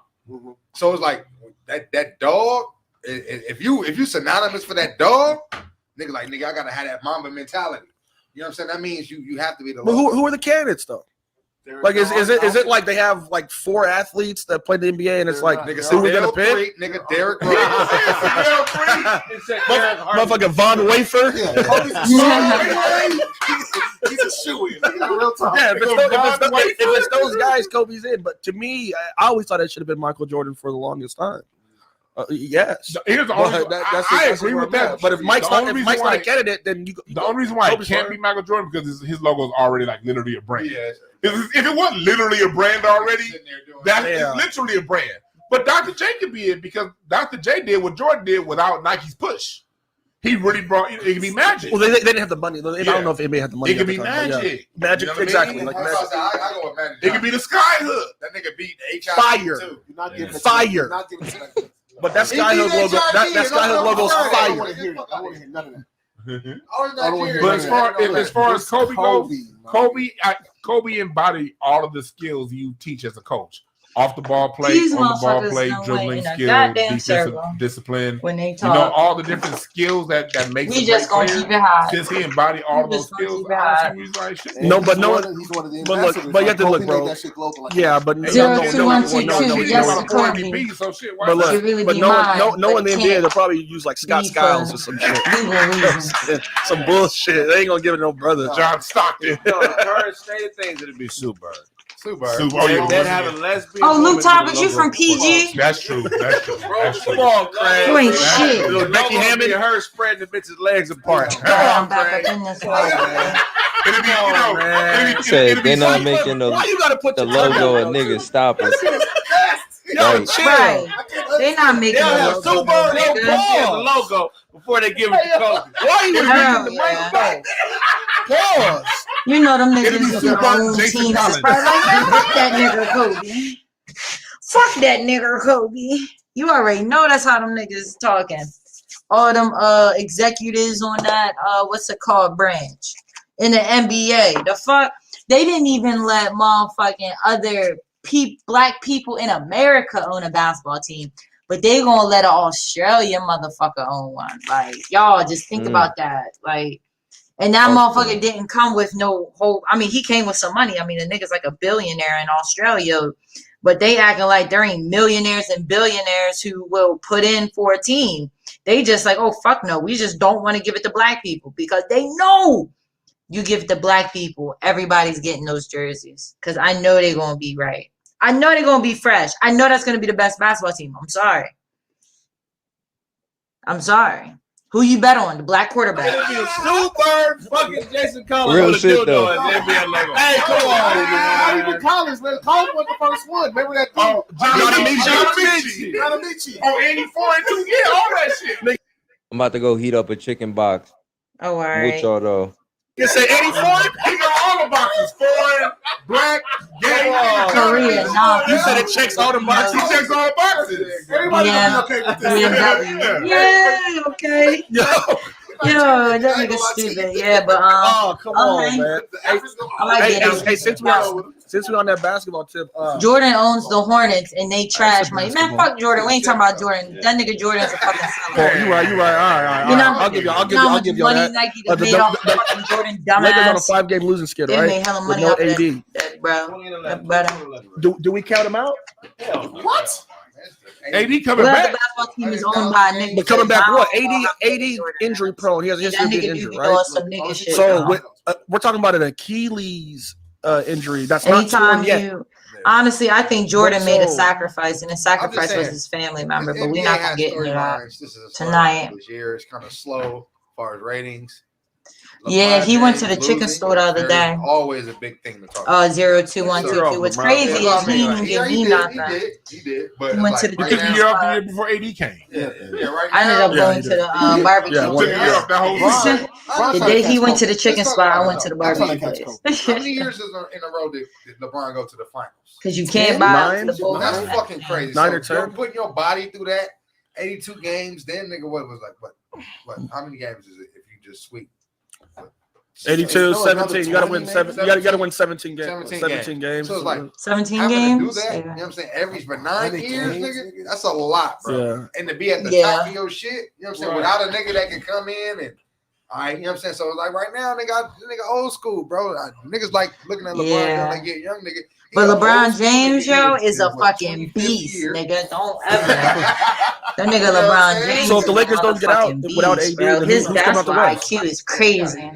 So it's like that dog. If you synonymous for that dog, nigga, like nigga, I gotta have that Mamba mentality. You know what I'm saying? That means you have to be the. But who are the candidates though? Like is it like they have like 4 athletes that play the NBA and it's like who we gonna pick? Nigga, Derek Rose. Motherfucking Von Wafer. He's a shoe-in. Real talk. Yeah, if it's those guys, Kobe's in. But to me, I always thought it should have been Michael Jordan for the longest time. Yes, here's the only. I agree with that. But if Mike's not a candidate, then the only reason why it can't be Michael Jordan because his logo is already like literally a brand. Yeah. If it wasn't literally a brand already, that is literally a brand. But Dr. J could be it because Dr. J did what Jordan did without Nike's push. He really brought it. Could be Magic. Well, they didn't have the money. I don't know if anybody had the money. It could be Magic. Magic, you know exactly. I mean? Like Magic. I go with Magic. It could be the Skyhook. That nigga beat the Fire. too. Fire. But that Skyhook logo, that Skyhook logo is fire. I want to hear none of that. But as far as Kobe goes, Kobe embodied all of the skills you teach as a coach. Off the ball play, These on the ball play, motherfuckers dribbling know skills, goddamn defensive circle. discipline. When they You talk, know, all the different skills that make we just gonna keep it high. Since he embodied all We those just gonna skills, keep it high. he's like shit. No, but no one. He's one of the But look, ambassadors. but you have to Kobe look, made bro. that shit global like Yeah, but Zero, two, one, two, two. Yes, no, Kobe. MVP, so shit. Why But not? look, really but be no mine, one in the but NBA, can't they'll probably use like Scott be Skiles or some shit. Some bullshit. They ain't gonna give it no brother. John Stockton. No, the current state of things, it'd be Super. Super. Oh, yeah, Then have a lesbian. Oh, Luke woman Top, with but the you logo from for PG? That's true. That's true. That's true. Come on, Kraig. You ain't shit. Little Becky Hammond. Her spreading the bitch's legs apart. I'm back up in this one. It'd be, you know, it'd Said be they're not funny. making Why you gotta put the your logo time of out, niggas too? stopping. Yo, Right. chill. Right. They not making Yeah, no Super. logo, They'll nigga. the logo before they give it to Kobe. Why you Hell making the yeah. microphone? Pause. You know them It'll be niggas Super who own Jason teams. Collins. It's probably like, man, fuck that nigga Kobe. Fuck that nigga Kobe. You already know that's how them niggas talking. All them executives on that what's it called branch in the NBA. The fuck they didn't even let motherfucking other black people in America own a basketball team. But they gonna let an Australian motherfucker own one. Like, y'all just think about that. Like, and that motherfucker didn't come with no whole. I mean, he came with some money. I mean, the nigga's like a billionaire in Australia, but they acting like there ain't millionaires and billionaires who will put in for a team. They just like, oh fuck no, we just don't want to give it to black people because they know you give it to black people, everybody's getting those jerseys because I know they're gonna be right. I know they're gonna be fresh. I know that's gonna be the best basketball team. I'm sorry. Who you bet on? The black quarterback. It'll be a Super fucking Jason Collins. Real with a shit, dildo though. and NBA logo. Hey, come on, man. Not even Collins, man. Collins was the first one. Remember that thing? Oh, John Amici. Oh, 84 and 2. Yeah, all that shit. I'm about to go heat up a chicken box. Oh, all With right. y'all though. You say 84? He got all the boxes. Foreign, black, gay, Korea, nah. You said it checks all the He boxes. checks all boxes. Everybody Yeah. gonna be okay with this. BMW. Yeah, okay. Yo, Yo, that nigga stupid. Yeah, but Oh, come on, man. I like Hey, since we're on that basketball tip, Jordan owns the Hornets and they trash money. Man, fuck Jordan. We ain't talking about Jordan. That nigga Jordan's a fucking seller. you right. All right. You know, I'll give you money that. Nike that made off fucking Jordan dumbass. Lakers on a 5-game losing skid, They right? made hella money With off no of AD. that, bro. Do we count him out? What? AD coming back. The basketball team is owned by a nigga. But coming back, what? AD injury prone. He has a history of That getting nigga injured, be right? doing some nigga shit. So we're talking about an Achilles injury. That's not torn yet. Honestly, I think Jordan made a So- sacrifice, and his sacrifice was his family member. But we're not gonna get into that tonight. This year is kind of slow as far as ratings. Yeah, LeBron he went to James the chicken losing, store the other there's day. Always a big thing to talk about. 0-2-1-2-2. What's crazy is he didn't give me nothing. He did. But He went to the He took a year off the year before AD came. right I ended up going to the barbecue. Yeah, Took a year off that whole season. The day he went to the chicken spot, I went to the barbecue place. How many years is in a row did LeBron go to the finals? Because you can't buy Nine? the bowl. That's fucking crazy. 9 or So you're 10? putting your body through that 82 games, then nigga, what was like, what? How many games is it if you just sweep? 82, So 17. You gotta win 20 7. You gotta win 17 games. 17 games. So it's like 17 having games? to do that, you know what I'm saying? For 9 years, nigga, that's a lot, bro. Yeah. And to be at the Yeah. top of your shit, you know what I'm saying? Without a nigga that can come in and all right, you know what I'm saying? So it's like right now, nigga old school, bro. Niggas like looking at LeBron, Yeah. they get young nigga. He But a old LeBron school James, nigga. yo, He is a what, fucking 25th beast, year. nigga. Don't ever. That nigga LeBron James. So if the is a Lakers don't get out motherfucking without beast, AD, bro. then His who's coming out the basketball West? IQ is crazy.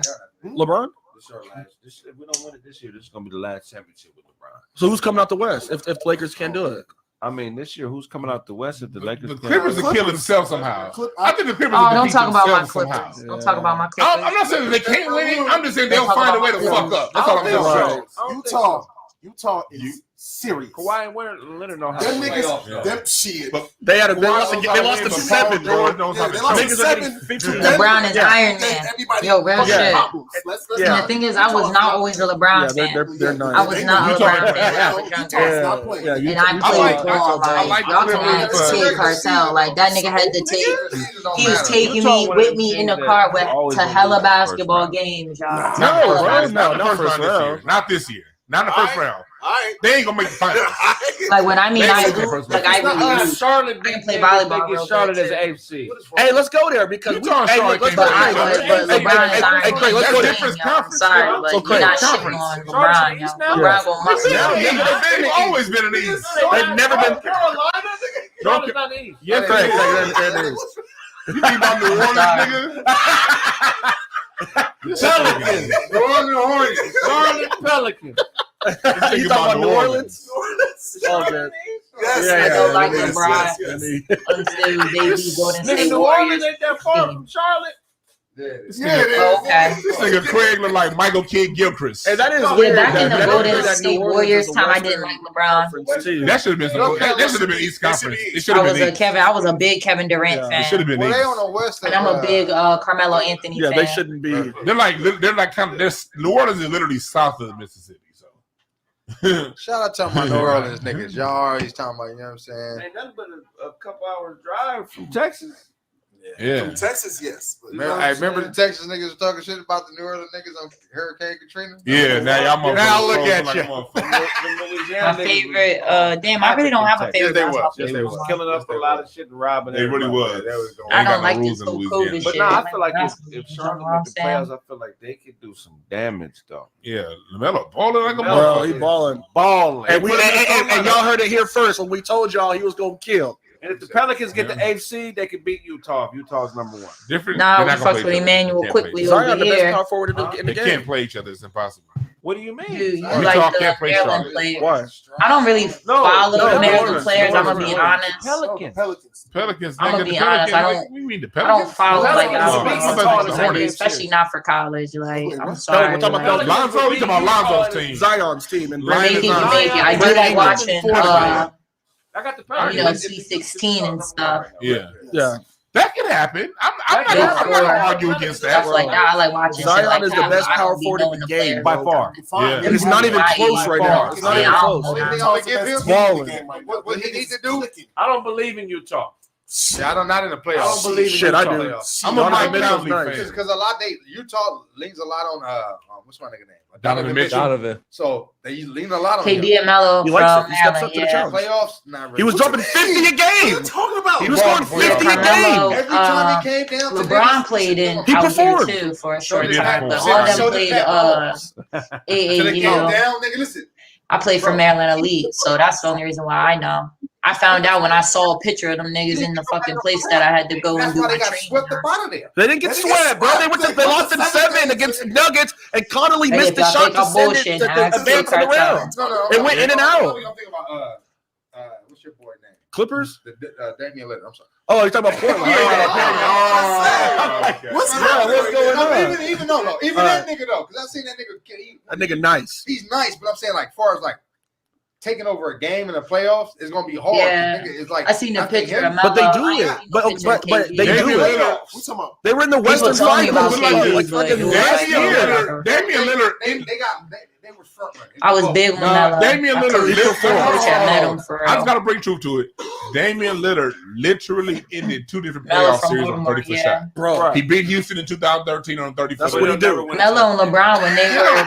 LeBron? If we don't win it this year, this is gonna be the last championship with LeBron. So who's coming out the West if the Lakers can't do it? I mean, this year, who's coming out the West if the Lakers? The Clippers will kill themselves somehow. I think the Clippers Oh, will don't defeat talk about my themselves Clippers. somehow. Don't talk about my Clippers. I'm not saying that they can't win it. I'm just saying they'll find a way to fuck up. That's all I'm saying. Utah is serious. Kawhi and Leonard know how Them to niggas, them shit. They lost to 7, bro. They lost to 7. LeBron is Iron Man. Yo, real shit. And the thing is, I was not always a LeBron fan. They're not. I was not a LeBron fan. And I played ball. Like, y'all talking about the Kid Cartel. Like, that nigga had to take. He was taking me with me in the car to hella basketball games, y'all. No, bro. No, Not not the first first round this year. round. Not this year. Not in the first round. They ain't gonna make the finals. Like, when I mean They I ain't do, first like, round. I really do. Charlotte I can play volleyball real Charlotte good, as too. an AFC. Hey, let's go there because Utah and Charlotte let's can't go play. there. But LeBron is Iron Hey, Craig, let's go Man. there. different I'm conference, sorry, bro. but So, you're Craig, not conference. shitting on Charlotte's LeBron, in the yo. East now. LeBron gonna must They've always been in the East. They've never been. Charlotte's not the East. Yes, Craig, they there it is. You think about New Orleans, nigga? Pelicans. New Orleans Hornets. Charlotte Pelicans. You talking about New Orleans? Oh, good. I don't like it is. LeBron It is. until they be Golden Nigga, State New Warriors. Orleans ain't that far from Charlotte. Okay. This nigga Craig look like Michael Kidd Gilchrist. Hey, that is Yeah, weird. back in the that- Golden that State New Orleans Warriors is a time, I Western didn't like LeBron. conference, too. That should have been East Conference. It should I have was been a East. Kevin. I was a big Kevin Durant Yeah. It should have fan, been Well, they East. on the West. and I'm a big Carmelo Anthony Yeah, fan. they shouldn't be. They're like kind of. New Orleans is literally south of Mississippi. So Shout out to my New Orleans niggas. Y'all always talking about, you know what I'm saying? Ain't nothing but a couple hours drive from Texas. yeah. From Texas, yes. But Remember the Texas niggas was talking shit about the New Orleans niggas on Hurricane Katrina? Yeah, now y'all motherfuckers. Now look frozen at like you. a motherfucker. My favorite. Damn, I really don't have a favorite. Yes, they was. basketball Yes, They they player. was was. killing up a lot of shit and robbing. They really everybody. was. I Ain't got don't no like rules this in whole Louisiana. COVID But shit. no, I Like, feel like basketball, if you know Charlotte what I'm make the saying? playoffs, I feel like they could do some damage though. Yeah, LaMelo balling like a Bro, he motherfucker. balling. Balling. And y'all heard it here first when we told y'all he was gonna kill. And if the Pelicans get the AFC, they could beat Utah. If Utah's number one. Different. Nah, they're we not gonna fucked play with each other. Emmanuel They can't play quickly each other. Zion, the over best here. power forward in the They game. can't play each other. It's impossible. What do you mean? You Utah like the can't play Maryland Charlotte. players. Why? I don't really follow no, the Maryland Orleans, players. I'm gonna Orleans, be Orleans. honest. Pelicans. Pelicans. I'ma nigga, be the honest, Pelicans. I Like, don't- we mean the I Pelicans. don't follow like Pelicans are big I Pelicans. especially not for college. Like I'm No, sorry. we're talking like, about Lonzo. We talking about Lonzo's team. Zion's team and Lions maybe, are- maybe. I do Brandon like Ingram. watching I got the you know, Pelicans. Sweet 16 and stuff. Yeah, yeah. that could happen. I'm not Yeah, gonna argue against that. Stuff like that. I like watching shit Zion like is that. the best I don't power be forward in knowing the the game players. By far. Yeah. And it's not even close right now. It's not Yeah, even I close. don't know. What they gonna give him? Balling. What he need to do? I don't believe in Utah. Yeah, I don't not in the playoffs. I don't believe in Shit, I do. I'm a Mike Donovan Conley Mitchell's fan. Because a lot Utah leans a lot on what's my nigga name? Donovan Mitchell. Donovan. So they lean a lot on KD and Melo He from likes it. He steps up Maryland. to the Yeah. challenge. playoffs. Not really. He was dropping 50 a What are you game. talking about? He was scoring 50 a Carmelo, game. Every time he came down to LeBron niggas, played in He out performed. here too for a short did time, but perform. all of them So did played Pat Mahomes. So they came AAU. down, nigga. Listen, I played for Maryland Elite, so that's the only reason why I know. I found out when I saw a picture of them niggas in the fucking place that I had to go and that's do why my they got training. swept up out of there. They didn't get swept, bro. They lost in 7 against the Nuggets, and Connolly missed the shot to send it to advance to the round. No. It went in and out. I'm thinking about what's your boy name? Clippers? Damian Lillard. I'm sorry. Oh, you're talking about Portland. What's going on? Even that nigga though, because I seen that nigga. That nigga nice. He's nice, but I'm saying like, far as like taking over a game in the playoffs, it's gonna be hard. Yeah. Nigga, it's like I seen the picture of Melo. But they do I ain't it. seen no But picture of they KD. do it. We talking about? They were in the Western told me about Finals KD, like but fucking it was last like- year. Damian Lillard. They were front runners. I was big on Melo. Damian I Lillard couldn't literally- before, which I met him for I just real. gotta bring truth to it. Damian Lillard literally ended 2 different Melo playoff from series on Baltimore, 30-foot yeah. shot. Bro, He beat Houston in 2013 on 30-foot. that's what he do. Melo and LeBron when they were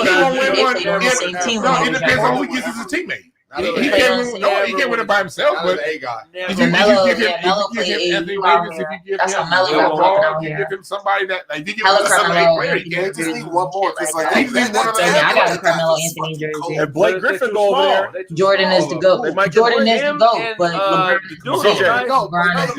He won't win they one. played on the same team. No, when it they depends was on young. who gets as a teammate. He He can't win it by himself, but a guy. if And Melo, give him, yeah, Melo if you give played him Anthony AAU out Davis, if you here. give That's him how Melo Bill was Paul, out if you here. give him somebody that, like, if you give Hella him somebody Carmelo player, he Anthony can't. They just jerseys need one more. and shit Just like like that. He's been one of I mean, I got a Carmelo That's Anthony fucking jersey. cold. If Blake Griffin go over there, Jordan is the GOAT. They might get Jordan is the him GOAT, and, but LeBron CJ. No, LeBron is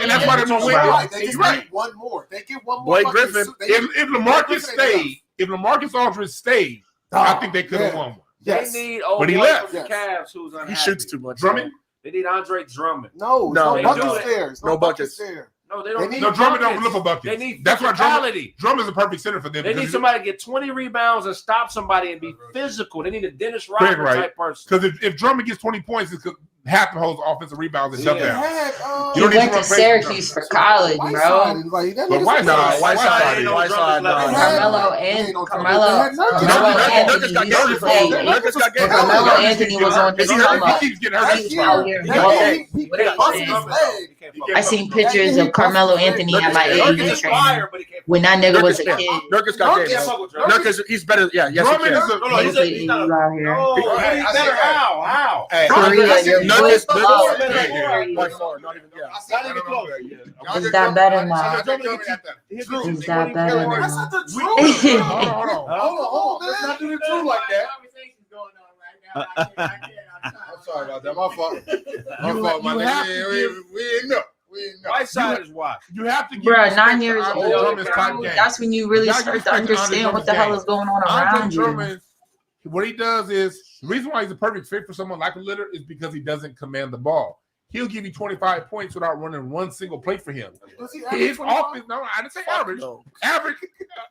And that's why they're gonna win. Right, they You're just right. need one more. They get one more. Blake fucking Griffin. suit. They If LaMarcus stayed, if LaMarcus Aldridge stayed, I think they could have Yeah. won one. Yes. They need old But he boy left. from the Cavs who's unhappy. he shoots too much. Drummond? They need Andre Drummond. No, No, no they buckets do it. there. No buckets. there. No, they They don't need need No, Drummond don't buckets. look for buckets. They need That's why physicality. Drummond's a perfect center for them. They need somebody to get 20 rebounds and stop somebody and be physical. They need a Dennis Craig, Rodman right. type person. Because if Drummond gets 20 points, it's because half the whole offensive rebounds and They jump down. had, You He don't need went to to run Syracuse for college, bro. Whiteside, like, that But nigga's Whiteside- a- Whiteside, ain't no Whiteside, Drummond level. no. Carmelo Nurkic Anthony got used to game. play. Nurkic got game. Carmelo Anthony was on his come up. He keeps getting hurt. He's out here balling. What are you saying? I seen pictures of Carmelo Anthony at my AAU training when that nigga was a kid. Nurkic got game. Nurkic, he's better. Yeah, yes, he Drummond can. is a Nigga played AAU out here. No, he's better. How? Korea, your Nurkic, voice low. by far, not even. Yeah. Not even close. Is that better now? Is that better That's now? not the truth. Hold on. Hold on. Let's not do the truth like that. I'm sorry about that. My fault. My fault, my nigga. We didn't know. Whiteside is washed. You have to give Bro, respect 9 to years Andre old. Drummond's top game. That's when you really You gotta start to respect Andre understand what the Drummond's hell is going on Andre around you. Drummond, what he does is the reason why he's a perfect fit for someone like a Lillard is because he doesn't command the ball. He'll give you 25 points without running one single play for him. His offense, no, I didn't say average. No.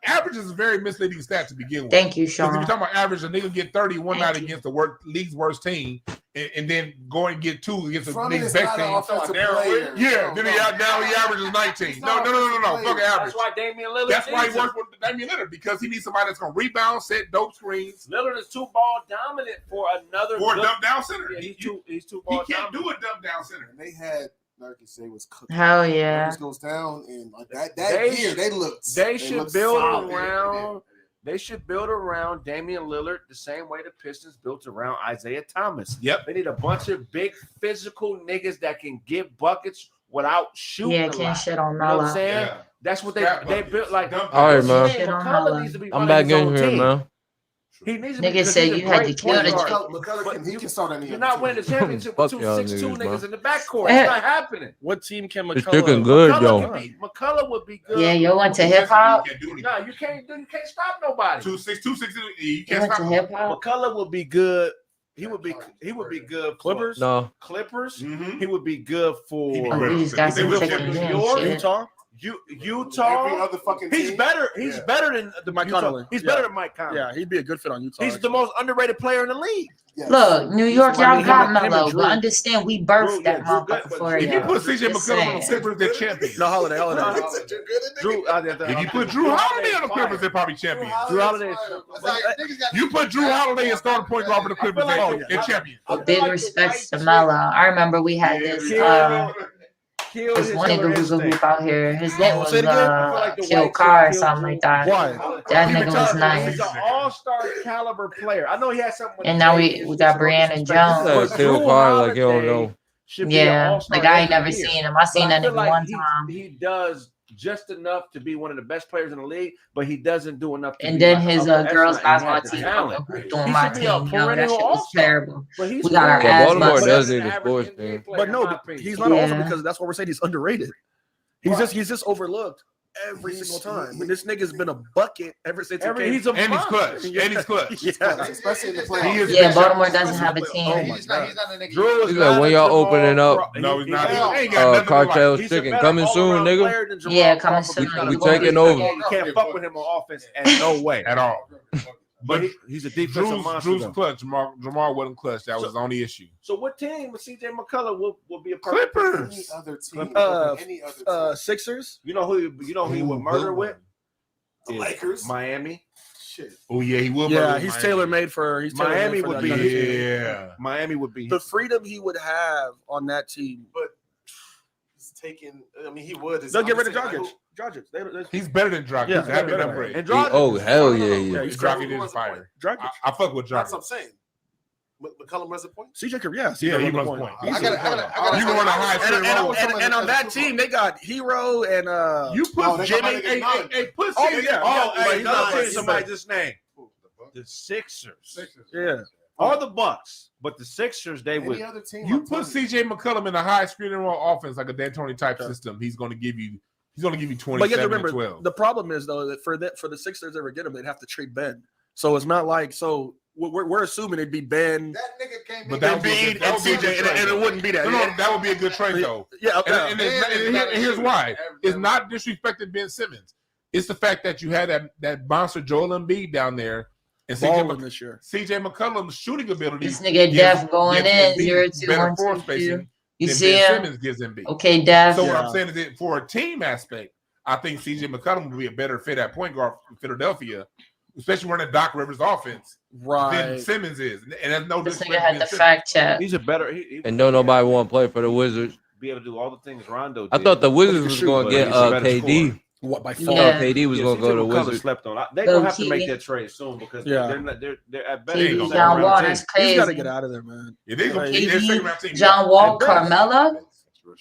Average is a very misleading stat to begin with. Thank you, Because if Sean. you're talking about average, a nigga get 30 one Thank night you. against the league's worst team, and then go and get 2 against the Drummond league's is best not an team. offensive player. Yeah, then No. now he averages 19. No. Fuck average. That's why Damian Lillard. That's why he needs him. works with Damian Lillard because he needs somebody that's gonna rebound, set dope screens, Lillard is too ball dominant for another. or a good- dump down center. Yeah, He he's too ball can't dominant. do a dump down center. And they had Nurkic say was cooking. Hell yeah. Nurkic goes down, and like that They year should- they looked. They should looked build solid. around. They should build around Damian Lillard the same way the Pistons built around Isaiah Thomas. Yep. They need a bunch of big physical niggas that can get buckets without shooting. Yeah, a can't lot. shit on You know what I'm Melo. saying? That's what they Scrap they buckets. built like. Dump All right, buckets. man. Shit on McCullough Melo. needs to be I'm running back his in own here, team. man. He needs to Nigga because said he's a you had great to kill point the guard. McCullough he can start any. You're other not team. winning the championship Fuck with y'all 6'2" niggas, man. niggas in the backcourt. It's not happening. What team can It's McCullough? looking good, McCullough yo. McCullough would be good. Yeah, yo went to hip hop. No, you can't stop nobody. 2-6, you You can't went to stop. hip hop. McCullough would be good. He would be good. Clippers? No. Clippers. Mhm. He would be good for He'd be Oh, great. these got They some will chicken championship. and York, shit. Utah? Every Utah. other fucking He's team. better. He's better than the Mike Utah. Conley. He's Yeah. better than Mike Conley. Yeah, he'd be a good fit on Utah. He's the actually. most underrated player in the league. Yes. Look, New York, I mean, y'all got him and Melo, Drew. but understand we birthed that Drew good, motherfucker but for If you y'all. put CJ Just McCollum on the saying. Clippers, they're champions. No, Holiday. Drew, If you put Drew Holiday on the Clippers, they're probably champions. Drew Holiday. You put Drew Holiday and starting point guard for the Clippers, I feel like- they're champions. Big respects to Melo. I remember we had this killed This his one nigga killer was a instinct. hoop out here. His name was Say it again. I feel like the Kill white Car or chick something killed like that. Why? That nigga was Because nice. he's an all-star caliber player. I know he had something with And the now J's, we got no Brianna disrespect. Jones. But Kill Drew Car like you don't Holiday know. should be an Yeah, all-star like I ain't every never year. seen him. I seen But that feel nigga like one time. he does just enough to be one of the best players in the league, but he doesn't do enough to And be then like his upper girls echelon, and he basketball has the team talent. fucking hooped on He my should be a team, yo. That perennial shit was all-star. terrible. But he's We got our cool. Yeah, ass Baltimore busted. does But need a sports NBA team. player, But in no, my opinion. he's not also Yeah. because that's what we're saying. He's underrated. He's just overlooked every single time. And this nigga's been a bucket ever since he came. He's a And he's monster. clutch. And he's clutch. Yeah. especially in the He playoffs. is Yeah, big Baltimore shot. doesn't have a Oh team. my He's not a nigga. Drew is He's like, not when a y'all Jamal opening up? No, he's not. He He ain't got nothing to Cartel's like. chicken coming soon, nigga. Yeah, coming soon. We taking over. You can't fuck with him on offense at no way. At all. But he's a defensive monster. Drew's though. clutch. Jamar wasn't clutch. That was his only issue. So what team with CJ McCullough will be a perfect fit? Any other team? Any other team? Sixers. You know who he would murder with? The Lakers. Miami. Shit. Oh yeah, he will. Yeah, he's tailor made for. He's Miami tailor-made for would that be kind of team. Yeah. Miami would be The freedom he would have on that team. But he's taking. I mean, he would. They'll get rid of Dragic. He's better than Dragic. Yeah, he's happy better. upgrade. And Dragic. Oh hell yeah, Yeah, yeah. he's Dragic is fire. Dragic. I fuck with That's Dragic. what I'm saying. McCullum runs a point. CJ could, yeah, Yeah, he runs runs point. point. I gotta. You can run a high And on that team, they got Hero and You put No, they got Jimmy. my nigga Hey, none. put Oh, CJ. yeah. Oh, Yeah, hey, he's another not- team, he's somebody not- just named the Sixers. Yeah. Or the Bucks, but the Sixers they would. Any other team? You I'm put telling CJ McCullum in a high screen and roll offense like a D'Antoni type system. He's going to give you 27 But you have to and remember, 12. the problem is though that for the Sixers to ever get him, they'd have to trade Ben. So it's not like we're assuming it'd be Ben, That nigga came But in. that would be a Embiid, good- that and would be a good CJ, trade, and it though. wouldn't be that. No, that would be a good trade though. Yeah, okay. And here's why. It's not disrespecting Ben Simmons. It's the fact that you had that monster Joel Embiid down there, and balling this year. CJ McCollum's shooting ability. This nigga gives- Def going gives in Embiid 0-2, better 1-2, floor 2. spacing You than see Ben him? Simmons gives Embiid. Okay, Def. So what I'm saying is that for a team aspect, I think CJ McCollum would be a better fit at point guard for Philadelphia, especially running Doc Rivers' offense than Right. Simmons is. And that's no This nigga disrespect had to the Ben Simmons. fact check. He's a better. He And don't nobody want to play for the Wizards. be able to do all the things Rondo did. I thought the Wizards can was shoot, going but to get he's a better KD. scorer. What by I far? thought KD was going to go to the CJ McCollum Wizards. slept on. They're gonna have to Low-key. make that trade soon because Yeah. they're at best. KD, gonna go John around Wall, the that's He's crazy. got to get out of there, man. Yeah, they're gonna KD, they're second round team. John Wall, At best. Carmelo.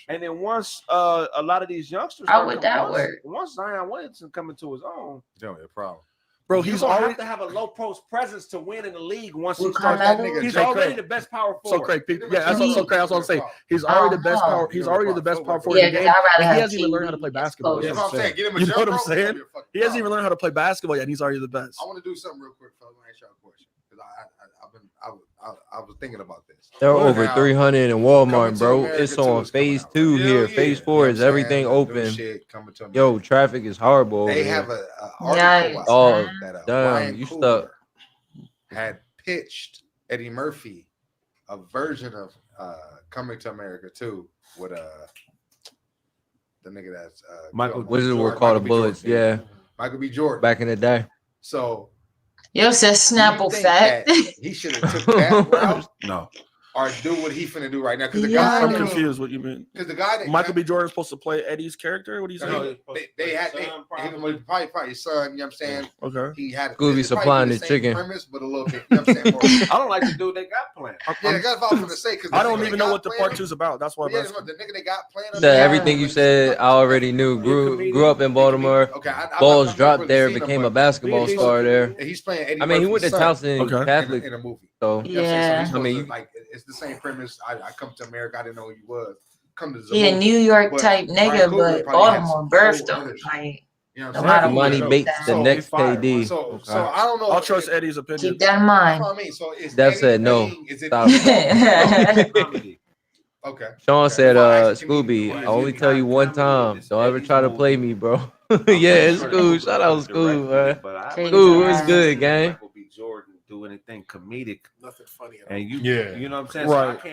And then once a lot of these youngsters, How start would coming- that once- work? Once Zion Williamson coming to his own, Don't be a problem. Bro, he's he's gonna already have to have a low post presence to win in the league. Once With he starts, Carmelo? he's Hey, already Craig. the best power so forward. Craig. Yeah, that's what Craig. I was going to say. He's already the best power. He's already the best power forward Yeah, in the because game. I'd rather And have he hasn't even KD learned how to play as basketball. close. That's what I'm saying. Get him a You know jump what I'm rope, saying? that'd be a fucking He hasn't even problem. learned how to play basketball yet. And he's already the best. I want to do something real quick, fellas. I want to ask y'all a question because I was thinking about this. They're What over now? 300 in Coming Walmart, to bro. America It's 2 on is coming phase out, 2 right? here. Hell Phase yeah. You 4 know is what I'm everything saying? New open. shit coming to Yo, America. traffic is horrible over They here. have a Nice. article Oh, out that damn, Ryan you Coogler stuck. had pitched Eddie Murphy a version of Coming to America 2 with the nigga that's Michael killed Wizards Jordan, were called the Michael B. Bullets. Jordan. Yeah, Michael B. Jordan. back in the day. So Yo says do you Snapple think fact. that he should have took that route No, or do what he finna do right now? Because the Yeah. guy, I'm confused what you mean. because the guy that Michael B. Jordan's supposed to play Eddie's character? What are you No, saying? they had probably his son. You know what I'm saying? Okay. He had Scooby it's probably supplying the the same chicken. premise, but a little bit. You know what I'm saying? More, I don't like the dude they got playing. yeah, that's what I was gonna say. Because I don't even know what the part 2's about. That's why I'm Yeah, asking. the nigga they got playing. Said everything you said, I already knew. Grew up in Baltimore. Okay, Balls dropped there, became a basketball He's- star there. And he's playing Eddie I mean, he went Murphy's to son Towson Okay. Catholic, in a movie. so You know what I'm saying? Yeah. So he's supposed I mean, to, you- like it's the same premise. I come to America. I didn't know who he was. Come to He a Zamook. New York But type Ryan nigga, Coogler but probably had Baltimore some birthed cool him. other shit. Like, You know no what I'm matter saying? what. Money So- Bates, the So- next fire. KD. So Okay. I don't know. I'll if trust it- Eddie's opinion. keep that in That's mind. what I mean. So is That Eddie said no. playing- Is it Stop. Comedy. okay? Sean Okay. said, Well, actually, Scooby, comedian. I only tell you one time. Don't ever try to play me, bro. Yeah, it's cool. Shout out Scoob, man. Scoob, what's good, gang? Michael B. Jordan do anything comedic, Nothing funny at all. and you, Yeah. you know what I'm saying. Right. So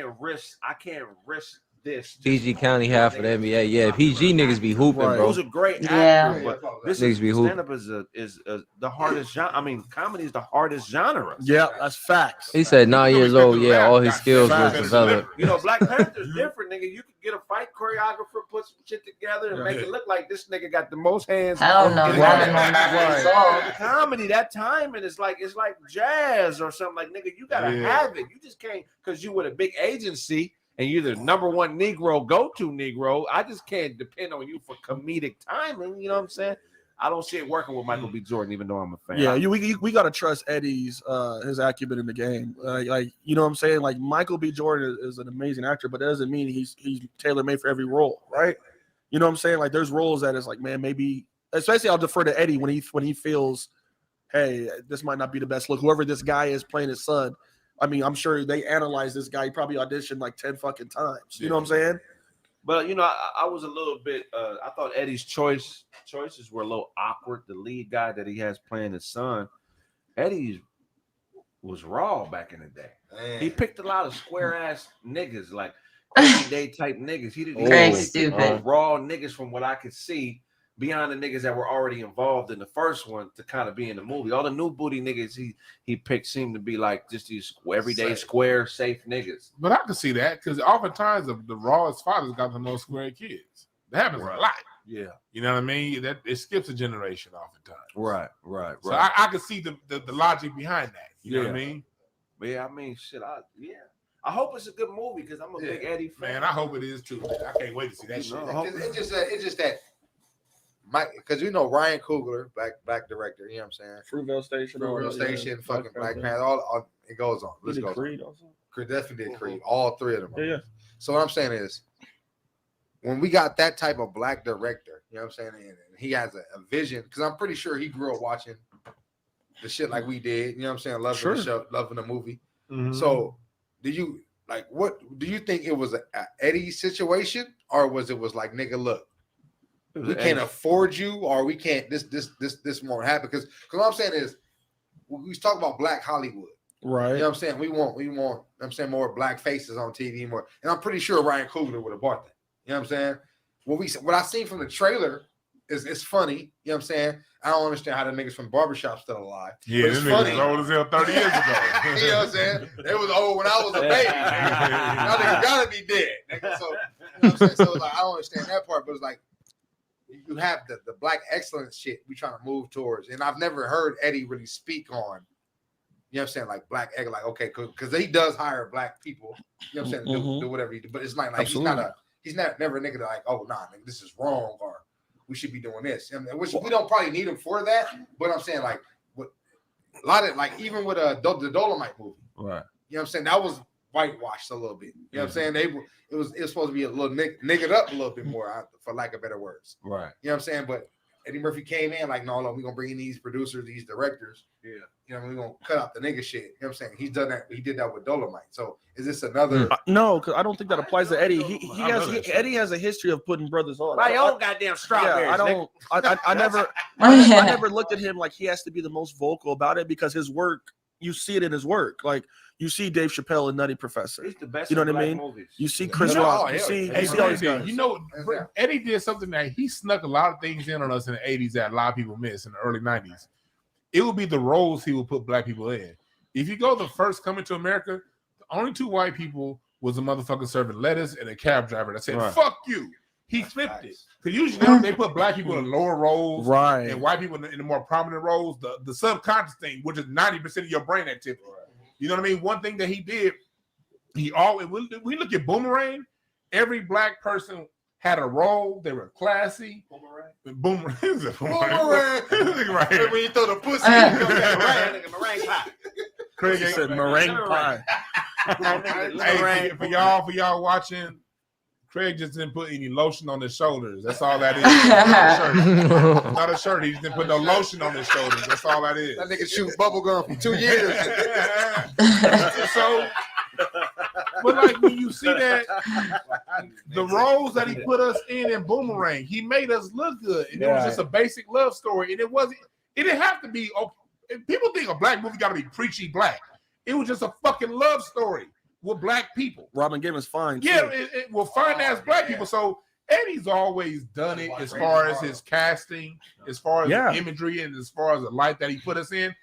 I can't risk this. PG County half of the NBA. Yeah, PG niggas be hooping, Right. bro. Who's a great Yeah. actor, but this Niggas is be hooping. stand-up is the hardest genre. I mean, comedy is the hardest genre. Yeah, that's facts. He said 9 years old. Yeah, all his skills was Facts. developed. You know, Black Panther's different, nigga. You can get a fight choreographer, put some shit together, and make it look like this nigga got the most hands. Hell no, in not the- in no 9 years Right. old. Comedy, that timing is like it's like jazz or something. Like, nigga, you gotta have it. You just can't because you with a big agency and you're the number one Negro, go-to Negro. I just can't depend on you for comedic timing. You know what I'm saying? I don't see it working with Michael B. Jordan, even though I'm a fan. Yeah, we gotta trust Eddie's his acumen in the game. Like you know what I'm saying? Like Michael B. Jordan is an amazing actor, but that doesn't mean he's tailor-made for every role, right? You know what I'm saying? Like there's roles that is like, man, maybe especially I'll defer to Eddie when he feels, hey, this might not be the best look. Whoever this guy is playing his son, I mean, I'm sure they analyze this guy. He probably auditioned like 10 fucking times. You know what I'm saying? But you know, I was a little bit. I thought Eddie's choices were a little awkward. The lead guy that he has playing his son, Eddie was raw back in the day. Man. He picked a lot of square ass niggas, like everyday type niggas. He didn't Craig's pick stupid. raw niggas from what I could see. Beyond the niggas that were already involved in the first one to kind of be in the movie. All the new booty niggas he picked seemed to be like just these everyday square, safe niggas. But I can see that because oftentimes the rawest fathers got the most square kids. That happens a lot. Yeah. You know what I mean? That it skips a generation oftentimes. Right. So I can see the logic behind that. You know what I mean? Yeah, I mean, shit. I hope it's a good movie because I'm a big Eddie fan. Man, I hope it is too. Man. I can't wait to see that shit. It's just that Mike, because you know Ryan Coogler, black director, you know what I'm saying? Fruitvale Station, fucking Black Panther, all it goes on. Let's go. Creed also. Creed definitely did Creed, all three of them. Yeah. So what I'm saying is, when we got that type of black director, you know what I'm saying, and he has a vision, because I'm pretty sure he grew up watching the shit like we did, you know what I'm saying, loving the show, loving the movie. Mm-hmm. So what do you think it was a Eddie situation, or was like, nigga, look, we can't afford you, or we can't this won't happen? Because what I'm saying is, we talk about Black Hollywood, right? You know what I'm saying? We want I'm saying more black faces on TV more, and I'm pretty sure Ryan Coogler would have bought that. You know what I'm saying? What I seen from the trailer is funny. You know what I'm saying? I don't understand how the niggas from Barbershop still alive. Yeah, this nigga was old as hell 30 years ago. You know what I'm saying? They was old when I was a baby. Y'all niggas gotta be dead. Nigga. So, you know what I'm saying? So like, I don't understand that part, but it's like, you have the black excellence shit we trying to move towards. And I've never heard Eddie really speak on, you know what I'm saying, like black egg, like, okay, because he does hire black people, you know what I'm saying, to do whatever he do. But it's not like he's never a nigga like, oh, nah, nigga, this is wrong, or we should be doing this. I mean, which we don't probably need him for that, but I'm saying, like, what a lot of, like, even with the Dolomite movie, right? You know what I'm saying? That was whitewashed a little bit. You know what I'm saying? It was supposed to be a little niggered up a little bit more, for lack of better words. Right. You know what I'm saying? But Eddie Murphy came in like, no, we're gonna bring in these producers, these directors. Yeah. You know, we're gonna cut out the nigga shit. You know what I'm saying? He's done that. He did that with Dolomite. So is this another? No, because I don't think that applies to Eddie. Eddie has a history of putting brothers on. My own goddamn strawberries. Yeah, I never looked at him like he has to be the most vocal about it, because his work, you see it in his work. Like, you see Dave Chappelle in Nutty Professor. He's the best. You know what I mean? Movies. You see Chris Rock. You see all these guys. You know, Eddie did something that he snuck a lot of things in on us in the 80s that a lot of people miss in the early 90s. It would be the roles he would put black people in. If you go the first Coming to America, the only two white people was a motherfucker serving lettuce and a cab driver that said, fuck you. He flipped it. Because usually they put black people in lower roles, right, and white people in the more prominent roles, the subconscious thing, which is 90% of your brain activity. Right. You know what I mean? One thing that he did, he always, we look at Boomerang, every black person had a role. They were classy. Boomerang. Right. When you throw the pussy, meringue pie. Kraig said meringue pie. Hey, for y'all watching, Kraig just didn't put any lotion on his shoulders. That's all that is. Not a shirt. He just didn't put no lotion on his shoulders. That's all that is. That nigga shoot bubble gum for 2 years. So, but like when you see that, the roles that he put us in Boomerang, he made us look good, and it was just a basic love story, and it didn't have to be. People think a black movie got to be preachy black. It was just a fucking love story. with black people. Robin Givens fine. Yeah, it will finance black people. So Eddie's always done it as far as his casting, as far as the imagery, and as far as the life that he put us in.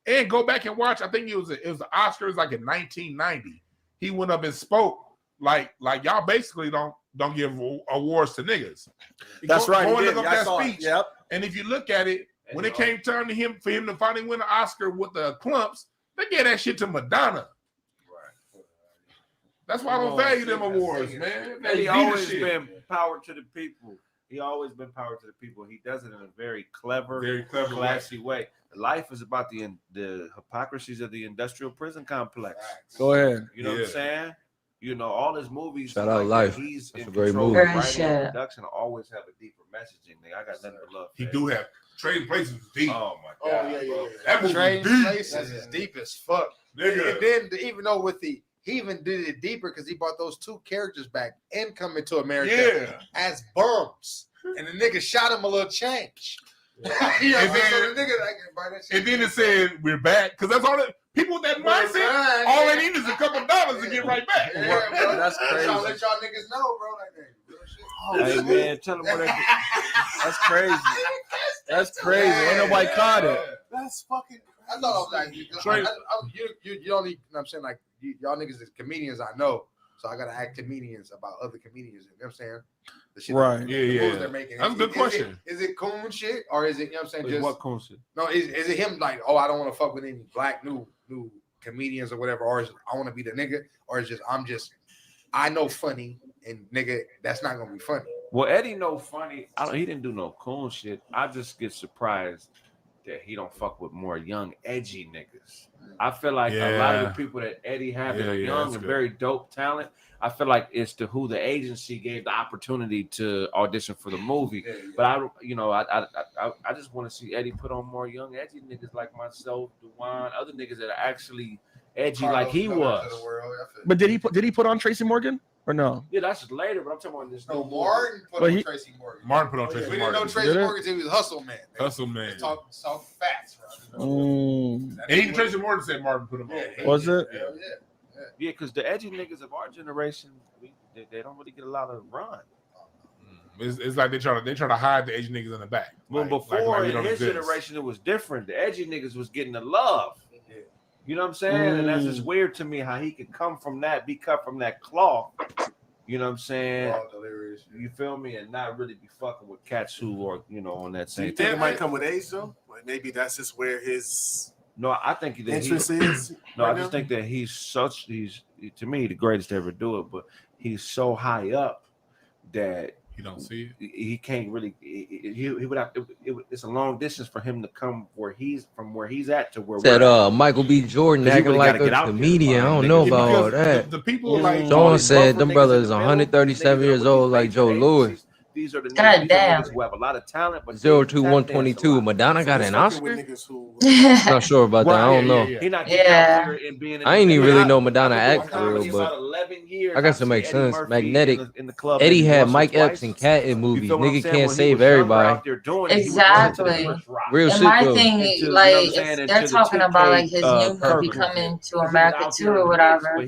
And go back and watch. I think it was the Oscars like in 1990. He went up and spoke like y'all basically don't give awards to niggas. That's right. Going up that speech. Yep. And if you look at it, when it came time to for him to finally win an Oscar with the Clumps, they gave that shit to Madonna. Right. That's why I don't value them awards, man. He always been power to the people. He always been power to the people. He does it in a very clever classy way. Life is about the hypocrisies of the industrial prison complex. Go ahead. You know what I'm saying? You know, all his movies. Shout out Life. He's That's in a great control movie. of writing and production. Always have a deeper messaging. I got nothing but love. He do have Trading Places is deep. Oh my god. Oh yeah. That movie Trading Places is deep as fuck. Nigga. And then even though he even did it deeper because he brought those two characters back and Coming to America as bums. And the nigga shot him a little change. And then it said we're back because that's all that people with that mindset. All they need is a couple dollars to get right back. Yeah, bro, that's crazy. I'll let y'all niggas know, bro. Like that. Hey man, tell them what that's crazy. That's crazy. Ain't nobody caught it. That's fucking. I thought I was like, you don't need. I'm saying like y'all niggas is comedians. I know, so I gotta act comedians about other comedians. You know what I'm saying? The shit right. They're making. That's a good question. Is it coon shit or is it? You know what I'm saying? Just what coon shit? No, is it him like? Oh, I don't want to fuck with any black new comedians or whatever. Or is it, I want to be the nigga. Or is I know funny and nigga that's not gonna be funny. Well, Eddie know funny. He didn't do no coon shit. I just get surprised that he don't fuck with more young, edgy niggas. I feel like a lot of the people that Eddie have is young and very dope talent. I feel like it's to who the agency gave the opportunity to audition for the movie. But I just want to see Eddie put on more young, edgy niggas like myself, Dewan, other niggas that are actually edgy like he was. But did he put on Tracy Morgan or no? Yeah, that's later. But I'm talking about this. No, Martin put on Tracy Morgan. Martin put on Tracy Morgan. We didn't know Tracy Morgan until he was Hustle Man. Hustle Man. Talk facts, bro. And even Tracy Morgan said Martin put him on. Was it? Yeah, because the edgy niggas of our generation, they don't really get a lot of run. It's like they try to hide the edgy niggas in the back. Well, before in his generation, it was different. The edgy niggas was getting the love. You know what I'm saying? And that's just weird to me how he could come from that, be cut from that cloth. You know what I'm saying? You feel me? And not really be fucking with cats who are, on that same. You think it might come with age though? Like maybe that's just where his. No, I think that interest is. No, I just think that he's to me the greatest to ever do it, but he's so high up that you don't see it. He can't really. He would have. It's a long distance for him to come where he's at to where. Said Michael B. Jordan acting like a comedian. I don't know about all that. The people like John said them brothers 137 years old like Joe Lewis. These are the niggas who have a lot of talent, but 02122. Madonna got an Oscar. Not sure about that. I don't know. I ain't even really know Madonna act for real, but I guess it makes sense. Magnetic. Eddie had Mike Epps and Cat in movies. Nigga can't save everybody. Exactly. Real shit my though. thing, like, if they're talking about like his new movie coming to America too or whatever,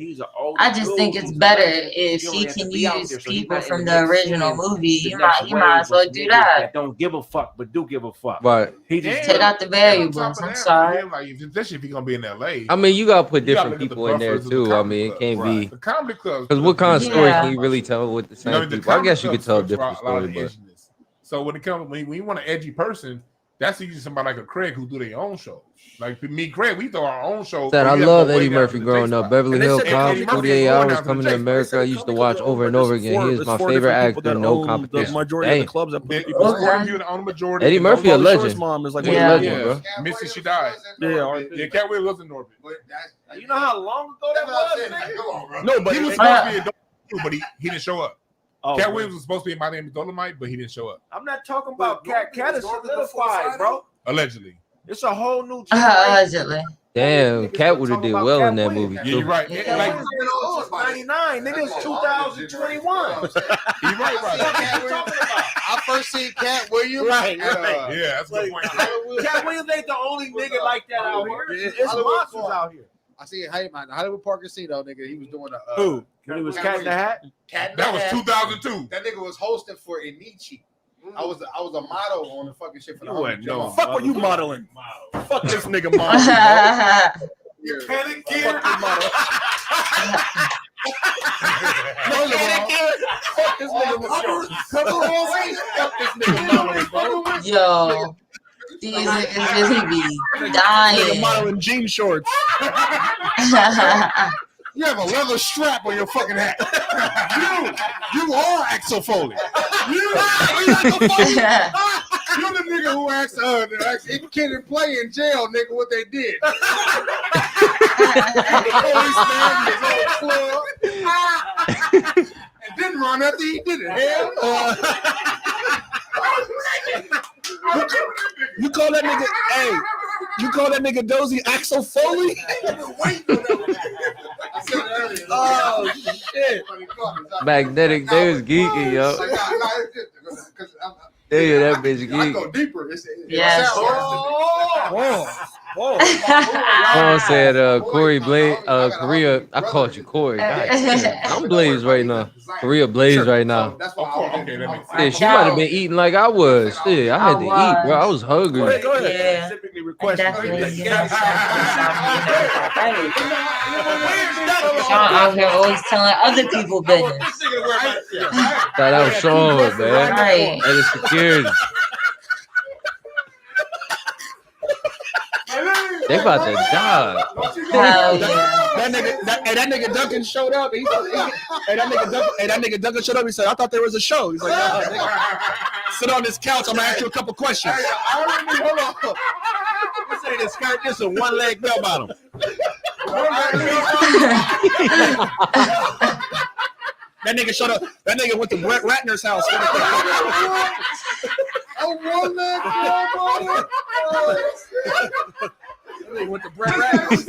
I just think it's better if he can use people from the original movie. You might as well do that. Don't give a fuck, but do give a fuck. Right. He just take out the variables. I'm sorry. Like, especially if he's gonna be in LA. I mean, you gotta put different people in there too. I mean, it can't be the comedy club. Because what kind of story can you really tell with the same people? I guess you could tell a different story, but so when you want an edgy person, that's usually somebody like a Kraig who do their own show. Like me, Kraig, we throw our own show. I love Eddie Murphy growing up. Beverly Hills Cop, 48 Hours, Coming to America. I used to watch over and over again. He was my favorite actor, no competition. The majority of the clubs that put people Eddie Murphy a legend. Mom is like a legend, bro. Missy, she died. Yeah, Cat Williams was in Norbit. You know how long ago that was? No, but he was supposed to be in Dolomite, but he didn't show up. Cat Williams was supposed to be in My Name is Dolomite, but he didn't show up. I'm not talking about Cat. Cat is solidified, bro. Allegedly. It's a whole new allegedly. Damn, Cat would have did well in that movie. Yeah, you're right. Like 99, nigga, it's 2021. You're right. I first seen Cat Williams. Right. Yeah, that's a good point. Cat Williams ain't the only nigga like that out here. It's monsters out here. I see Hollywood Park Casino, nigga. He was doing a who? When he was Cat in the Hat? That was 2002. That nigga was hosting for Inichi. I was a model on the fucking shit for the wouldn't know. Fuck what you modeling? Fuck this nigga modeling. Mechanic kid. Fuck this nigga. Yo, these niggas really be dying. Modeling jean shorts. You have a leather strap on your fucking hat. you are Axel Foley. You're the nigga who asked Kid and Play in jail, nigga, what they did. The policeman in his old club. And didn't run after he did it. Hell You call that nigga, hey, you call that nigga Dozy Axel Foley? Oh, shit. Magnetic, they was geeking, yo. Damn, that bitch geek. I go deeper. Yes. Whoa. Paul said, Corey Blaze, Korea. I called you Corey. God, I'm Blaze right now. Korea Blaze right now. Yeah, she might have been eating like I was. Shit, I had to eat, bro. I was hungry. Go ahead. Yeah. Specifically requested. Sean out here always telling other people business. Thought that was Sean, man. Right. That is security. They about to die. Hell yeah. That nigga Duncan showed up. That nigga Duncan showed up. He said, "I thought there was a show." He's like, "Nah, nigga. Sit on this couch. I'm gonna ask you a couple questions." Hold on. This ain't a skirt. This is a one-leg bell bottom. That nigga showed up. That nigga went to Brett Ratner's house. Went to Brett Ratner's.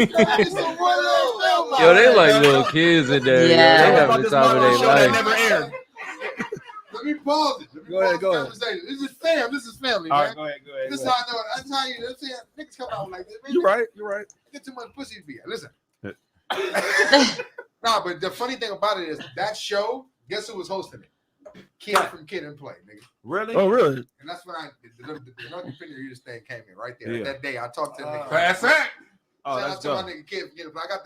Yo, they like little kids in there. Yeah. Yo. They having the time of their life. Never aired. Let me pause it. Go ahead. This is family, All man. right, go ahead. This is how I know. That's how you. That's how niggas come out like this. Man, You're right. Get too much pussy to be. Listen. Nah, but the funny thing about it is that show. Guess who was hosting it? Kid from Kid and Play, nigga. Really? Oh, really? And that's when the opinion you just thing came in right there. Yeah. That day I talked to the nigga. Class act. Oh, Shout that's out to my dope. nigga Kid from Kid and Play. I got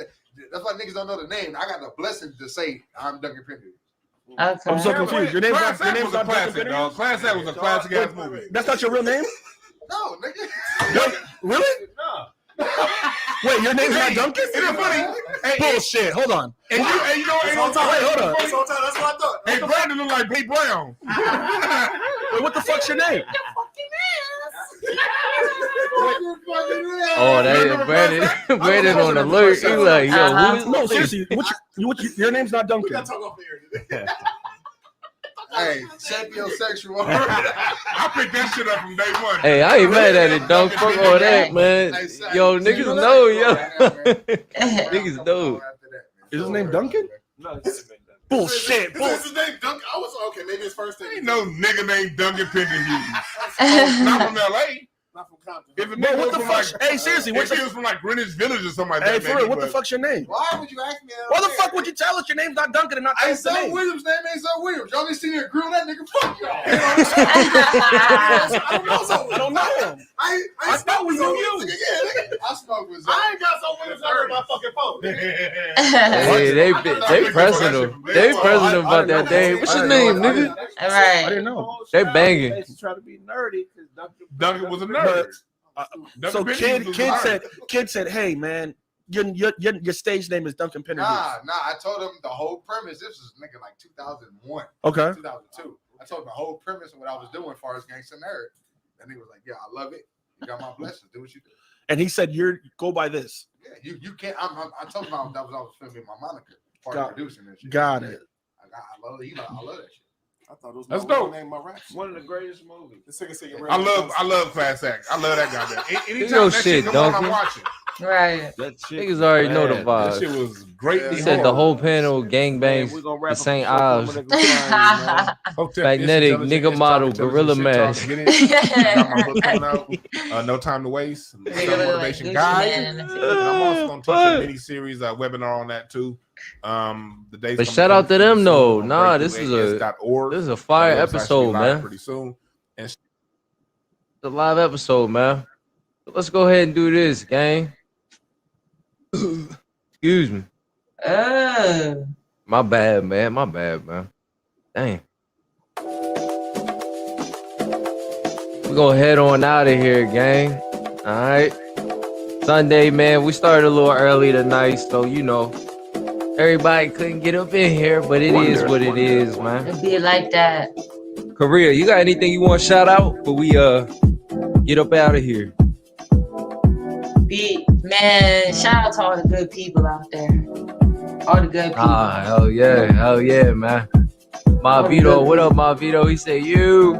that's why niggas don't know the name. I got the blessing to say I'm Duncan Penny. I'm so Okay. confused. Your name's Class not act was a classic, dog. Class act was a classic ass movie. That's not your real name? No, nigga. Really? No. Wait, your name's not Duncan? Isn't it funny? Bullshit. Hold on. And you know, ain't no time. Wait, hold on. That's what I thought. Hey, Brandon look like Pete Brown. Wait, what the fuck's your name? Oh, that is Brandon on alert. He like, yo, who is No, seriously. Your name's not Duncan. Hey, sapiosexual. I picked that shit up from day one. Hey, I ain't mad at it, dog. Fuck all that, man. Yo, niggas know, yo. Niggas know. Is his name Duncan? No, Bullshit. Is his name Duncan? I was okay. Maybe his first name. Ain't no nigga named Duncan Pickens. Not from L.A. Not from Compton. If a Bro, nigga what was the from fuck? like, Hey, seriously, if he was from like Greenwich Village or something like Hey, that. for real, what the fuck's your name? Why would you ask me that? Why the fuck would you tell us your name's not Duncan and not Hey, Duncan? Sir Williams' name ain't Sir Williams. Y'all didn't see me grill that nigga. Fuck y'all. I don't know him. I thought we knew you. Yeah, I smoke with I ain't got so Williams under my fucking phone. Hey, they pressing him. They pressing him about that day. What's your name, nigga? All I right. didn't know. They banging. Try to be nerdy because Duncan was a nerd. So Duncan Pickens was a nerd. kid said, "Hey man, your stage name is Duncan Penny." Nah. I told him the whole premise. This was nigga like 2001, Okay. 2002. I told him the whole premise of what I was doing as far as Gangsta Nerd. And he was like, "Yeah, I love it. You got my blessings. Do what you do." And he said, go by this." Yeah, you can't. I told him I was filming my moniker, part of producing this shit. Got it. I love it. I love that shit. I thought it was That's my dope. name, my rap. one of the greatest movies. This nigga said I love Class Act. I love that goddamn. Anytime Yo, that shit, shit come on, Duncan. I'm watching. Right. That shit Niggas already know the That vibe. shit was greatly He said the horrible. whole panel Man, gangbangs. we're gonna The wrap up St. the show. I'm Ives. gonna decline, man. Hotep, Magnetic, Intelligent, nigga Inch model, Talk, gorilla Intelligent, Shit Talk. mask. Get it? I got my book coming out. No Time to Waste. Nigga Self look like Motivation Gucci Guide. Man. And I'm also gonna teach a mini series, webinar on that too. The days. But shout out to them though. Nah, this is a a fire episode, man. Pretty soon. And It's a live episode, man. So let's go ahead and do this, gang. Excuse me. My bad, man. My bad, man. Dang. We're gonna head on out of here, gang. All right. Sunday, man. We started a little early tonight, so you know, everybody couldn't get up in here, but it is what it is, man. It be like that. Korea, you got anything you want to shout out? But we get up out of here. Man, shout out to all the good people out there. All the good people. Ah, hell yeah, man. Ma Vito, what up, Ma Vito? He said, you.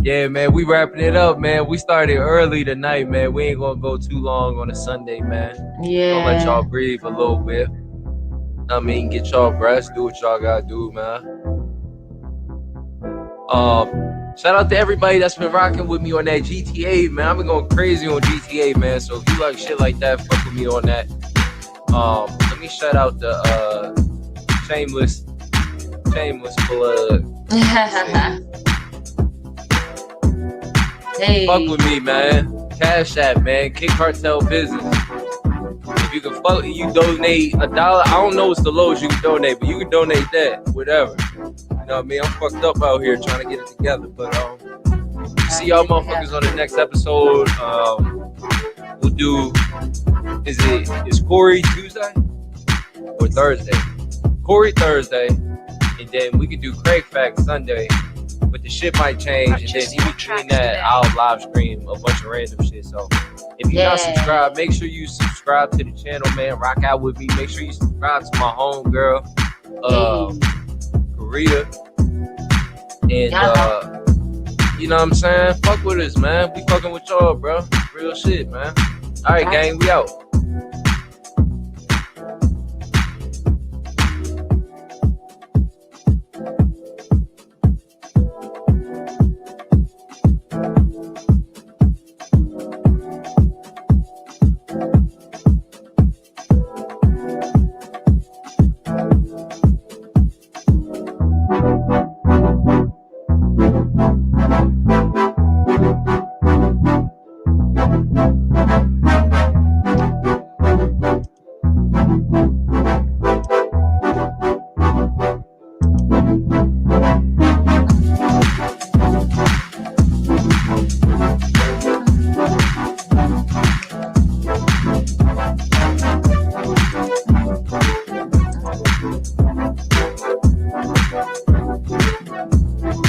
Yeah, man, we wrapping it up, man. We started early tonight, man. We ain't gonna go too long on a Sunday, man. Yeah. Gonna let y'all breathe a little bit. I mean, get y'all rest, do what y'all gotta do, man. Shout out to everybody that's been rocking with me on that GTA, man. I've been going crazy on GTA, man. So if you like shit like that, fuck with me on that. Let me shout out the shameless plug. Hey. Fuck with me, man. Cash App, man. Kick Cartel Business. If you can fuck, you donate $1. I don't know what's the lowest you can donate, but you can donate that, whatever. You know what I mean? I'm fucked up out here trying to get it together, but see y'all motherfuckers on the next episode. We'll do. Is Corey Tuesday or Thursday? Corey Thursday, and then we can do Kraig Fact Sunday. But the shit might change, and then in between that, I'll live stream a bunch of random shit. So if you're not subscribed, make sure you subscribe to the channel, man. Rock out with me. Make sure you subscribe to my homegirl, Korea. And you know what I'm saying? Fuck with us, man. We fucking with y'all, bro. Real shit, man. All right, gang, we out.